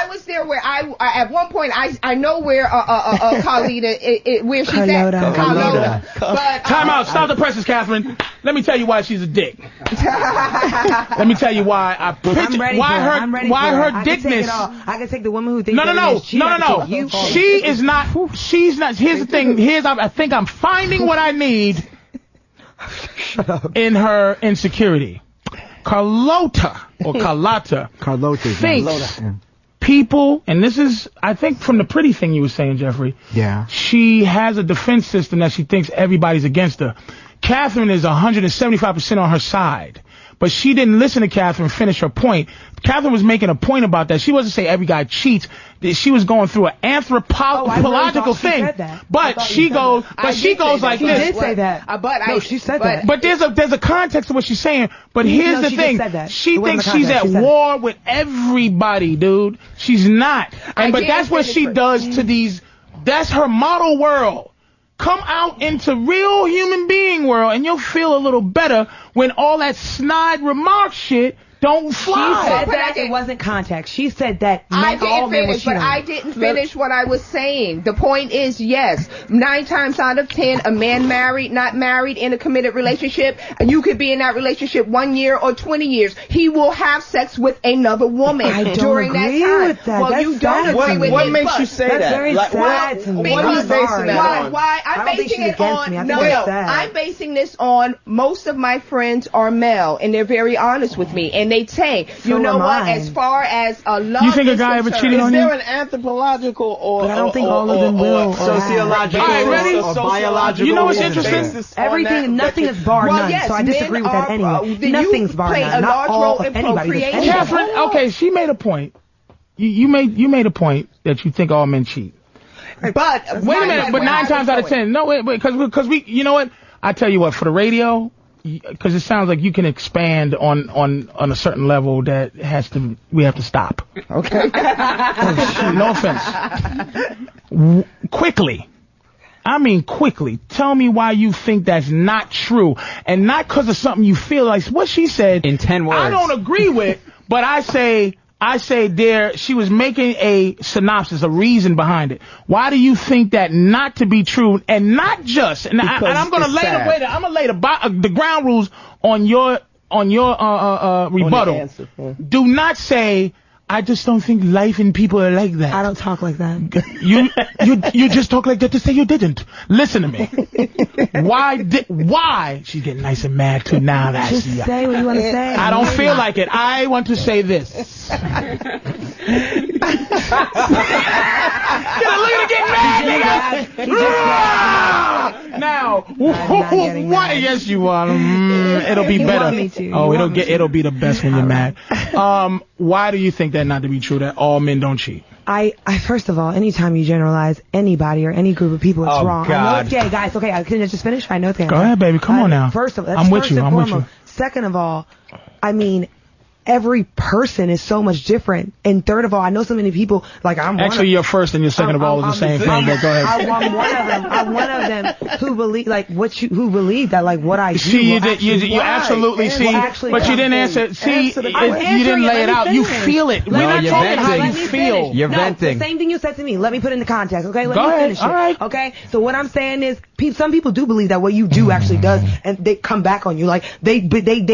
was there where I at one point I know where Carlita where she's at. Carlota. But time out. Stop the presses, Catherine. Let me tell you why she's a dick. Let me tell you why I picked why her dickness. I can take the woman who thinks No. She is not. She's not. Here's the thing. I think I'm finding what I need in her insecurity. Carlota thinks people, and this is, I think, from the pretty thing you were saying, Jeffrey. Yeah. She has a defense system that she thinks everybody's against her. Catherine is 175% on her side. But she didn't listen to Catherine finish her point. Catherine was making a point about that. She wasn't saying every guy cheats. She was going through an anthropological thing. But she goes like this. She did say that. She said that. But there's a context to what she's saying. But here's the thing. She thinks she's at war with everybody, dude. She's not. But that's what she does to these. That's her model world. Come out into real human being world and you'll feel a little better when all that snide remark shit don't fly. She said that it wasn't contact. She said that I all didn't men were finish, but cheating. I didn't finish what I was saying. The point is, yes, 9 times out of 10, a man married, not married, in a committed relationship, and you could be in that relationship 1 year or 20 years. He will have sex with another woman I don't during agree that time. with that. Well, That's you sad don't to agree me. with What it, makes but you say That's that? very sad to me. What are you basing that on? Why? I I'm don't think basing she's it against on me. I think it's sad. I'm basing this on most of my friends are male, and they're very honest with me, and they say, So you know am what? I. As far as a love, You think a is guy ever concerned- cheated on Is you? there an anthropological or But I don't think all of them will. sociological All right, ready? or biological You know what's reason. interesting? Everything, nothing is bar none. yes, so I disagree with that men anyway. then Nothing's you bar play none. a Not large all role of in anybody. Just procreation. anybody. Catherine, okay, she made a point. You made a point that you think all men cheat. But Wait a minute, but 9 times out of 10, no, wait, because we, you know what? I tell you what, for the radio, because it sounds like you can expand on a certain level that we have to stop. Okay. No offense. Quickly. I mean quickly. Tell me why you think that's not true, and not because of something you feel like what she said in 10 words. I don't agree with, but I say there she was making a synopsis, a reason behind it. Why do you think that not to be true, and not just? And I'm going to lay the ground rules on your rebuttal. Do not say, I just don't think life and people are like that. I don't talk like that. You just talk like that to say you didn't. Listen to me. Why? She's getting nice and mad too now. Just say what you want to say. I don't feel like it. I want to say this. Look at her getting mad, nigga. Now, why? Yes, you are. It'll be better. Want me to. Oh, it'll be the best when you're mad. Why do you think that not to be true, that all men don't cheat? I first of all, anytime you generalize anybody or any group of people, it's wrong. I know God. it's gay, guys. Okay, can I just finish? I know it's gay. Go ahead, baby. Come on now. First of all, I'm with you. I'm with you. Second of all, I mean, every person is so much different. And third of all, I know so many people, like I'm Actually, your first and your second of all is the same thing, but go ahead. I'm one of them who believe, who believe that, like, what I do. See, you absolutely see, but you didn't answer. See, you didn't lay it out. You feel it. We're not talking how you feel. You're venting. The same thing you said to me. Let me put it into context, okay? Let Go me ahead. finish it. All right. Okay? So what I'm saying is, some people do believe that what you do actually does, and they come back on you. Like, they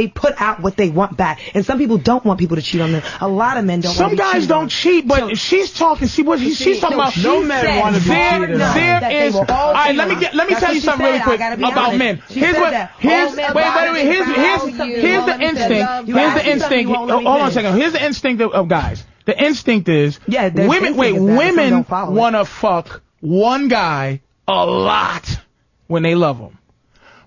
put out what they want back. And some people don't want people to cheat on them. A lot of men don't want to be cheated on. Some guys don't cheat, but she's talking. She's talking about. No men want to be cheated on. There is. All right, let me tell you something really quick about men. Here's the instinct. Here's the instinct. Hold on a second. Here's the instinct of guys. The instinct is women want to fuck one guy a lot when they love him.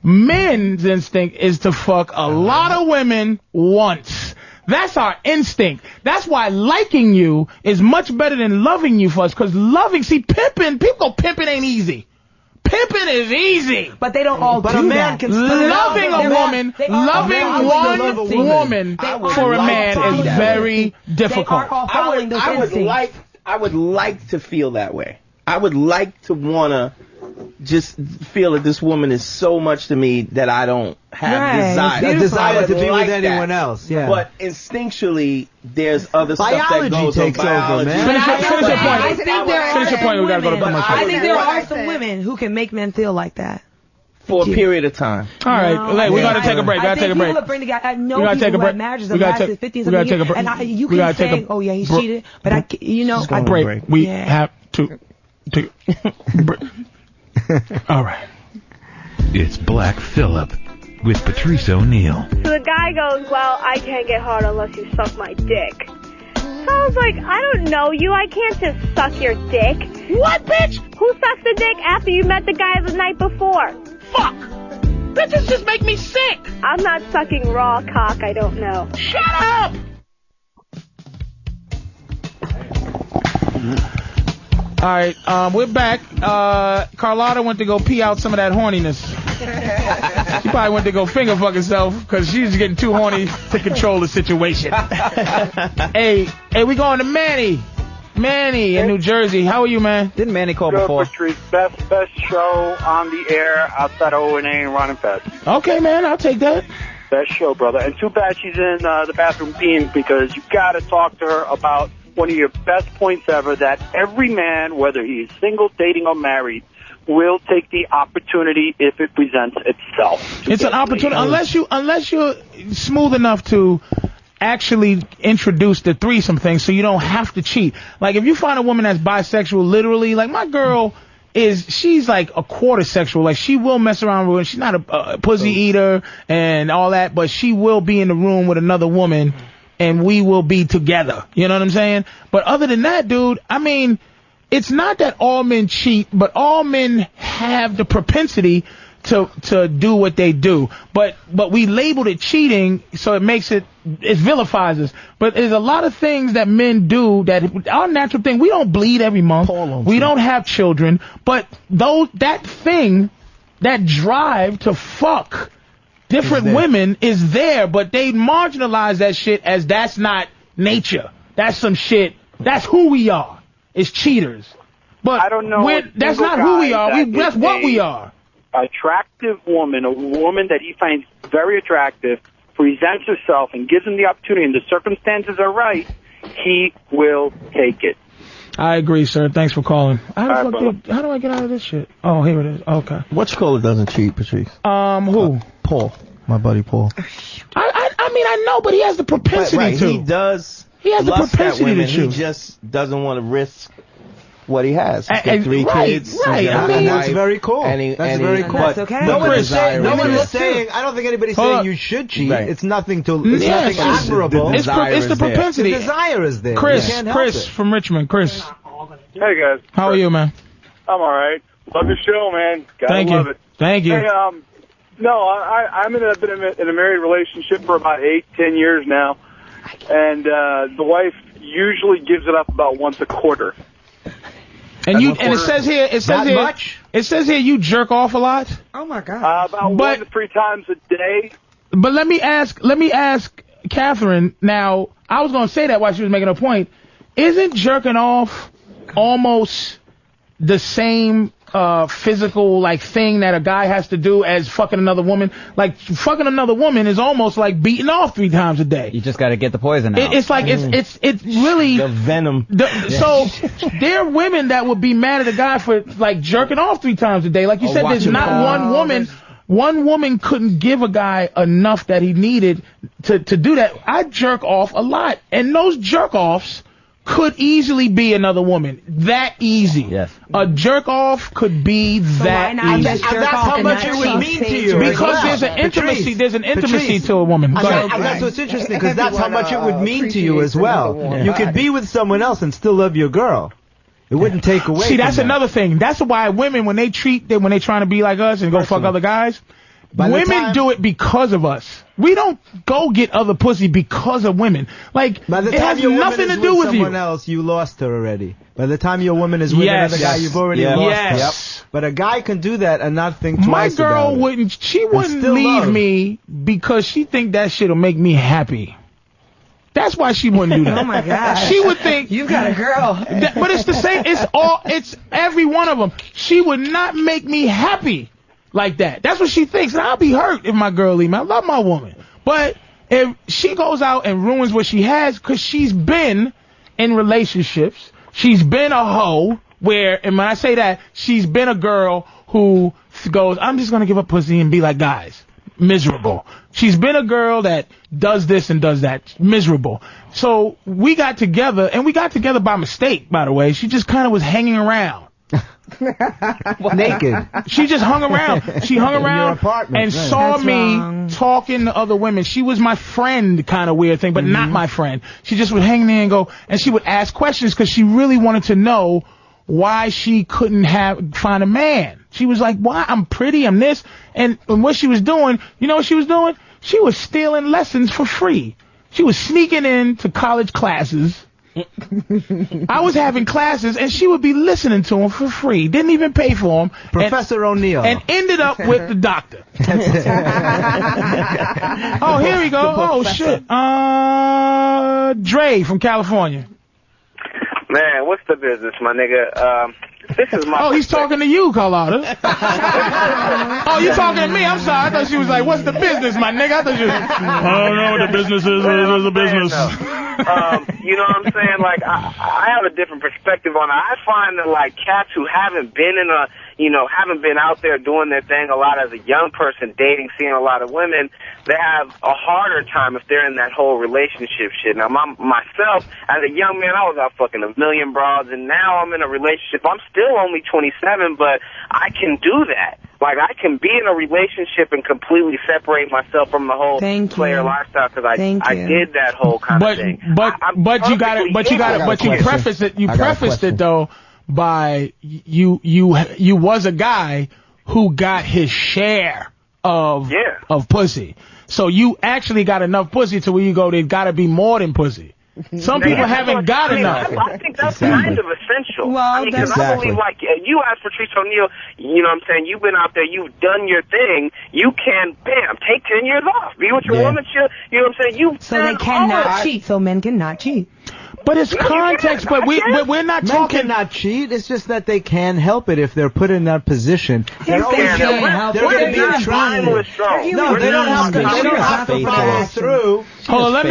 Men's instinct is to fuck a lot of women once. That's our instinct. That's why liking you is much better than loving you for us. Because pimping, people go pimping ain't easy. Pimping is easy. But they don't all do that. a man can still loving one woman for a man is very difficult. I would like to feel that way. I would like to wanna just feel that this woman is so much to me that I don't have desire to be like with anyone that. else. Yeah. But instinctually, there's other Biology stuff that goes takes on. Biology over, man. Finish your point. Finish your point. We gotta go to commercial. I think there are some women who can make men feel like that. For a period of time. All right, we gotta take a break. Gotta take a break. I know people who have marriages that lasted 15, 17 years, and you can say, oh yeah, he cheated, but break. We have to break. All right. It's Black Phillip with Patrice O'Neill. So the guy goes, well, I can't get hard unless you suck my dick. So I was like, I don't know you. I can't just suck your dick. What, bitch? Who sucks the dick after you met the guy the night before? Fuck! Bitches just make me sick! I'm not sucking raw cock, I don't know. Shut up! All right, we're back. Carlotta went to go pee out some of that horniness. She probably went to go finger fuck herself because she's getting too horny to control the situation. Hey, we going to Manny. Manny in New Jersey. How are you, man? Didn't Manny call before? Patrice, best show on the air outside of O&A and Ron and Fest. Okay, man, I'll take that. Best show, brother. And too bad she's in the bathroom peeing, because you got to talk to her about one of your best points ever, that every man, whether he's single, dating, or married, will take the opportunity if it presents itself. It's an opportunity, unless you're smooth enough to actually introduce the threesome thing, so you don't have to cheat. Like, if you find a woman that's bisexual, literally, like my girl she's like a quarter sexual. Like, she will mess around with, she's not a pussy eater and all that, but she will be in the room with another woman and we will be together. You know what I'm saying? But other than that, dude, I mean, it's not that all men cheat, but all men have the propensity to do what they do. But we labeled it cheating, so it vilifies us. But there's a lot of things that men do that our natural thing. We don't bleed every month. We don't have children. But that drive to fuck different women is there, but they marginalize that shit as that's not nature. That's some shit. That's who we are. It's cheaters. But I don't know. That's not who we are. That's what we are. Attractive woman, a woman that he finds very attractive, presents herself and gives him the opportunity, and the circumstances are right, he will take it. I agree, sir. Thanks for calling. How do I get out of this shit? Oh, here it is. Okay. What caller doesn't cheat, Patrice? Who? Paul. My buddy Paul. I mean, I know, but he has the propensity to. He does. He has the lust propensity at women. to cheat. He just doesn't want to risk what he has. He's got 3 kids. Right. I mean, that's very cool. That's very cool. That's okay. No one is saying. I don't think anybody's saying you should cheat. Right. It's nothing nothing admirable. It's the propensity. The desire is there. Chris from Richmond. Chris. Hey guys. How are you, man? I'm all right. Love your show, man. Gotta love it. Thank you. Hey, I've been in a married relationship for about 8-10 years now, and the wife usually gives it up about once a quarter. And it says here you jerk off a lot. Oh my God. About 1 to 3 times a day. But let me ask Catherine. Now, I was gonna say that while she was making a point. Isn't jerking off almost the same physical thing that a guy has to do as fucking another woman? Like, fucking another woman is almost like beating off 3 times a day. You just got to get the poison out. It's like it's really the venom. So there are women that would be mad at a guy for like jerking off 3 times a day. Like you said, there's not one woman. One woman couldn't give a guy enough that he needed to do that. I jerk off a lot, and those jerk offs could easily be another woman. That easy. Yes. A jerk off could be that easy. That's how much it would mean to you. Because there's an intimacy. There's an intimacy to a woman. That's what's interesting, because that's how much it would mean to you as well. You could be with someone else and still love your girl. It wouldn't take away. See, that's another thing. That's why women, when they trying to be like us and go fuck other guys, women do it because of us. We don't go get other pussy because of women. Like, by the it time has your nothing woman to is do with with you. someone else, you lost her already. By the time your woman is with another guy, you've already lost her. Yep. But a guy can do that and not think twice about it. My girl wouldn't leave me because she think that shit'll make me happy. That's why she wouldn't do that. Oh my God. She would think you've got a girl. But it's the same. It's every one of them. She would not make me happy like that. That's what she thinks. And I'll be hurt if my girl leave me. I love my woman. But if she goes out and ruins what she has, because she's been in relationships, she's been a hoe and when I say that, she's been a girl who goes, I'm just going to give up pussy and be like guys. Miserable. She's been a girl that does this and does that. Miserable. So we got together, and we got together by mistake, by the way. She just kind of was hanging around. Naked. She just hung around. She hung around and saw me talking to other women. She was my friend, kind of weird thing, but not my friend. She just would hang there and go, and she would ask questions because she really wanted to know why she couldn't find a man. She was like, why? I'm pretty, I'm this. And what she was doing, you know what she was doing? She was stealing lessons for free. She was sneaking into college classes. I was having classes, and she would be listening to them for free. Didn't even pay for them. Professor O'Neill. And ended up with the doctor. Oh, here we go. Oh, shit. Dre from California. Man, what's the business, my nigga? This is my. Oh, he's talking to you, Carlotta. Oh, you talking to me? I'm sorry. I thought she was like, "What's the business, my nigga?" I thought you. I don't know what the business is. There's a business. You know what I'm saying? Like, I have a different perspective on it. I find that, like, cats who haven't been in a, haven't been out there doing their thing a lot as a young person, dating, seeing a lot of women, they have a harder time if they're in that whole relationship shit. Now, myself, as a young man, I was out fucking a million broads, and now I'm in a relationship. I'm still only 27, but I can do that. Like, I can be in a relationship and completely separate myself from the whole player lifestyle because I did that whole kind of thing. But you prefaced it though by you was a guy who got his share of pussy. So you actually got enough pussy to where you go, there's got to be more than pussy. Some people haven't got enough. I think that's kind of essential. Well, because I believe, like, you asked Patrice O'Neal, you know what I'm saying, you've been out there, you've done your thing, you can, bam, take 10 years off, be with your woman, you know what I'm saying, so they cannot cheat, so men cannot cheat. But it's context, but we're not talking. Men cannot cheat. It's just that they can help it if they're put in that position. They're going to be attracted. No, they don't have to. They don't have to follow through. Hold on,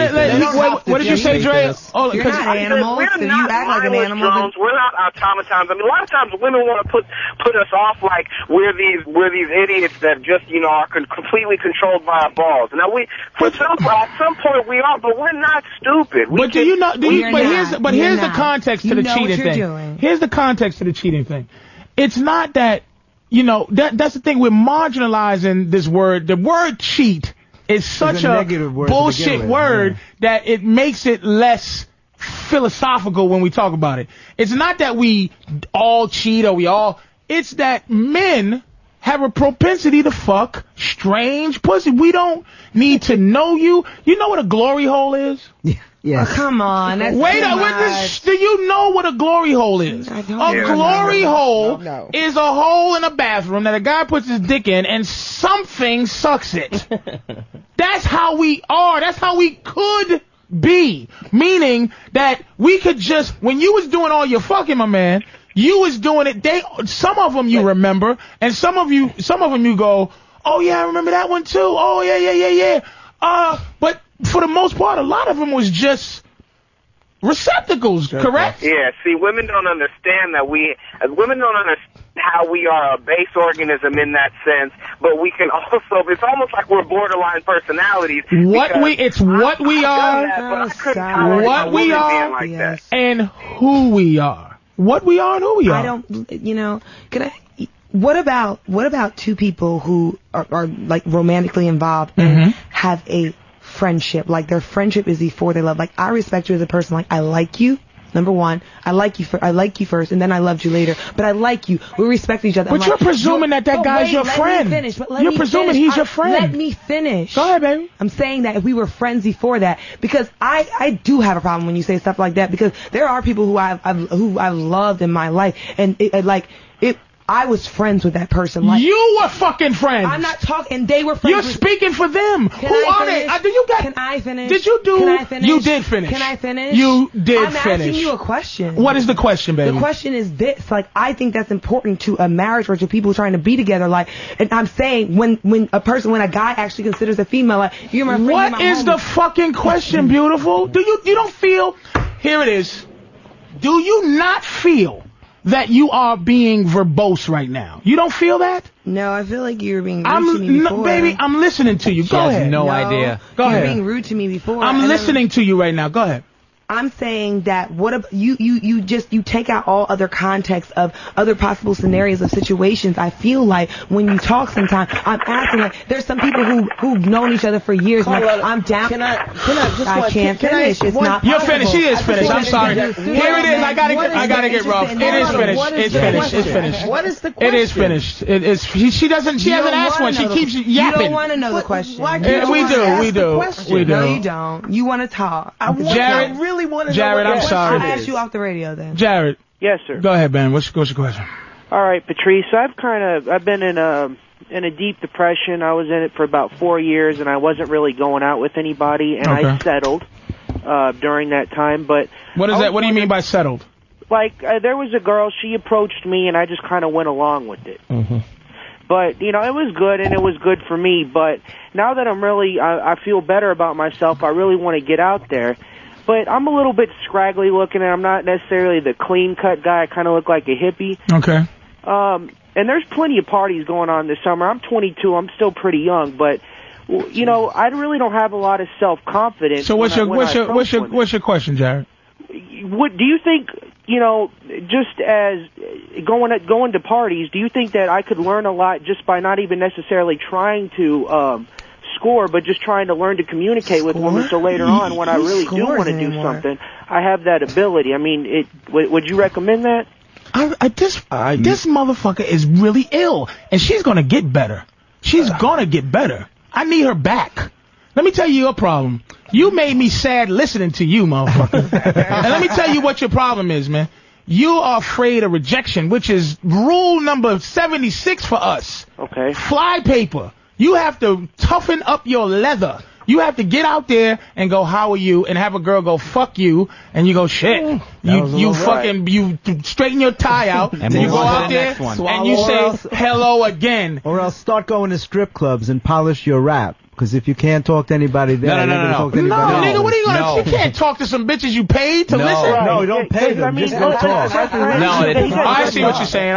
what did you say, Dre? Oh, you're not animals. We're not mindless. We're not automatons. I mean, a lot of times women want to put us off like we're these idiots that just are completely controlled by our balls. Now at some point we are, but we're not stupid. But here's the context to the cheating thing. Here's the context to the cheating thing. It's not that that's the thing. We're marginalizing this word. The word cheat is such a bullshit word that it makes it less philosophical when we talk about it. It's not that we all cheat it's that men have a propensity to fuck strange pussy. We don't need to know you. You know what a glory hole is? Yes. Oh, come on. That's do you know what a glory hole is? A glory hole is a hole in a bathroom that a guy puts his dick in and something sucks it. That's how we are. That's how we could be. Meaning that we could just, when you was doing all your fucking, my man, you was doing it. Some of them you remember, and some of them you go, oh yeah, I remember that one too. Oh yeah. But for the most part, a lot of them was just receptacles, correct? Yeah, see, women don't understand that women don't understand how we are a base organism in that sense, but we can also, it's almost like we're borderline personalities. What we are, and who we are. What we are and who we are. I don't, what about two people who are like romantically involved and have a friendship? Like their friendship is before they love. Like I respect you as a person. Like I like you. Number one, I like you first, and then I loved you later. But I like you. We respect each other. But you're presuming that guy's your friend. You're presuming he's your friend. Let me finish. Go ahead, baby. I'm saying that if we were friends before that, because I do have a problem when you say stuff like that, because there are people who I've loved in my life, and I was friends with that person. Like you were fucking friends. I'm not talking. They were friends. You're speaking for them. Who are they? Can I finish? Did you do? Can I finish? You did finish. Can I finish? You did finish. I'm asking you a question. What is the question, baby? The question is this. Like, I think that's important to a marriage or to people trying to be together. Like, and I'm saying when a guy actually considers a female, like, you're my friend. What is the fucking question, beautiful? You don't feel? Here it is. Do you not feel that you are being verbose right now? You don't feel that? No, I feel like you're being rude to me before. No, baby, I'm listening to you. Go ahead. Has no idea. Go ahead. You're being rude to me before. I'm listening to you right now. Go ahead. I'm saying that you take out all other context of other possible scenarios of situations. I feel like when you talk sometimes, I'm asking, like, there's some people who've known each other for years. Like, I'm down. I can't finish. It's not possible. You're finished. She is finished. I'm sorry. Here it is. I gotta get rough. It is finished. It's finished. It's finished. What is the question? It is finished. It is. She hasn't asked one. She keeps yapping. You don't want to know the question. We do. No, you don't. You want to talk. Jared, Jared, I'm sorry. I'll ask you off the radio then. Jared. Yes, sir. Go ahead, man. What's your question? All right, Patrice. I've been in a deep depression. I was in it for about 4 years, and I wasn't really going out with anybody, and I settled during that time. But what is that? What do you mean by settled? like, there was a girl, she approached me, and I just kind of went along with it. Mm-hmm. But, you know, it was good, and it was good for me. But now that I'm really, I feel better about myself, I really want to get out there. But I'm a little bit scraggly looking, and I'm not necessarily the clean-cut guy. I kind of look like a hippie. Okay. And there's plenty of parties going on this summer. I'm 22. I'm still pretty young, but, you know, I really don't have a lot of self-confidence. So what's your question, Jared? What do you think? You know, just as going to parties, do you think that I could learn a lot just by not even necessarily trying to score, but just trying to learn to communicate with women, so later on, when I really do want to do something, I have that ability? I mean, would you recommend that? This motherfucker is really ill, and she's gonna get better. She's gonna get better. I need her back. Let me tell you your problem. You made me sad listening to you, motherfucker. And let me tell you what your problem is, man. You are afraid of rejection, which is rule number 76 for us. Okay. Fly paper. You have to toughen up your leather. You have to get out there and go, how are you? And have a girl go, fuck you. And you go, shit. You straighten your tie out. And you move go on to out the there next one. and you say, hello again. Or else start going to strip clubs and polish your rap. Because if you can't talk to anybody there, No, nigga, what are you gonna? You can't talk to some bitches you paid to listen. No, don't pay them. Just go talk. I see what you're saying.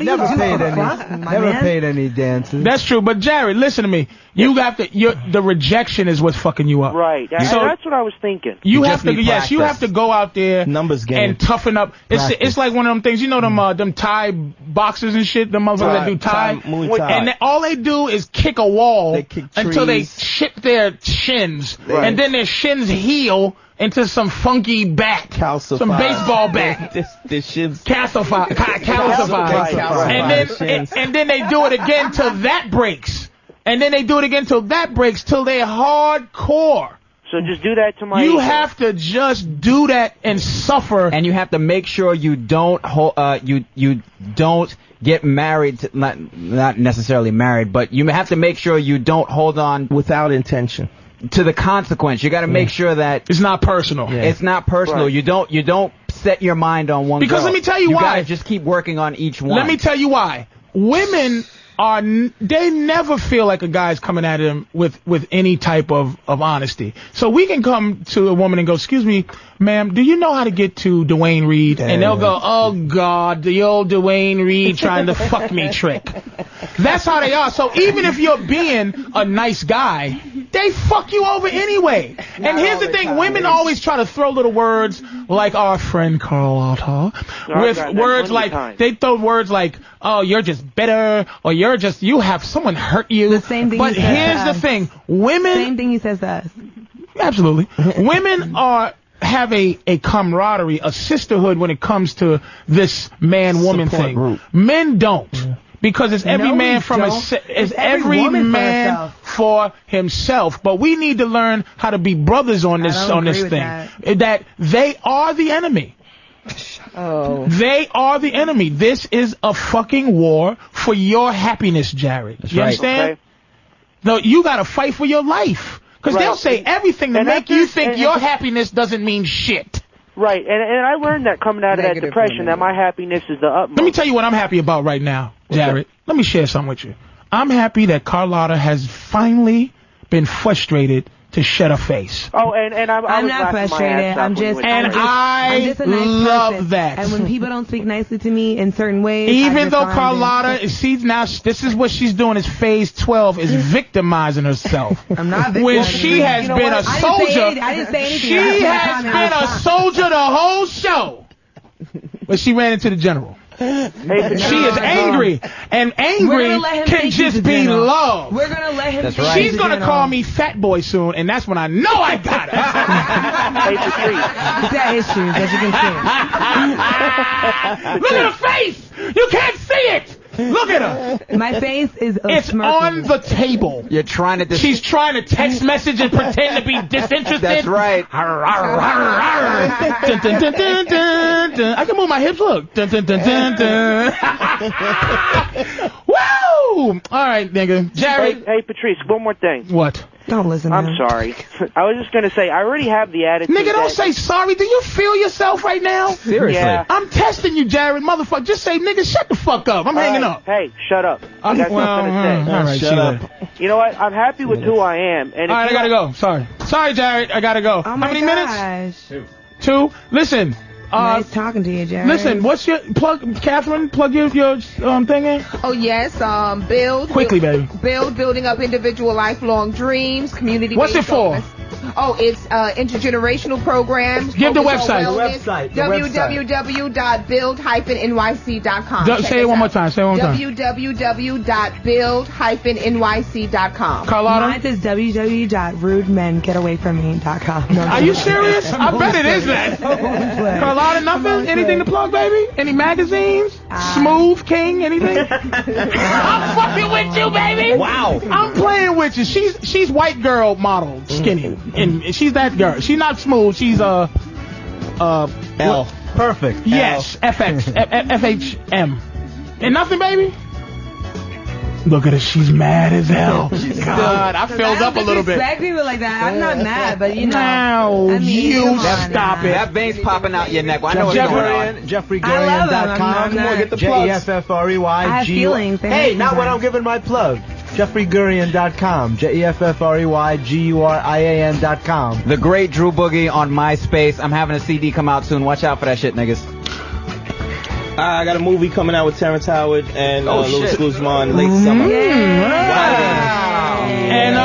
Never paid any dances. That's true, but Jared, listen to me. You have to. The rejection is what's fucking you up. Right. So that's what I was thinking. You have to. Yes, you have to go out there and toughen up. It's like one of them things. You know them Thai boxers and shit. The motherfuckers that do Thai. And all they do is kick a wall until they chip their shins, and then their shins heal into some funky bat, some baseball bat. This shins calcify. And then they do it again till that breaks, and then they do it again till that breaks, till they're hardcore. So just do that to my. You have to just do that and suffer. And you have to make sure you don't you don't get married to, not necessarily married, but you have to make sure you don't hold on without intention to the consequence. You got to make sure that it's not personal. It's not personal. Right. You don't set your mind on one. Because girl. Let me tell you why. You got to just keep working on each one. Let me tell you why. Women they never feel like a guy's coming at them with any type of honesty. So we can come to a woman and go, excuse me, ma'am, do you know how to get to Dwayne Reed? And they'll go, oh God, the old Dwayne Reed trying to fuck me trick. That's how they are. So even if you're being a nice guy, they fuck you over anyway. And here's the thing, women always try to throw little words like our friend Carlotta, with words like, they throw words like, oh, you're just bitter, or you have someone hurt you. The same thing. But here's the thing, women. Same thing he says to us. Absolutely. Women have a camaraderie, a sisterhood when it comes to this man-woman thing. Group. Men don't. Yeah. Because it's every man for himself. But we need to learn how to be brothers on this thing. That they are the enemy. Oh. They are the enemy. This is a fucking war for your happiness, Jared. That's you right. understand? Okay. No, you gotta fight for your life. Because they'll say everything to make you think your happiness doesn't mean shit. Right, and I learned that coming out of that depression, that my happiness is the utmost. Let me tell you what I'm happy about right now, Jared. Let me share something with you. I'm happy that Carlotta has finally been frustrated to shed her face. Oh, and I'm not frustrated. I'm just a nice love person. that. And when people don't speak nicely to me in certain ways, even though Carlotta, she's now, this is what she's doing is phase 12, is victimizing herself. I'm not victimizing. When she has been a soldier, I didn't say anything. She has been a soldier the whole show. But she ran into the general. She is angry, and angry can just be love. We're gonna let him. That's right. She's gonna call me fat boy soon, and that's when I know I got it. Hey, Patrice. He's got issues, as you can see. Look at her face. You can't see it. Look at her. My face is. It's on the table. You're trying to. She's trying to text message and pretend to be disinterested. That's right. Dun, dun, dun, dun, dun, dun. I can move my hips. Look. Dun, dun, dun, dun, dun. Woo! All right, nigga. Jared. Hey, Patrice. One more thing. What? Don't listen to I'm him. sorry. I was just gonna say I already have the attitude. Nigga, don't that- say sorry. Do you feel yourself right now? Seriously. Yeah. I'm testing you, Jared, motherfucker. Just say, nigga, shut the fuck up. I'm hanging up. Hey, shut up. I got something to say. All right, shut up. You know what? I'm happy with who I am. And All right, I gotta go. Sorry, Jared. I gotta go. How many minutes? 2. Listen. Nice talking to you, Jared. Listen, what's your plug, Catherine? Plug your thing in. Oh yes, build Quickly, baby. Building up individual lifelong dreams, community. What's it for? Oh, it's intergenerational programs. Give the focus on website. wellness. www.build-nyc.com. Say it one more time. www.build-nyc.com. Carlotta? Mine is www.rudemengetawaymfrome.com. Are you serious? I bet it is that. Carlotta, nothing? Anything to plug, baby? Any magazines? Smooth King? Anything? I'm fucking with you, baby. Wow. I'm playing with you. She's white girl model, skinny, and she's that girl. She's not smooth. She's L. Perfect. Yes, FX, FHM, and nothing, baby. Look at her. She's mad as hell. God, I filled up a little bit. Expect people like that. I'm not mad, but you know. Now I mean, you come on stop now. it. That veins popping out your neck. Well, I know what's going on. JeffreyGurian.com. Come on, get the plugs. JEFFREY. I have feelings. They Hey, make not me when mad. I'm giving my plug. JeffreyGurian.com. JEFFREYGURIAN.com. The Great Drew Boogie on MySpace. I'm having a CD come out soon. Watch out for that shit, niggas. I got a movie coming out with Terrence Howard and Louis shit. Guzman late summer. Wow. And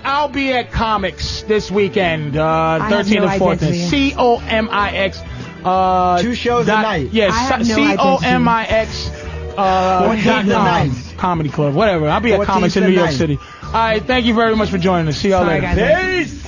I'll be at Comics this weekend, 13th and 14th. COMIX. 2 shows a night. Yes, I have no COMIX. 14th and 9th. Comedy Club, whatever. I'll be at 14th Comics in and New York 9th. City. All right, thank you very much for joining us. See y'all Sorry, later. guys. Peace.